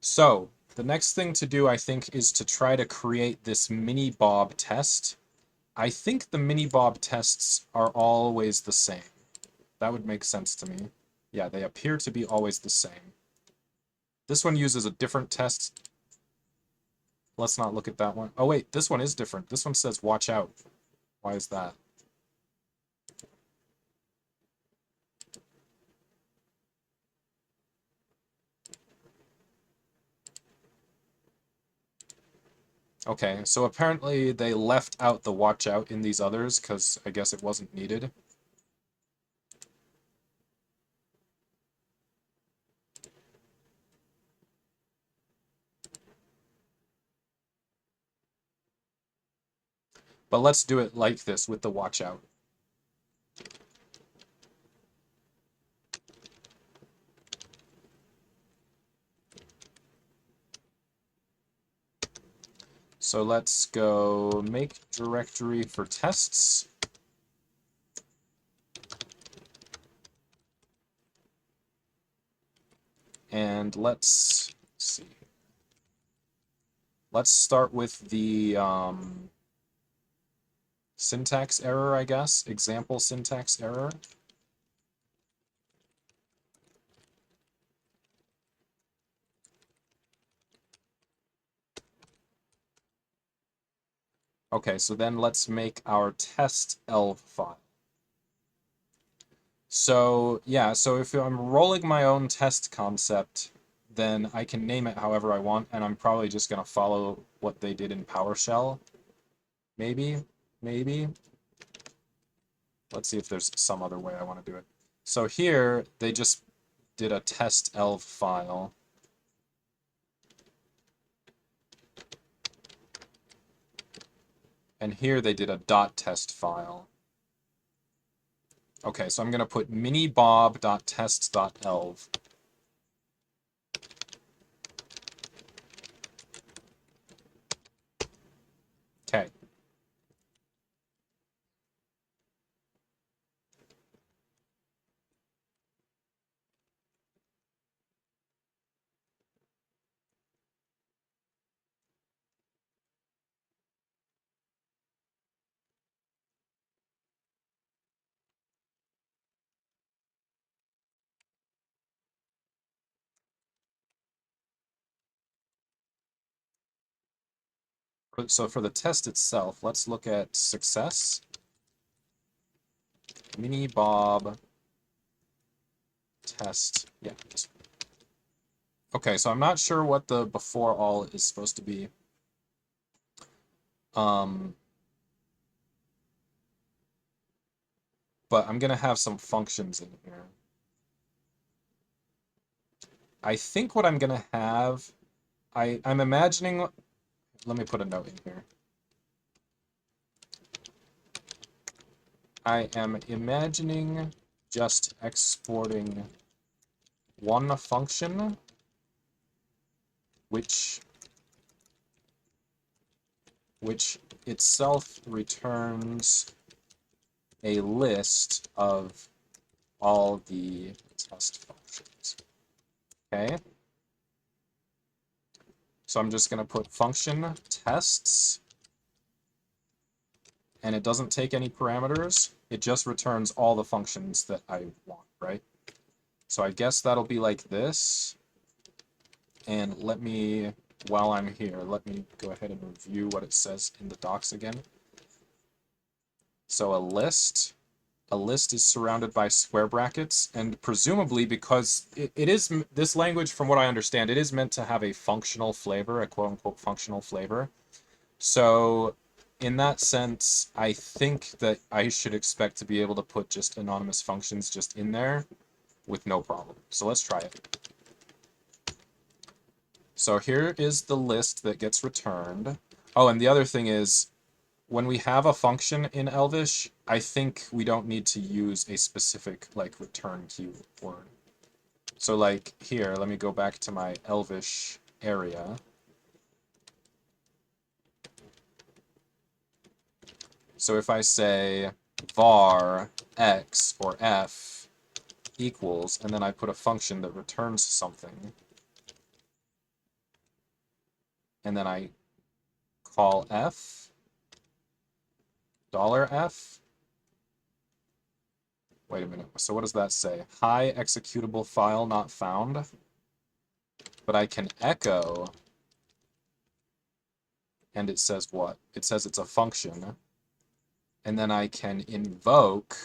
so the next thing to do, I think, is to try to create this mini-bob test. I think the mini-bob tests are always the same. That would make sense to me. Yeah, they appear to be always the same. This one uses a different test. Let's not look at that one. Oh wait, this one is different. This one says watch out. Why is that? Okay, so apparently they left out the watch out in these others because I guess it wasn't needed. But let's do it like this with the watch out. So let's go make directory for tests. And let's see. Let's start with the syntax error, I guess. Example syntax error. Okay, so then let's make our test elv file. So yeah, so if I'm rolling my own test concept, then I can name it however I want, and I'm probably just going to follow what they did in PowerShell. Maybe. Let's see if there's some other way I want to do it. So here, they just did a test elv file. And here they did a .test file. Okay, so I'm going to put minibob.test.elv. Okay. So for the test itself, let's look at success. Mini Bob test. Yeah. Okay, so I'm not sure what the before all is supposed to be. But I'm gonna have some functions in here. I think what I'm gonna have, I'm imagining, let me put a note in here. I am imagining just exporting one function which itself returns a list of all the test functions. Okay? So I'm just going to put function tests, and it doesn't take any parameters. It just returns all the functions that I want, right? So I guess that'll be like this. And let me, while I'm here, let me go ahead and review what it says in the docs again. So a list is surrounded by square brackets, and presumably because it is, this language, from what I understand, it is meant to have a functional flavor, a quote-unquote functional flavor. So in that sense, I think that I should expect to be able to put just anonymous functions just in there with no problem. So let's try it. So here is the list that gets returned. Oh, and the other thing is, when we have a function in Elvish, I think we don't need to use a specific, like, return keyword. So, like, here, let me go back to my Elvish area. So if I say var x or f equals, and then I put a function that returns something, and then I call f, $f. Wait a minute, so what does that say? Hi, executable file not found. But I can echo, and it says what? It says it's a function. And then I can invoke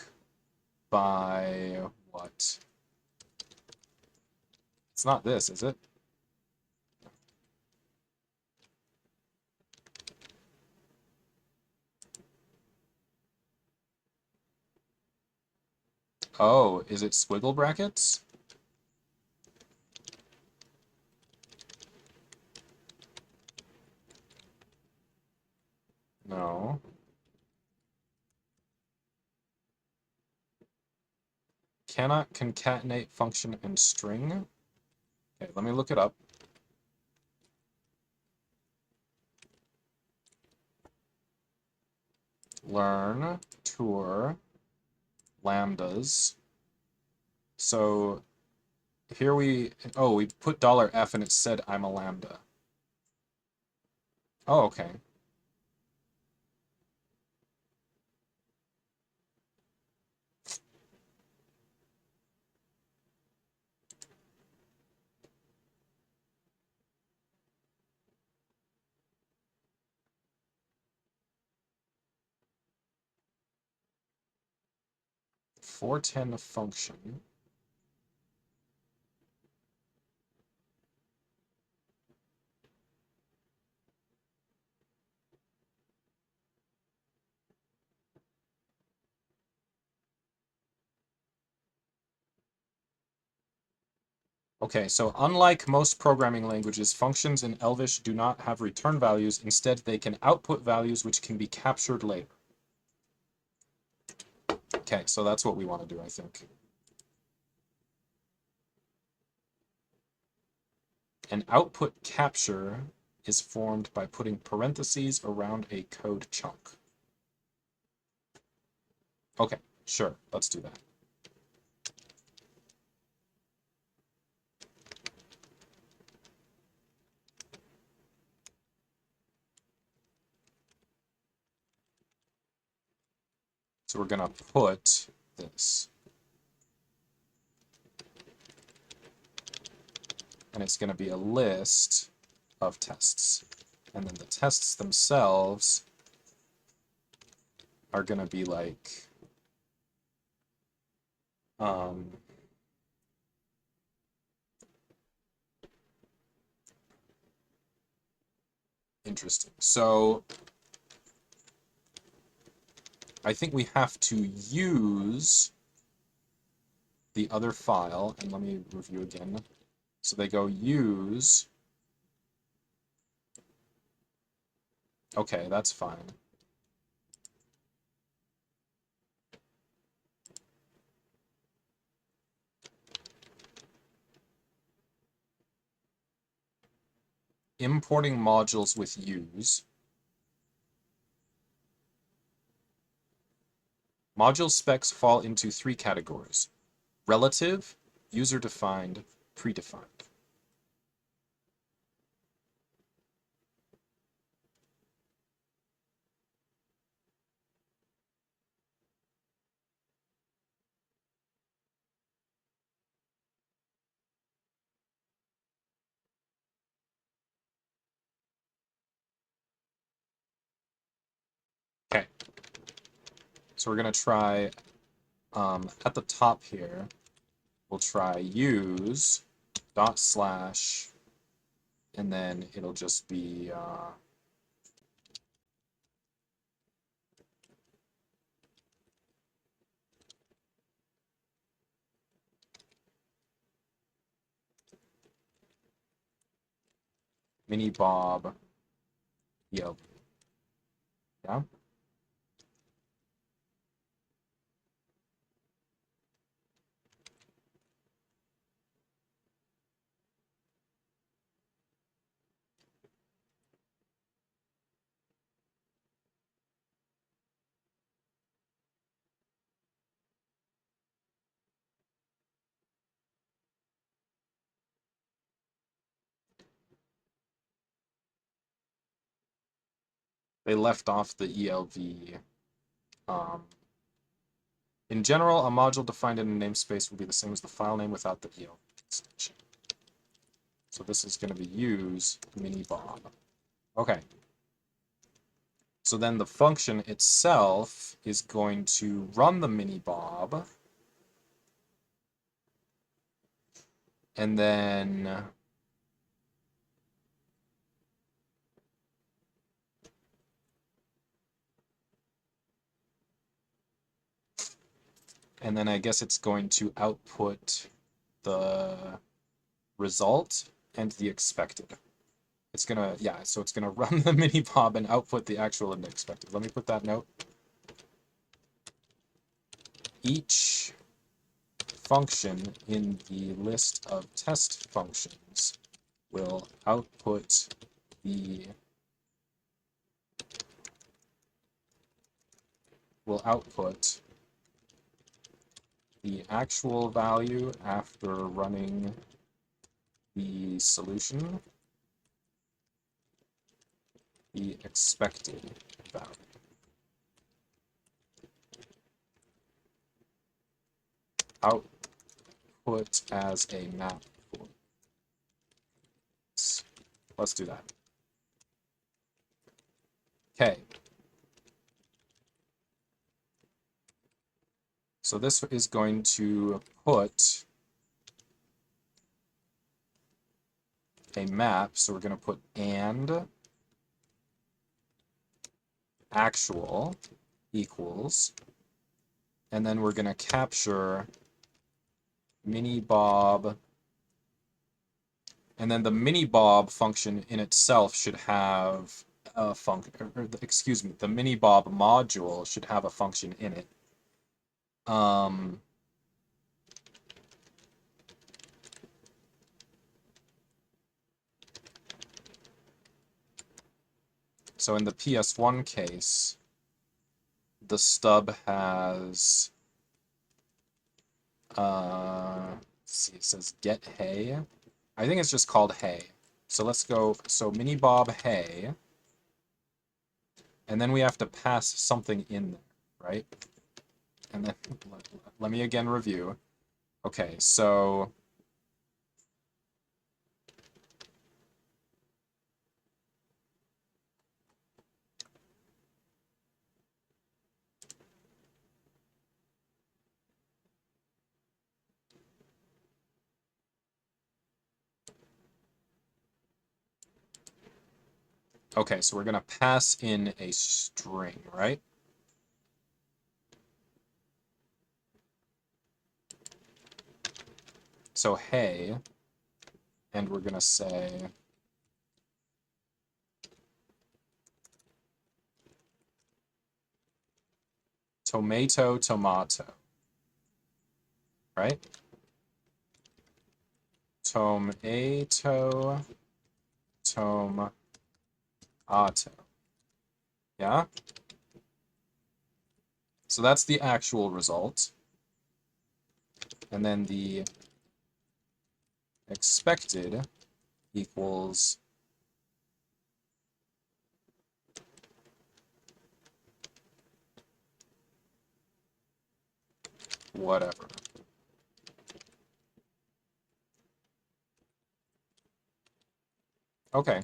by what? It's not this, is it? Oh, is it squiggle brackets? No. Cannot concatenate function and string. Okay, let me look it up. Learn, tour, lambdas. So here we put $f and it said I'm a lambda. Oh, okay. $410 function. Okay, so unlike most programming languages, functions in Elvish do not have return values. Instead, they can output values which can be captured later. Okay, so that's what we want to do, I think. An output capture is formed by putting parentheses around a code chunk. Okay, sure, let's do that. So we're going to put this. And it's going to be a list of tests. And then the tests themselves are going to be like, interesting. So I think we have to use the other file, and let me review again. So they go use. Okay, that's fine. Importing modules with use. Module specs fall into three categories: relative, user-defined, predefined. Okay, so we're going to try, at the top here, we'll try use dot slash, and then it'll just be mini bob ELB. Yeah. They left off the ELV. In general, a module defined in a namespace will be the same as the file name without the ELV extension. So this is going to be use minibob. Okay. So then the function itself is going to run the minibob, and then I guess it's going to output the result and the expected. It's gonna, yeah, so it's gonna run the minibob and output the actual and the expected. Let me put that note. Each function in the list of test functions will output the actual value after running the solution, the expected value. Output as a map. Let's do that. Okay. So this is going to put a map. So we're going to put and actual equals, and then we're going to capture minibob, and then the minibob function in itself should have a function, excuse me, the minibob module should have a function in it. So in the PS1 case, the stub has, let's see, it says get hey. I think it's just called hey. So let's go, so minibob hey, and then we have to pass something in there, right? And then let me again review. Okay, so Okay, so we're going to pass in a string, right? So hey, and we're going to say tomato, tomato, right? Tomato, tomato. Yeah? So that's the actual result. And then the expected equals whatever. Okay.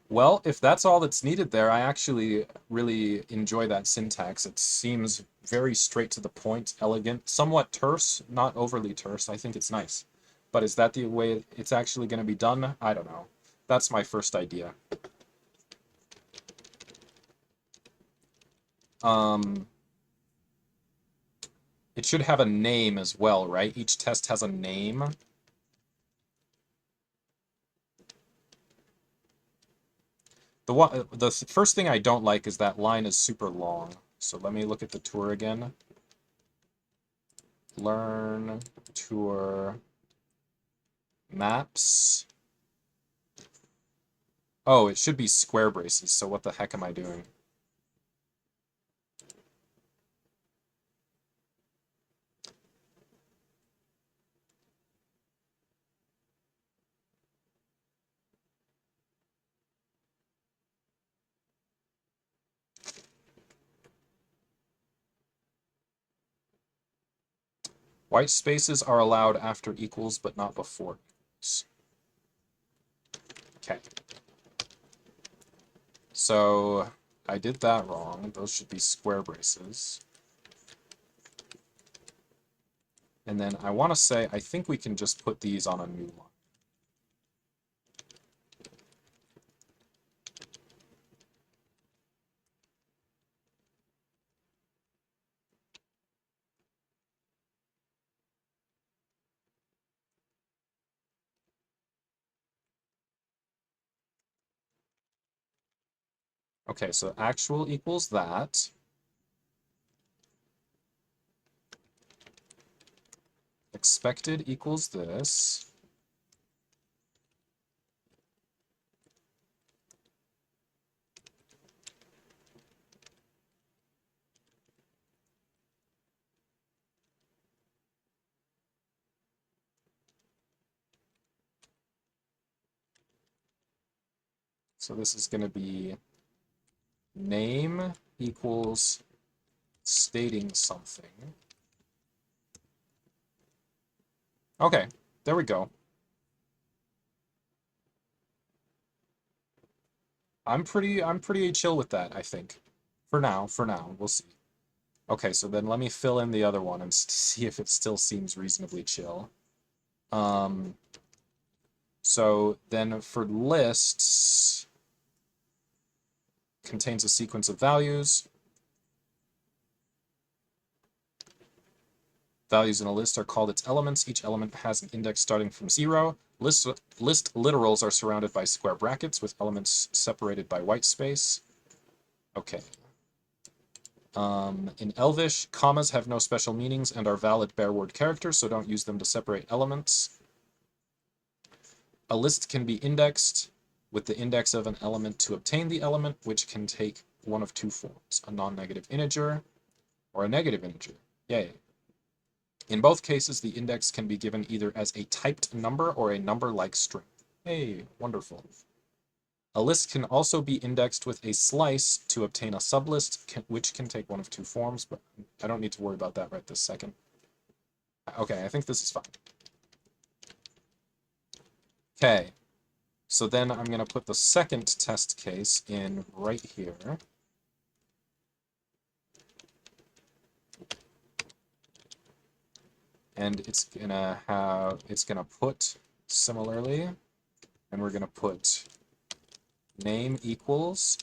Well, if that's all that's needed there, I actually really enjoy that syntax. It seems very straight to the point, elegant, somewhat terse, not overly terse. I think it's nice. But is that the way it's actually going to be done? I don't know. That's my first idea. It should have a name as well, right? Each test has a name. The first thing I don't like is that line is super long. So let me look at the tour again. Learn tour maps. Oh, it should be square braces, so what the heck am I doing? White spaces are allowed after equals, but not before equals. Okay. So I did that wrong. Those should be square braces. And then I want to say, I think we can just put these on a new line. Okay, so actual equals that. Expected equals this. So this is going to be name equals stating something. Okay, there we go. I'm pretty chill with that, I think. For now, we'll see. Okay, so then let me fill in the other one and see if it still seems reasonably chill. So then for lists, contains a sequence of values. Values in a list are called its elements. Each element has an index starting from 0. List literals are surrounded by square brackets with elements separated by white space. Okay. In Elvish, commas have no special meanings and are valid bare word characters, so don't use them to separate elements. A list can be indexed with the index of an element to obtain the element, which can take one of two forms, a non-negative integer or a negative integer. Yay. In both cases, the index can be given either as a typed number or a number-like string. Hey, wonderful. A list can also be indexed with a slice to obtain a sublist, which can take one of two forms, but I don't need to worry about that right this second. Okay, I think this is fine. Okay, so then I'm going to put the second test case in right here. and it's gonna put similarly, and we're gonna put name equals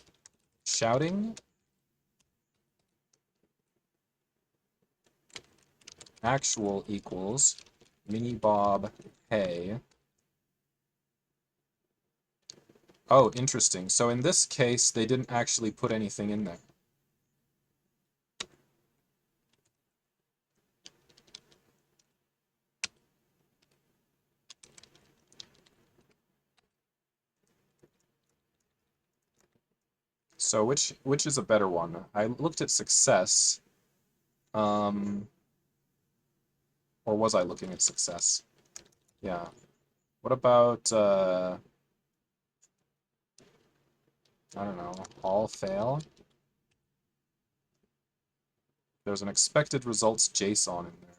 shouting, actual equals mini Bob hey. Oh, interesting. So in this case, they didn't actually put anything in there. So which is a better one? I looked at success. Or was I looking at success? Yeah. What about I don't know, all fail? There's an expected results JSON in there.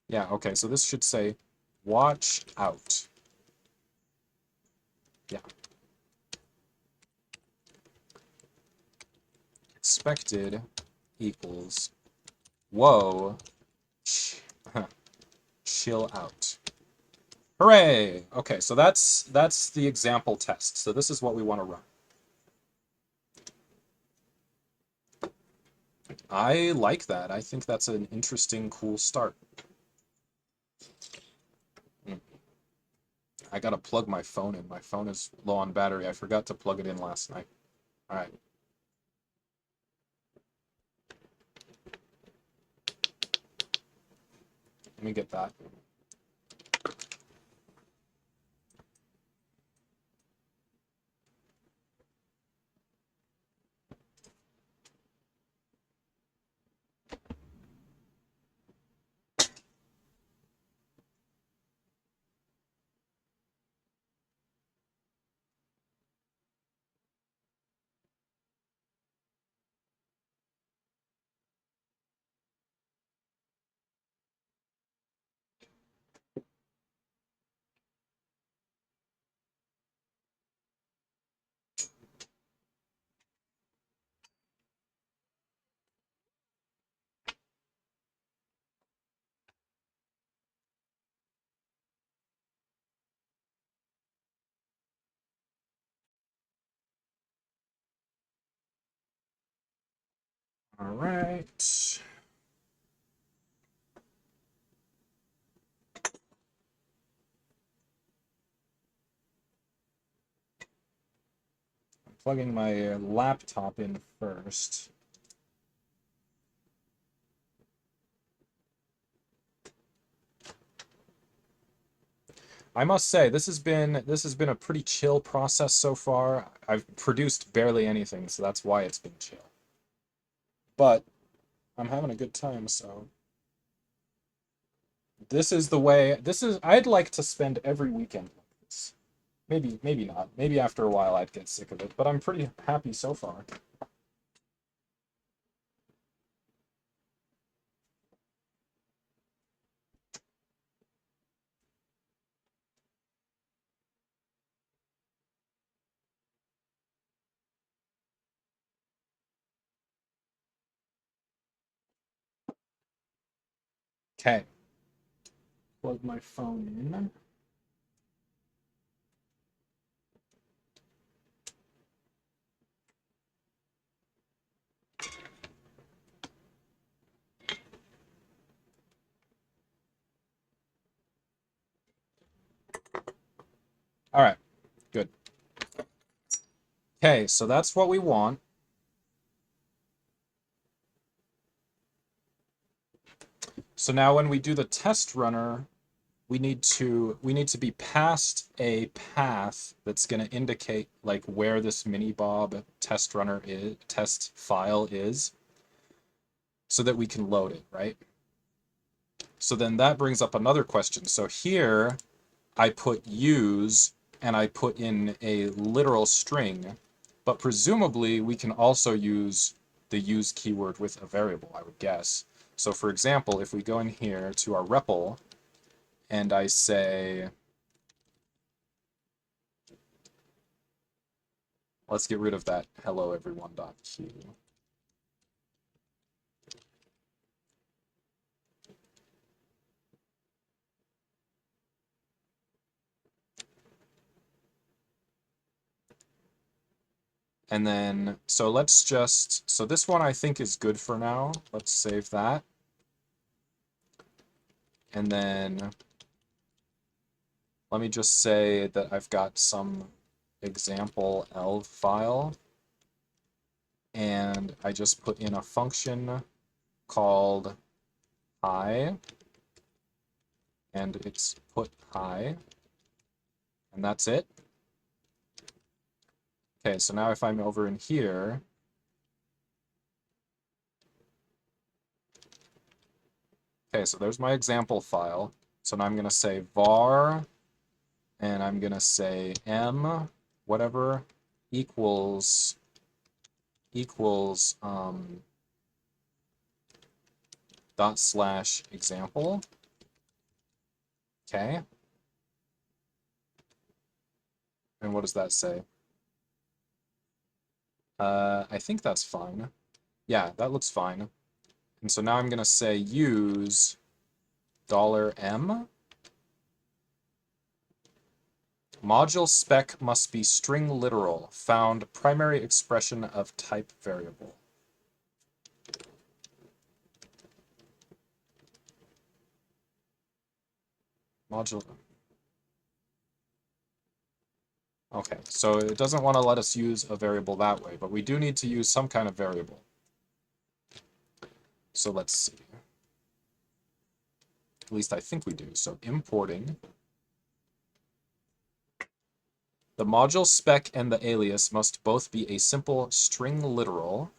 Yeah, okay, so this should say watch out. Yeah. Expected equals whoa, chill out. Hooray! Okay, so that's the example test. So this is what we want to run. I like that. I think that's an interesting, cool start. I gotta plug my phone in. My phone is low on battery. I forgot to plug it in last night. All right. Let me get that. All right. I'm plugging my laptop in first. I must say this has been a pretty chill process so far. I've produced barely anything, so that's why it's been chill. But I'm having a good time, so this is the way. I'd like to spend every weekend like this. Maybe not. Maybe after a while I'd get sick of it, but I'm pretty happy so far. Okay. Plug my phone in. All right. Good. Okay, so that's what we want. So now when we do the test runner, we need to be past a path that's going to indicate like where this minibob test runner is, test file is, so that we can load it, right? So then that brings up another question. So here I put use and I put in a literal string, but presumably we can also use the use keyword with a variable, I would guess. So for example, if we go in here to our REPL and I say Let's get rid of that hello everyone.q. And then, so let's just, so this one I think is good for now. Let's save that. And then let me just say that I've got some example L file. And I just put in a function called hi. And it's put hi. And that's it. Okay, so now if I'm over in here, okay, so there's my example file. So now I'm going to say var, and I'm going to say m, whatever, equals dot slash example. Okay. And what does that say? I think that's fine. Yeah, that looks fine. And so now I'm going to say use $m. Module spec must be string literal, found primary expression of type variable. Module. Okay, so it doesn't want to let us use a variable that way, but we do need to use some kind of variable. So let's see. At least I think we do. So importing. The module spec and the alias must both be a simple string literal.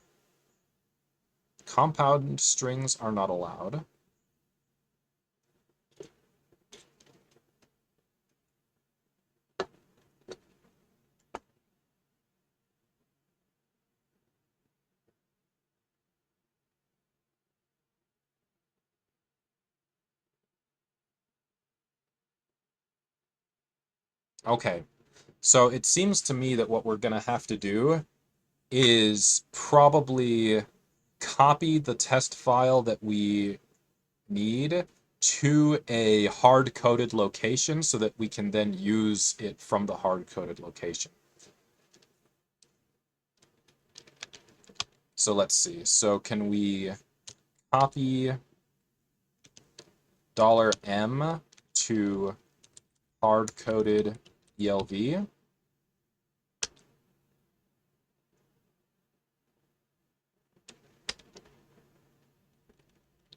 Compound strings are not allowed. Okay, so it seems to me that what we're going to have to do is probably copy the test file that we need to a hard-coded location so that we can then use it from the hard-coded location. So let's see. So can we copy $m to hard-coded ELV?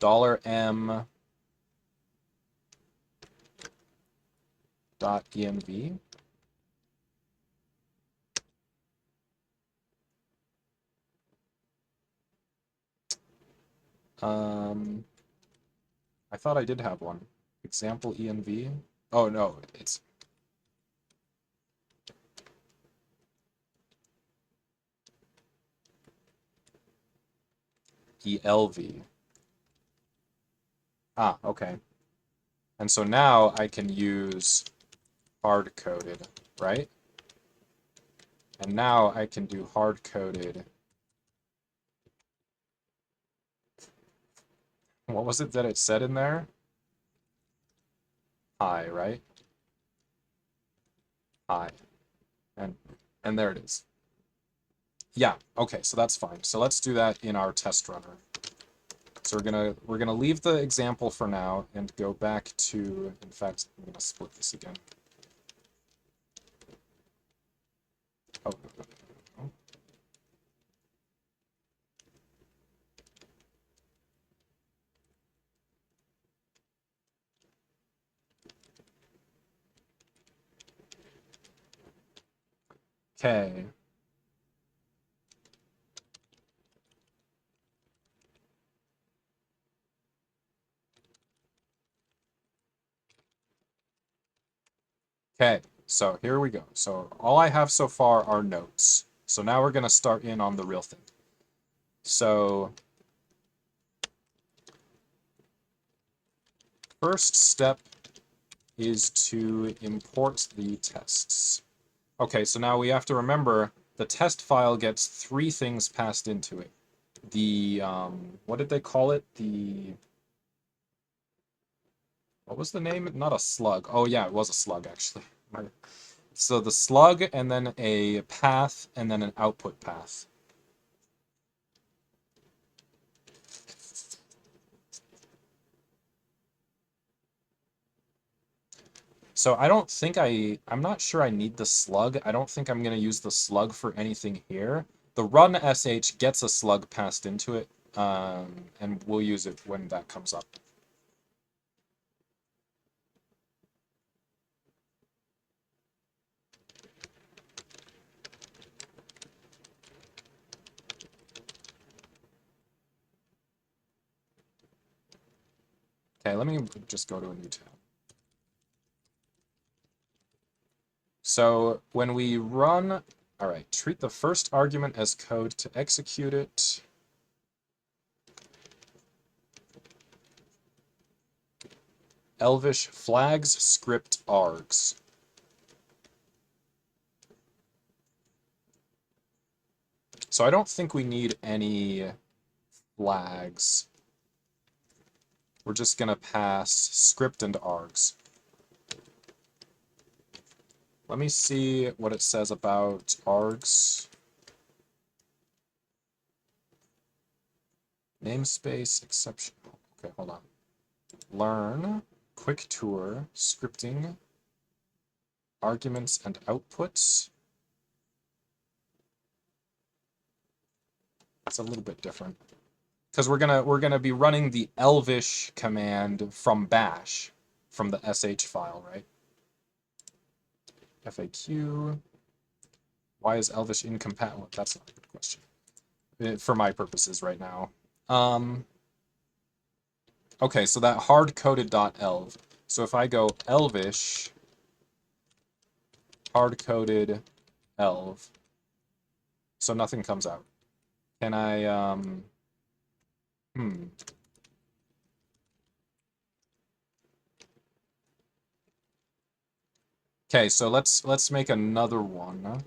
$m dot env. I thought I did have one. Example env. Oh no, it's ELV. Ah, okay. And so now I can use hard-coded, right? And now I can do hard-coded. What was it that it said in there? Hi, right? Hi. And there it is. Yeah, okay, so that's fine. So let's do that in our test runner. So we're gonna leave the example for now and go back to, in fact, I'm gonna split this again. Oh, no. Okay. Okay, so here we go. So all I have so far are notes. So now we're gonna start in on the real thing. So first step is to import the tests. Okay, so now we have to remember the test file gets three things passed into it. The, what did they call it? What was the name? Not a slug. Oh yeah, it was a slug actually. So the slug, and then a path, and then an output path. So I don't think I'm not sure I need the slug. I don't think I'm going to use the slug for anything here. The run sh gets a slug passed into it, and we'll use it when that comes up. Okay, let me just go to a new tab. So when we run, all right, treat the first argument as code to execute it. Elvish flags script args. So I don't think we need any flags. We're just going to pass script and args. Let me see what it says about args. Namespace exception. Okay, hold on. Learn, quick tour, scripting, arguments and outputs. It's a little bit different because we're gonna be running the Elvish command from bash, from the sh file, right? FAQ. Why is Elvish incompatible? That's not a good question for my purposes right now. Okay, so that hard-coded .elv. So if I go Elvish hard-coded elv, so nothing comes out. Can I Okay, so let's make another one.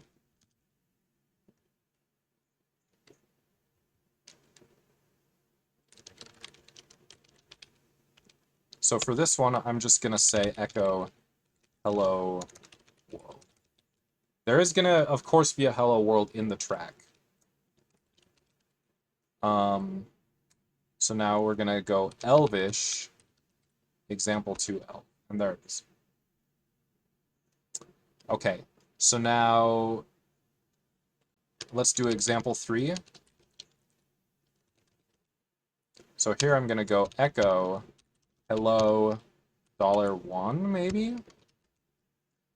So for this one, I'm just gonna say echo hello world. There is gonna, of course, be a hello world in the track. So now we're gonna go Elvish example2elv, and there it is. Okay, so now let's do example 3. So here I'm gonna go echo hello $1 maybe.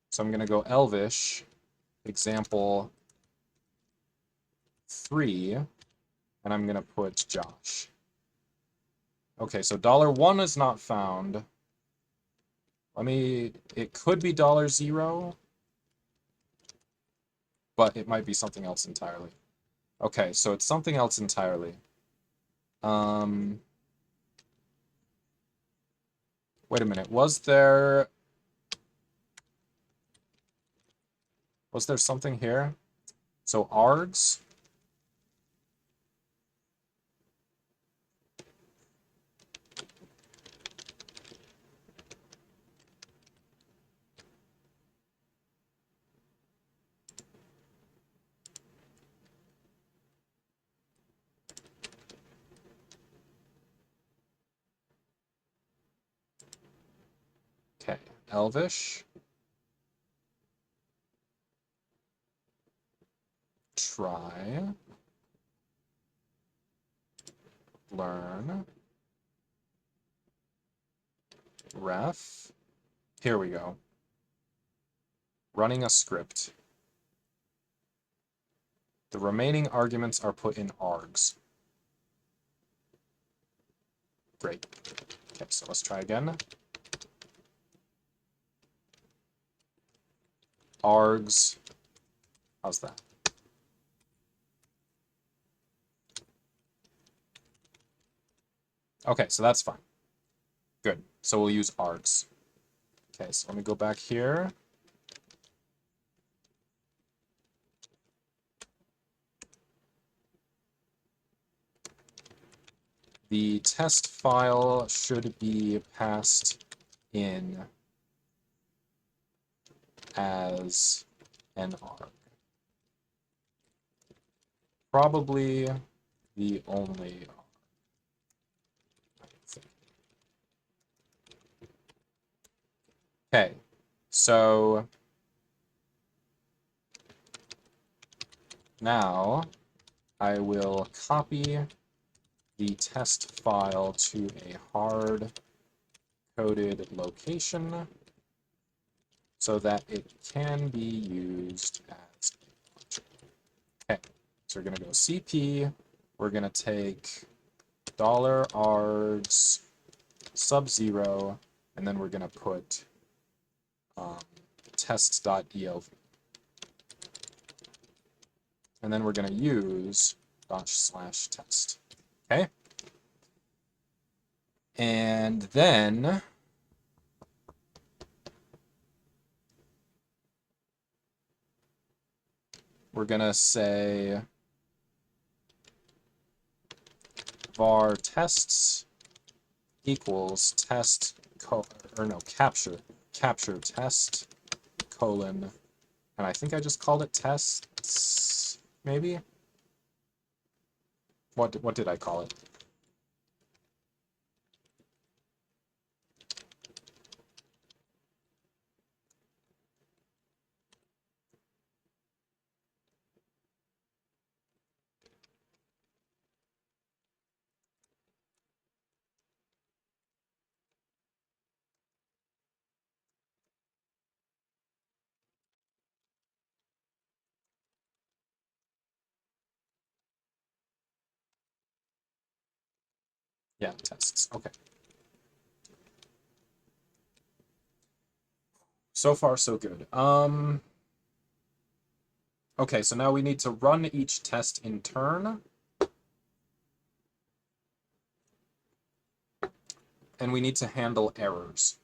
So I'm gonna go Elvish example 3, and I'm gonna put Josh. Okay, so $1 is not found. It could be $0, but it might be something else entirely. Okay, so it's something else entirely. Wait a minute, was there something here? So args. Okay, Elvish. Try. Learn. Ref. Here we go. Running a script. The remaining arguments are put in args. Great. Okay, so let's try again. Args. How's that? Okay, so that's fine. Good. So we'll use args. Okay, so let me go back here. the test file should be passed in as an arg. Probably the only arg. Okay, so now I will copy the test file to a hard-coded location so that it can be used as a launcher. Okay, so we're going to go CP, we're going to take $args sub-0, and then we're going to put tests.elv. And then we're going to use /test. Okay? And then we're going to say var tests equals test capture test colon, and I think I just called it tests, maybe? What did I call it? Yeah, tests. Okay. So far, so good. Okay, so now we need to run each test in turn. And we need to handle errors.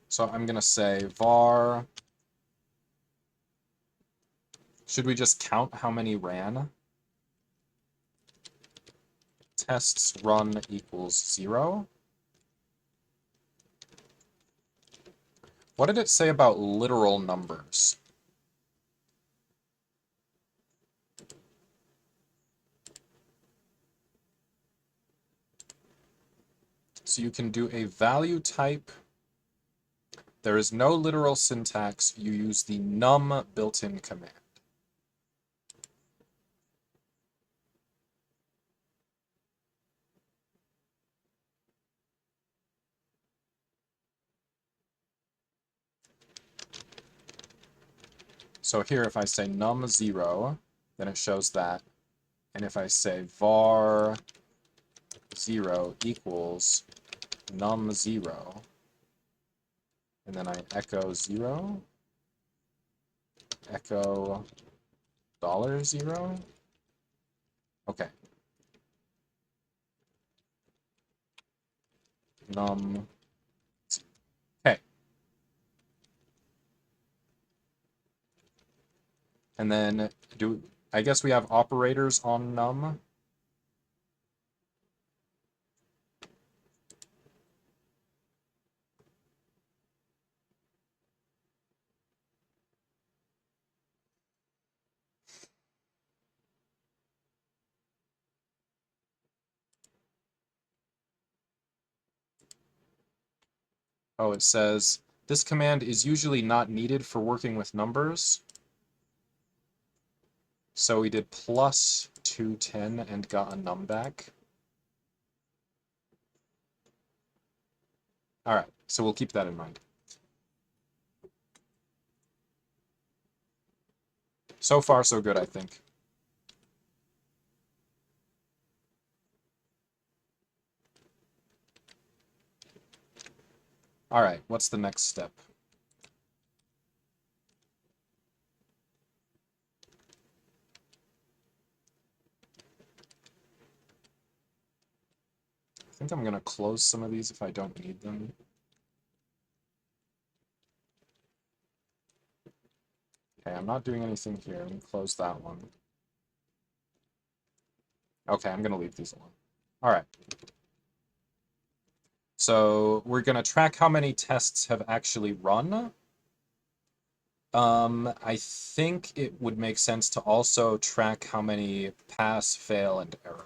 So I'm going to say var. Should we just count how many ran? Tests run equals 0. What did it say about literal numbers? So you can do a value type. There is no literal syntax. You use the num built-in command. So here, if I say num0, then it shows that. And if I say var 0 equals num0, and then I echo 0, echo $0. Okay. Num. Okay. And then I guess we have operators on num. Oh, it says this command is usually not needed for working with numbers. So we did plus 210 and got a num back. All right, so we'll keep that in mind. So far, so good, I think. All right, what's the next step? I think I'm going to close some of these if I don't need them. I'm not doing anything here. Let me close that one. Okay, I'm going to leave these alone. All right. So we're going to track how many tests have actually run. I think it would make sense to also track how many pass, fail, and error.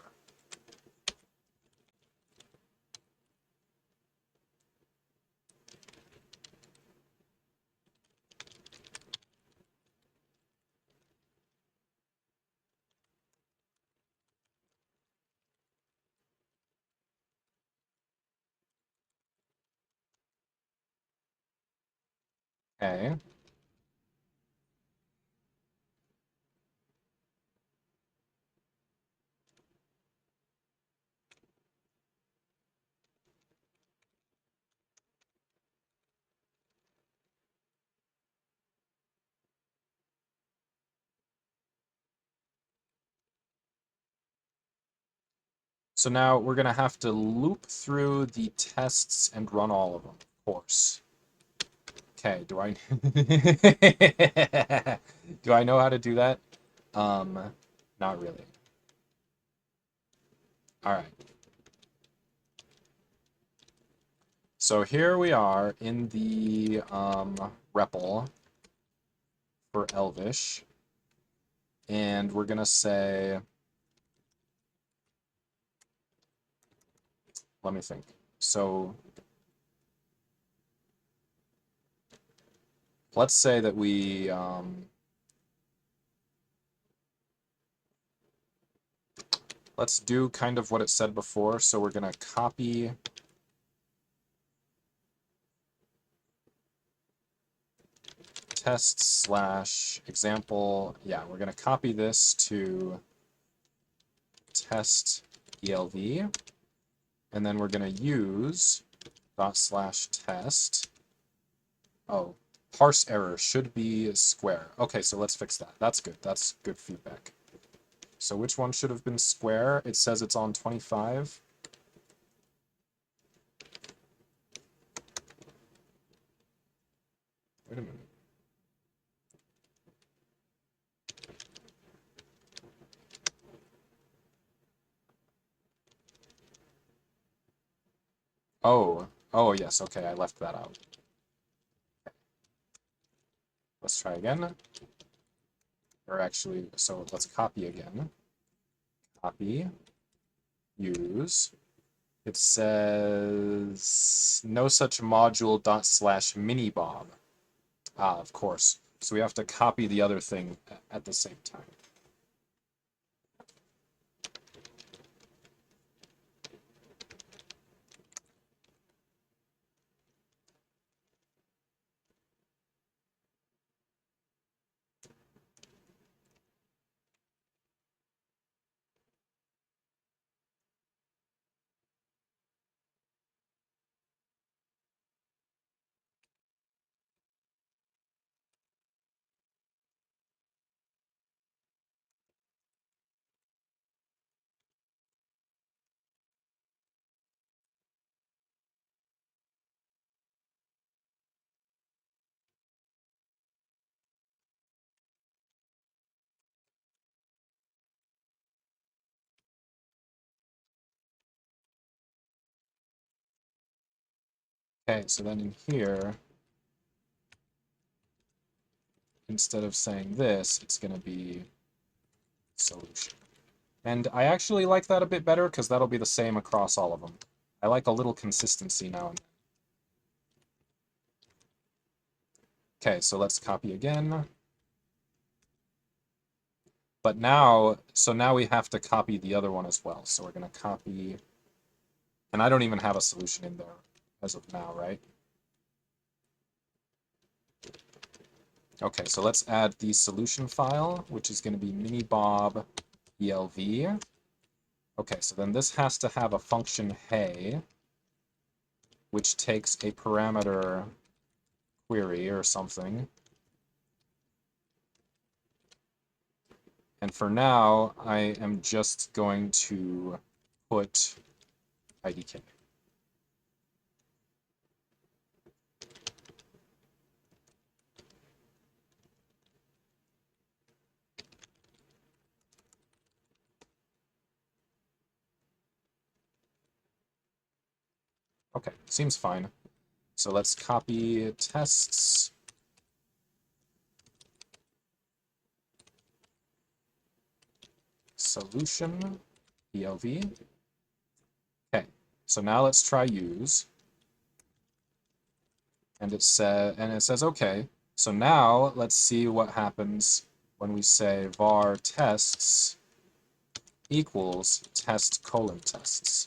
Okay. So now we're going to have to loop through the tests and run all of them, of course. Okay, do I do I know how to do that? Not really. All right. So here we are in the REPL for Elvish, and we're gonna say, let me think. So let's say that we let's do kind of what it said before. So we're gonna copy test slash example. Yeah, we're gonna copy this to test ELV, and then we're gonna use dot slash test. Oh, parse error should be square. Okay, so let's fix that. That's good. That's good feedback. So which one should have been square? It says it's on 25. Wait a minute. Oh, yes, okay, I left that out. Let's try again. Or actually, so let's copy again. Copy, use. It says no such module dot slash minibob. Ah, of course. So we have to copy the other thing at the same time. Okay, so then in here, instead of saying this, it's going to be solution. And I actually like that a bit better because that'll be the same across all of them. I like a little consistency now and then. Okay, so let's copy again. But now, so now we have to copy the other one as well. So we're going to copy, and I don't even have a solution in there as of now, right? Okay, so let's add the solution file, which is going to be minibob elv. Okay, so then this has to have a function hey, which takes a parameter query or something. And for now, I am just going to put IDK. Okay, seems fine. So let's copy tests. Solution, ELV. Okay, so now let's try use. And it says okay. So now let's see what happens when we say var tests equals test colon tests.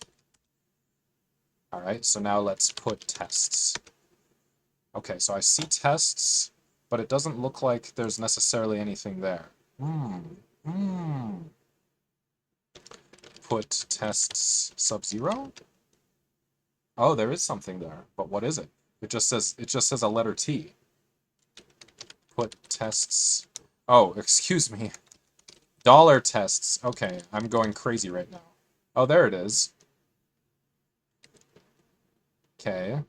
All right, so now let's put tests. Okay, so I see tests, but it doesn't look like there's necessarily anything there. Put tests sub-0? Oh, there is something there, but what is it? It just says a letter T. Put tests. Oh, excuse me. Dollar tests. Okay, I'm going crazy right now. Oh, there it is. Okay.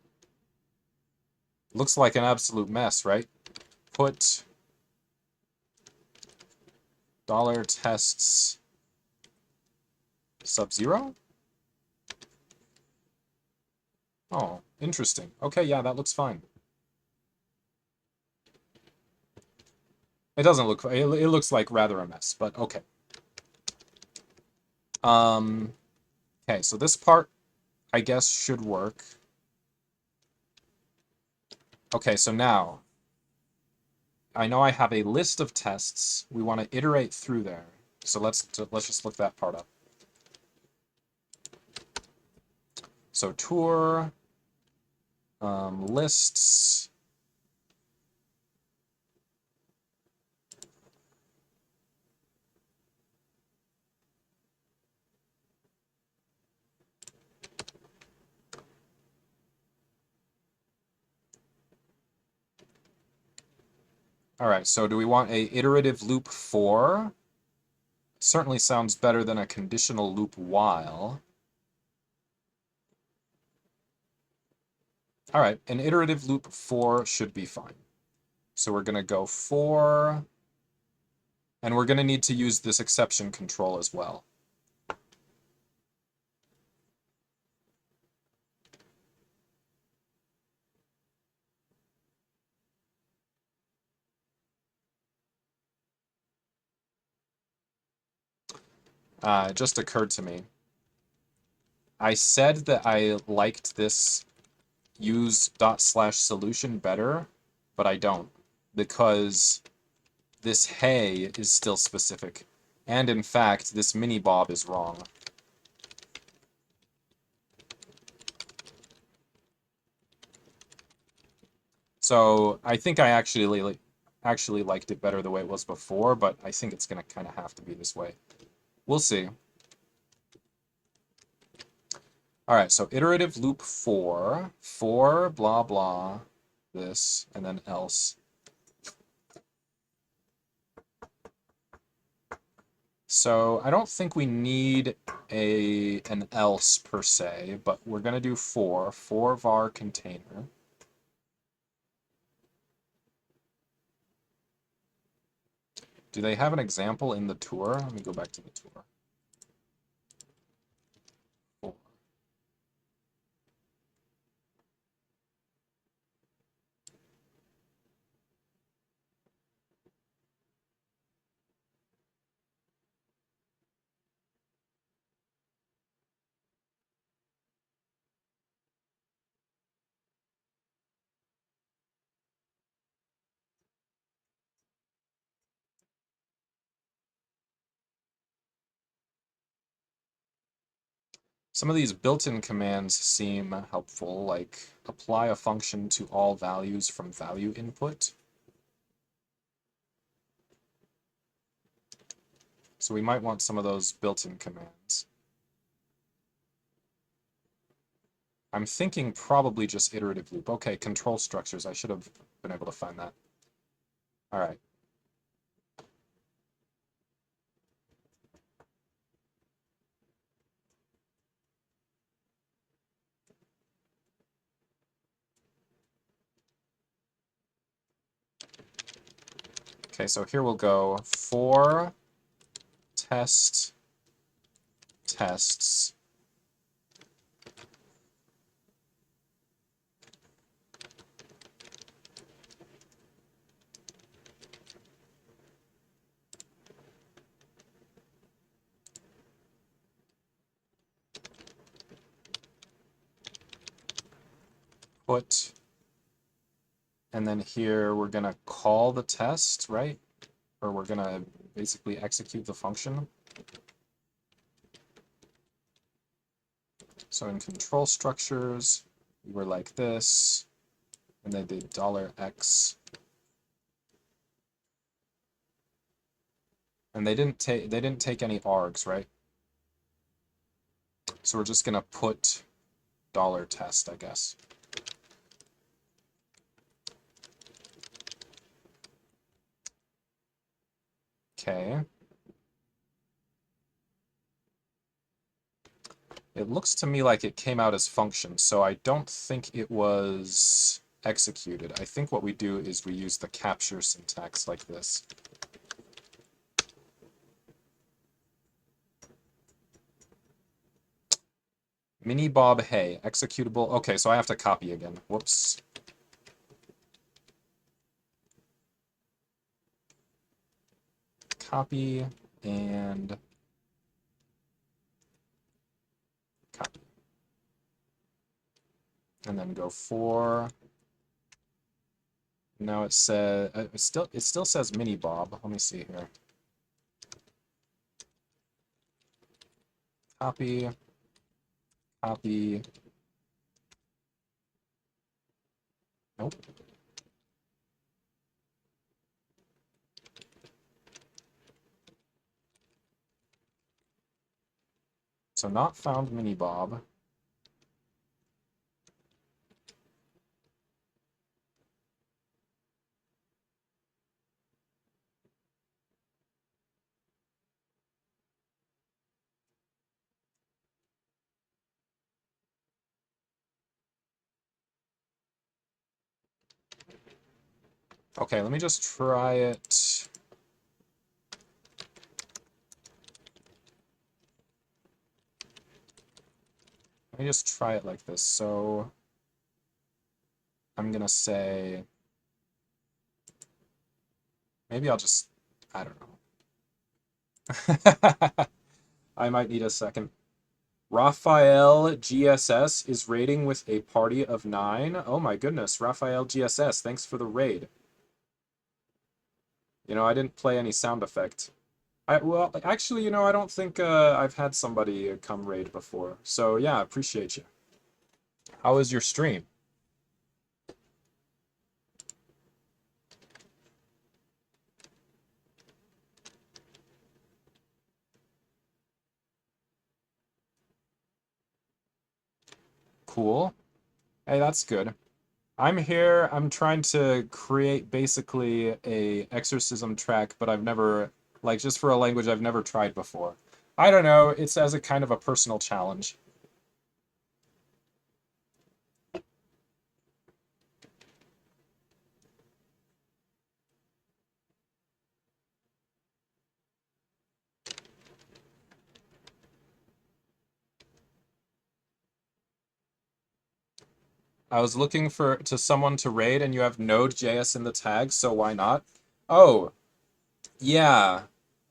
Looks like an absolute mess, right? Put dollar tests sub-0? Oh, interesting. Okay, yeah, that looks fine. It doesn't look, it looks like rather a mess, but okay. Okay, so this part, I guess, should work. Okay, so now, I know I have a list of tests. We want to iterate through there. So let's just look that part up. So tour, lists. All right, so do we want a iterative loop for? Certainly sounds better than a conditional loop while. All right, an iterative loop for should be fine. So we're going to go for, and we're going to need to use this exception control as well. It just occurred to me. I said that I liked this use./solution better, but I don't, because this hey is still specific. And in fact, this mini bob is wrong. So I think I actually liked it better the way it was before, but I think it's going to kind of have to be this way. We'll see. All right, so iterative loop for blah blah, this, and then else. So I don't think we need an else per se, but we're going to do for var container. Do they have an example in the tour? Let me go back to the tour. For. Some of these built-in commands seem helpful, like apply a function to all values from value input. So we might want some of those built-in commands. I'm thinking probably just iterative loop. Okay, control structures. I should have been able to find that. All right. Okay, so here we'll go for test tests put, and then here we're going to call the test, right? Or we're going to basically execute the function. So in control structures, we were like this, and they did $x. And they didn't take any args, right? So we're just gonna put $test, I guess. Okay. It looks to me like it came out as function, so I don't think it was executed. I think what we do is we use the capture syntax like this. Mini Bob Hey, executable. Okay, so I have to copy again. Whoops. Copy and copy. And then go for. Now it says it still says Mini Bob. Let me see here. Copy. Copy. Nope. So not found Mini Bob. Okay, let me just try it. Let me just try it like this. So I'm gonna say, maybe I'll just, I don't know. I might need a second. Raphael GSS is raiding with a party of 9. Oh my goodness, Raphael GSS, thanks for the raid. You know, I didn't play any sound effect. Well, actually, you know, I don't think I've had somebody come raid before. So yeah, appreciate you. How was your stream? Cool. Hey, that's good. I'm here, I'm trying to create basically a exorcism track, but I've never, like, just for a language I've never tried before. I don't know, it's as a kind of a personal challenge. I was looking to someone to raid and you have Node.js in the tag, so why not? Oh, yeah.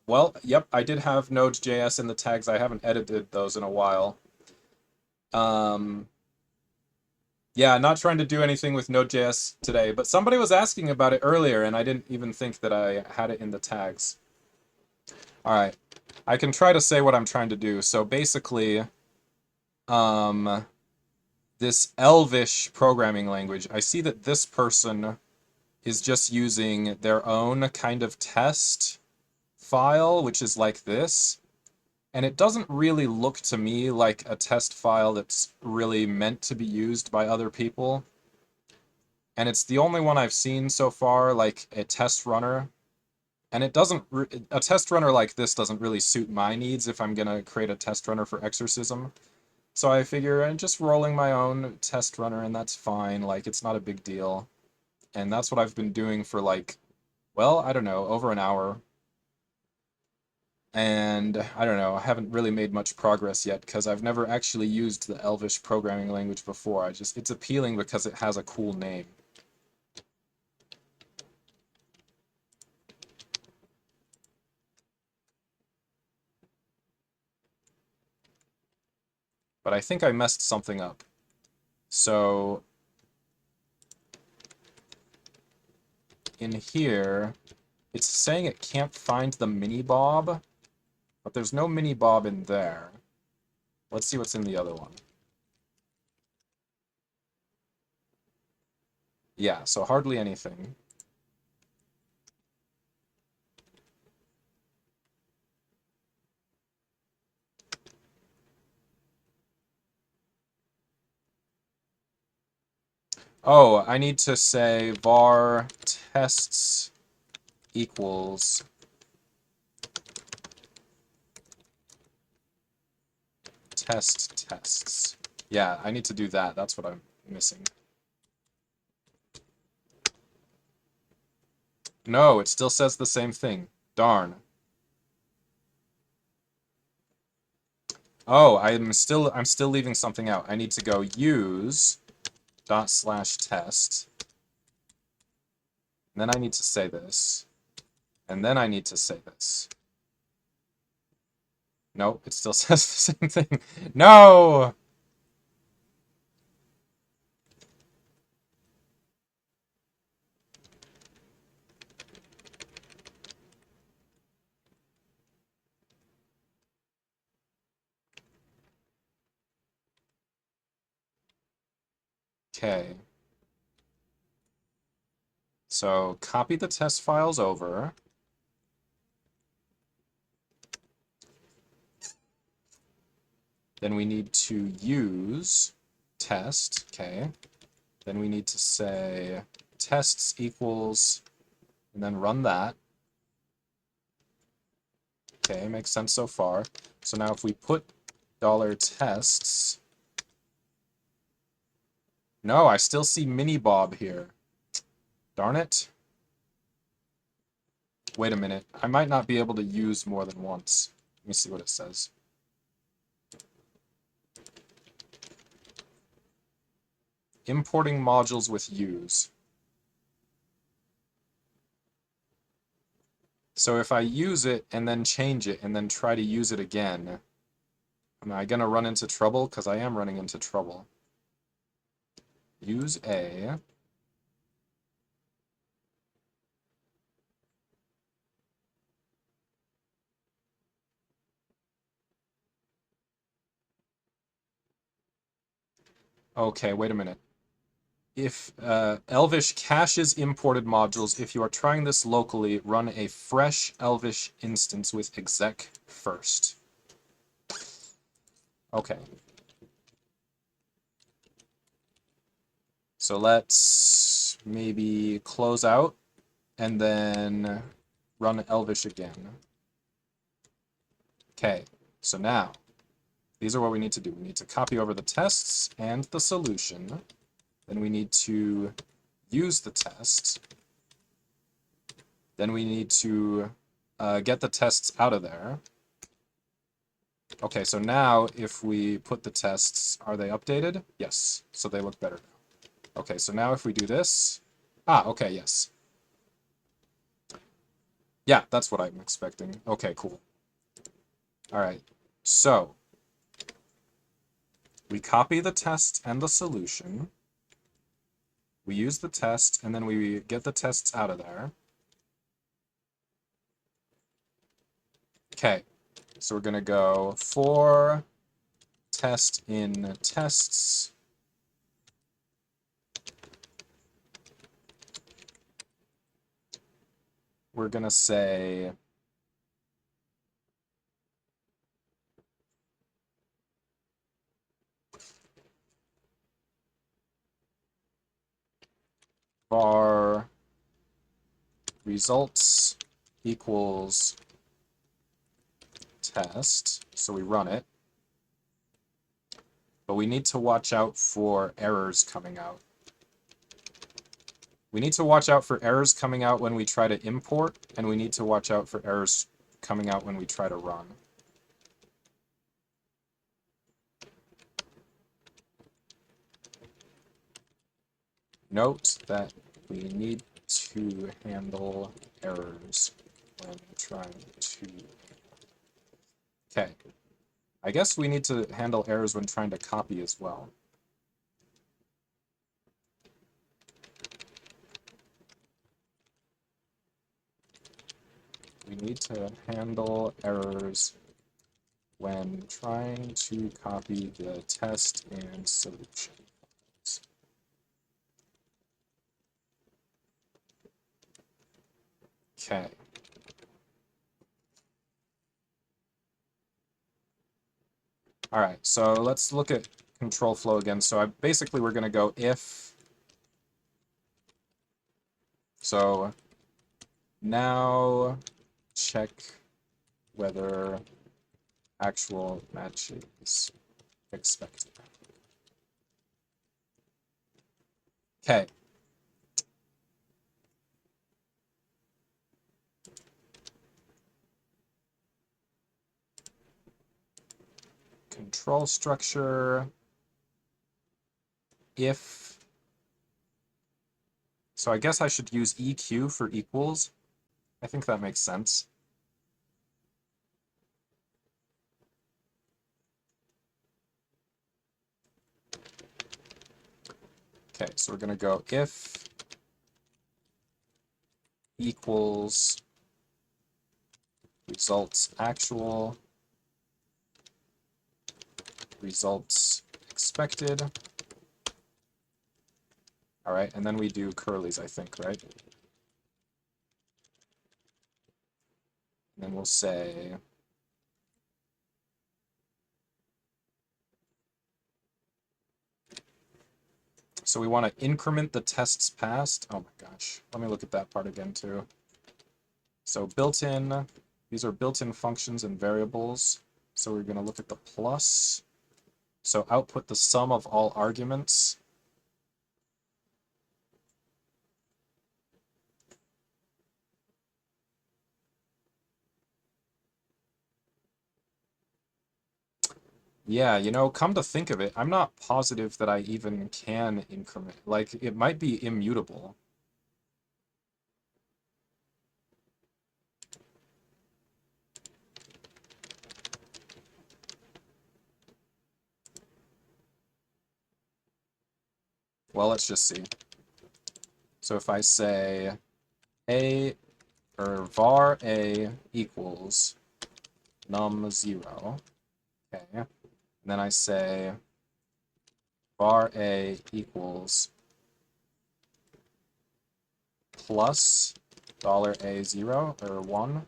Well, yep, I did have Node.js in the tags. I haven't edited those in a while. Um, yeah, not trying to do anything with Node.js today, but somebody was asking about it earlier and I didn't even think that I had it in the tags. All right, I can try to say what I'm trying to do. So basically, this Elvish programming language, I see that this person is just using their own kind of test file, which is like this. And it doesn't really look to me like a test file that's really meant to be used by other people. And it's the only one I've seen so far, like a test runner. And it doesn't, a test runner like this doesn't really suit my needs if I'm gonna create a test runner for Exorcism. So I figure I'm just rolling my own test runner and that's fine, like it's not a big deal. And that's what I've been doing for like, well, I don't know, over an hour. And I don't know, I haven't really made much progress yet because I've never actually used the Elvish programming language before. It's appealing because it has a cool name. But I think I messed something up. So in here, it's saying it can't find the mini-bob, but there's no mini-bob in there. Let's see what's in the other one. Yeah, so hardly anything. Oh, I need to say var tests equals tests. Yeah, I need to do that. That's what I'm missing. No, it still says the same thing. Darn. Oh, I'm still leaving something out. I need to go use /test. And then I need to say this. And then I need to say this. Nope, it still says the same thing. No! Okay. So copy the test files over. Then we need to use test, okay. Then we need to say tests equals, and then run that. Okay, makes sense so far. So now if we put $tests, no, I still see mini-bob here. Darn it. Wait a minute. I might not be able to use more than once. Let me see what it says. Importing modules with use. So if I use it and then change it and then try to use it again, am I going to run into trouble? Because I am running into trouble. Use a. Okay, wait a minute. If Elvish caches imported modules, if you are trying this locally, run a fresh Elvish instance with exec first. Okay. So let's maybe close out and then run Elvish again. Okay, so now these are what we need to do. We need to copy over the tests and the solution. Then we need to use the test. Then we need to get the tests out of there. Okay, so now if we put the tests, are they updated? Yes, so they look better now. Okay, so now if we do this, okay, yes. Yeah, that's what I'm expecting. Okay, cool. All right, so we copy the test and the solution. We use the test, and then we get the tests out of there. Okay, so we're going to go for test in tests. We're going to say var results equals test. So we run it. But we need to watch out for errors coming out. We need to watch out for errors coming out when we try to import, and we need to watch out for errors coming out when we try to run. Note that we need to handle errors when trying to... Okay. I guess we need to handle errors when trying to copy as well. We need to handle errors when trying to copy the test and solution. Okay. All right, so let's look at control flow again. So basically we're going to go if. So now check whether actual match is expected. Okay. Control structure, if. So I guess I should use EQ for equals. I think that makes sense. Okay, so we're going to go if equals results actual, results expected. All right, and then we do curlies, I think, right? And then we'll say so we want to increment the tests passed. Oh my gosh, let me look at that part again too. So built-in, these are built-in functions and variables. So we're going to look at the plus. So output the sum of all arguments. Yeah, you know, come to think of it, I'm not positive that I even can increment. Like, it might be immutable. Well, let's just see. So if I say a or var a equals num0, okay, and then I say var a equals plus $a0 or 1,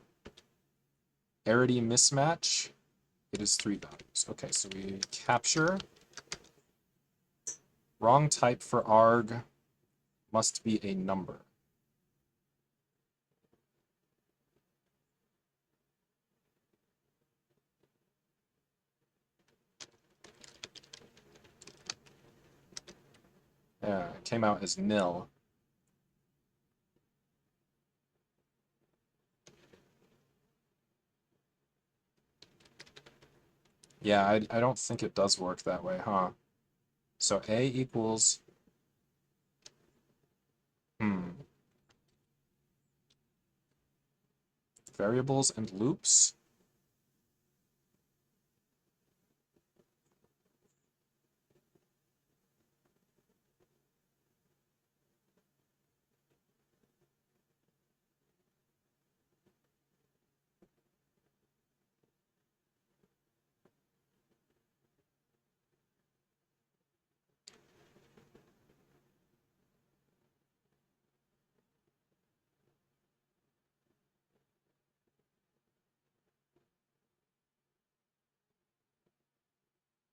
arity mismatch, it is 3 values. Okay, so we capture wrong type for arg must be a number. Yeah, it came out as nil. Yeah, I don't think it does work that way, huh? So a equals, variables and loops.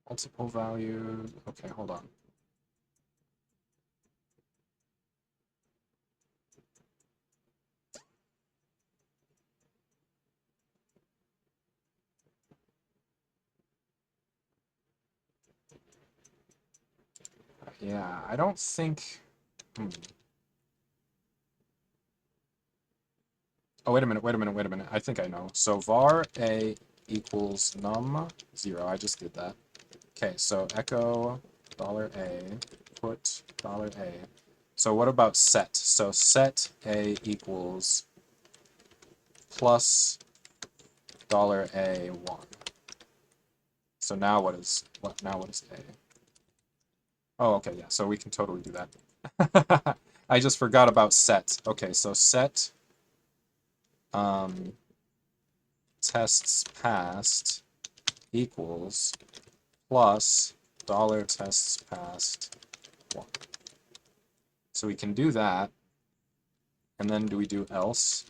Multiple value. Okay, hold on. Yeah, I don't think. Oh, wait a minute. I think I know. So var a equals num0. I just did that. Okay, so echo $a, put $a. So what about set? So set a equals plus $a1. So now what is a? Oh, okay, yeah, so we can totally do that. I just forgot about set. Okay, so set $tests passed equals plus $tests passed 1. So we can do that. And then do we do else?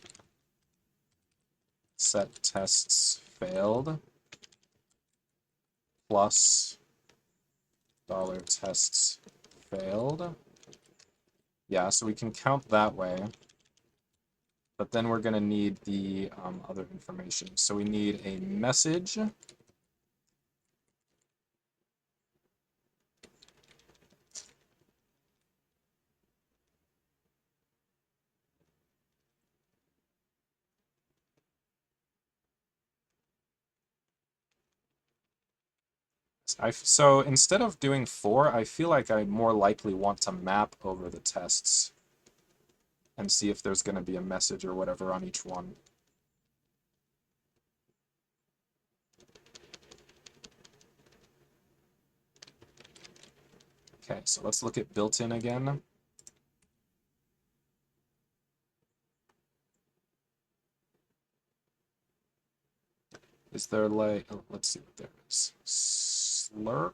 Set tests failed plus $tests failed. Yeah, so we can count that way. But then we're going to need the other information. So we need a message. So instead of doing for, I feel like I more likely want to map over the tests and see if there's going to be a message or whatever on each one. Okay, so let's look at built-in again. Is there like, oh, let's see what there is. Slurp.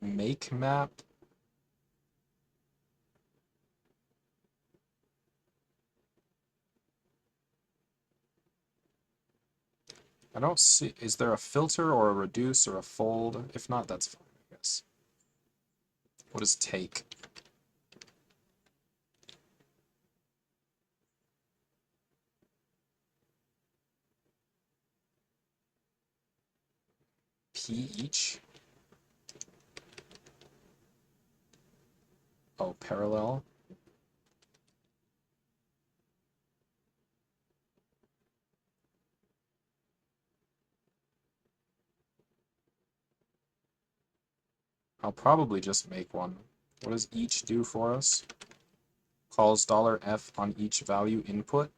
Make map. I don't see, is there a filter or a reduce or a fold? If not, that's fine, I guess. What is take? P each? Oh, parallel. I'll probably just make one. What does each do for us? Calls $f on each value input.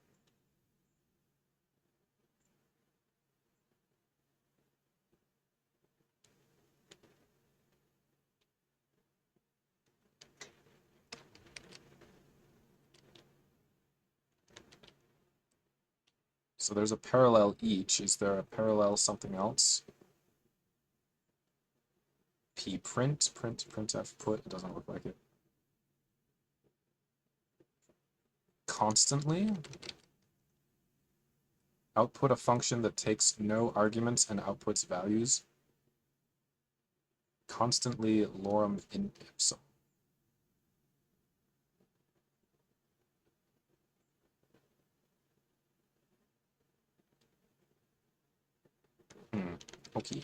So there's a parallel each. Is there a parallel something else? P print, printf put. It doesn't look like it. Constantly. Output a function that takes no arguments and outputs values. Constantly lorem in ipsum. Okay.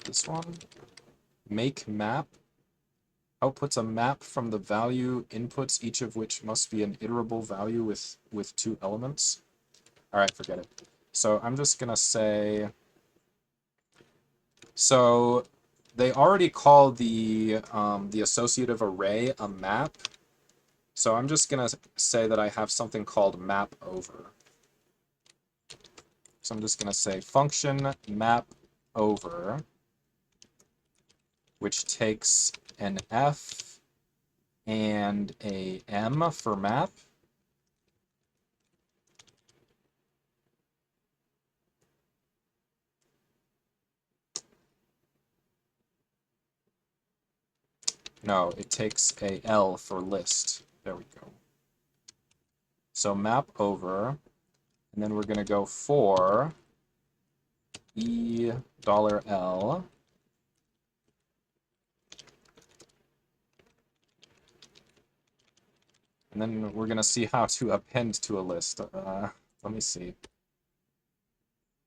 This one. Make map. Outputs a map from the value inputs, each of which must be an iterable value with 2 elements. All right, forget it. So I'm just going to say, so they already call the associative array a map. So I'm just going to say that I have something called map over. So I'm just going to say function map over, which takes an f and a m for map. No, it takes a L for list. There we go. So map over, and then we're going to go for $L. And then we're going to see how to append to a list. Let me see.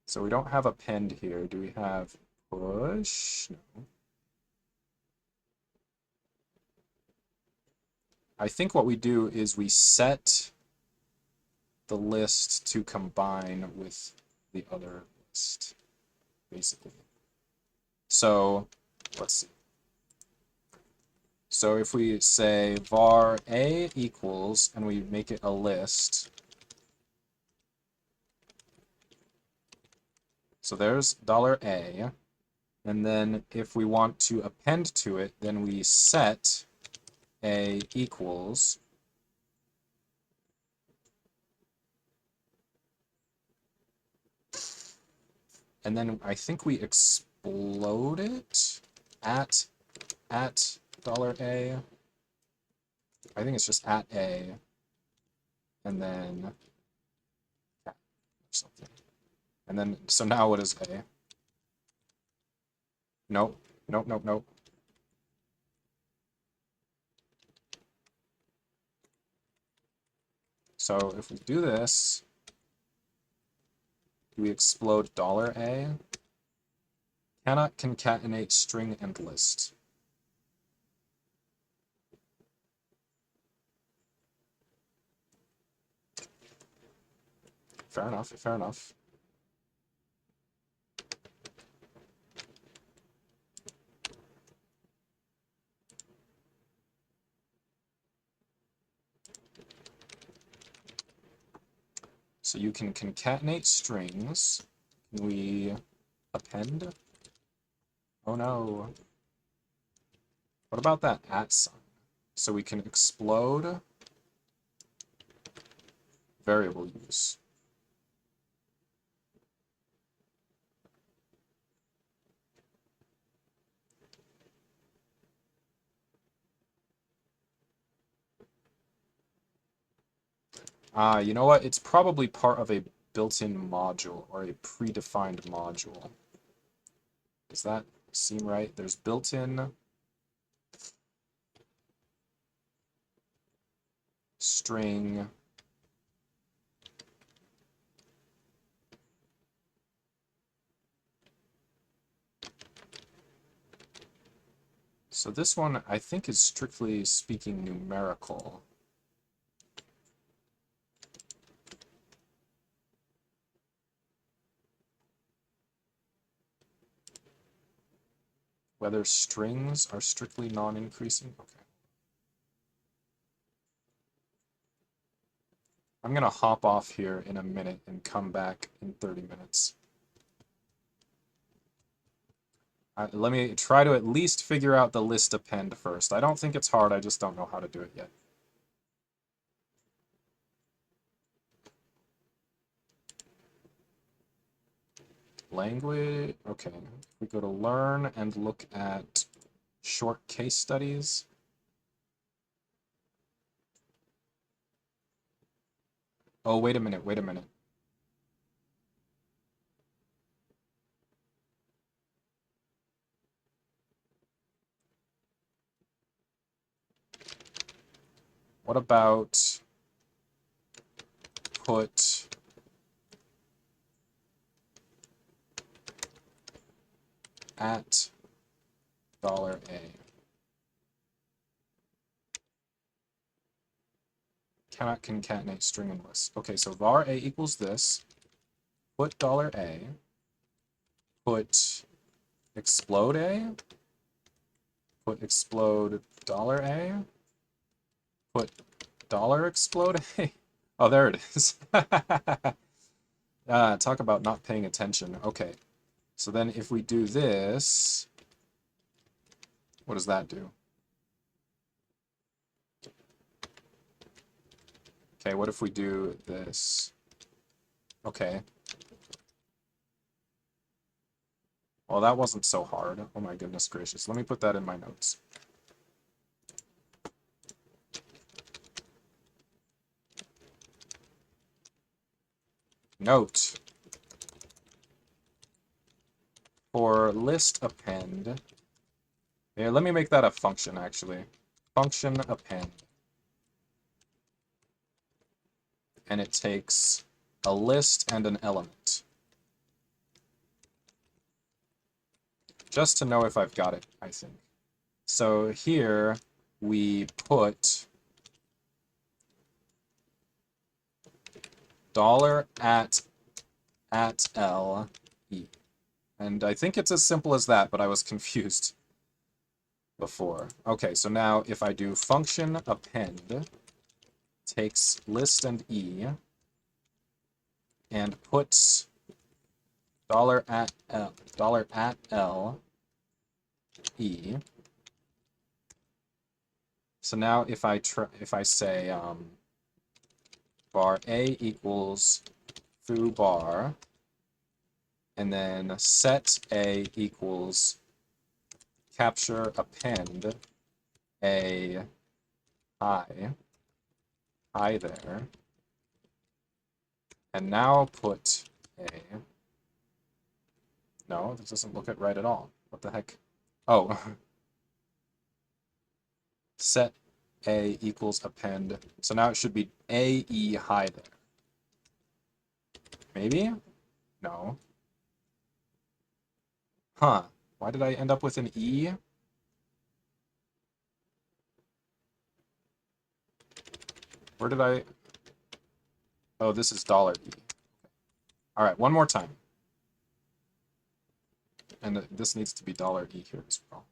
So we don't have append here. Do we have push? No. I think what we do is we set the list to combine with the other list, basically. So let's see. So if we say var a equals, and we make it a list, So there's $A. And then if we want to append to it, then we set A equals, and then I think we explode it at $A. I think it's just at A, and then something. And then, so now what is A? Nope, nope, nope, nope. So if we do this, we explode $A. Cannot concatenate string and list. Fair enough, fair enough. So you can concatenate strings. Can we append? Oh no. What about that at sign? So we can explode variable use. You know what? It's probably part of a built-in module or a predefined module. Does that seem right? There's built-in string so this one I think is strictly speaking numerical. Whether strings are strictly non-increasing? Okay. I'm gonna hop off here in a minute and come back in 30 minutes. Let me try to at least figure out the list append first. I don't think it's hard, I just don't know how to do it yet. Language, okay. We go to learn and look at short case studies. Oh, wait a minute, wait a minute. What about put at $A? Cannot concatenate string and list. Okay, so var a equals this. Put $A. Put explode A. Put explode $A. Put $explode A. Oh, there it is. Talk about not paying attention. Okay. So then if we do this, what does that do? Okay, what if we do this? Okay. Well, that wasn't so hard. Oh my goodness gracious. Let me put that in my notes. Note. For list append. Here, let me make that a function, actually. Function append. And it takes a list and an element. Just to know if I've got it, I think. So here we put $at L E. And I think it's as simple as that, but I was confused before. Okay, so now if I do function append, takes list and E, and puts $L E. So now if I say var A equals foo bar, and then set A equals capture append a hi there, and now put a, no, this doesn't look it right at all. What the heck? Oh, set A equals append. So now it should be A E hi there. Maybe? No. Huh. Why did I end up with an E? Where did I... Oh, this is $E. All right, one more time. And this needs to be $E here as well.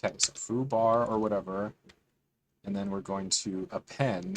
Okay, so foo bar or whatever, and then we're going to append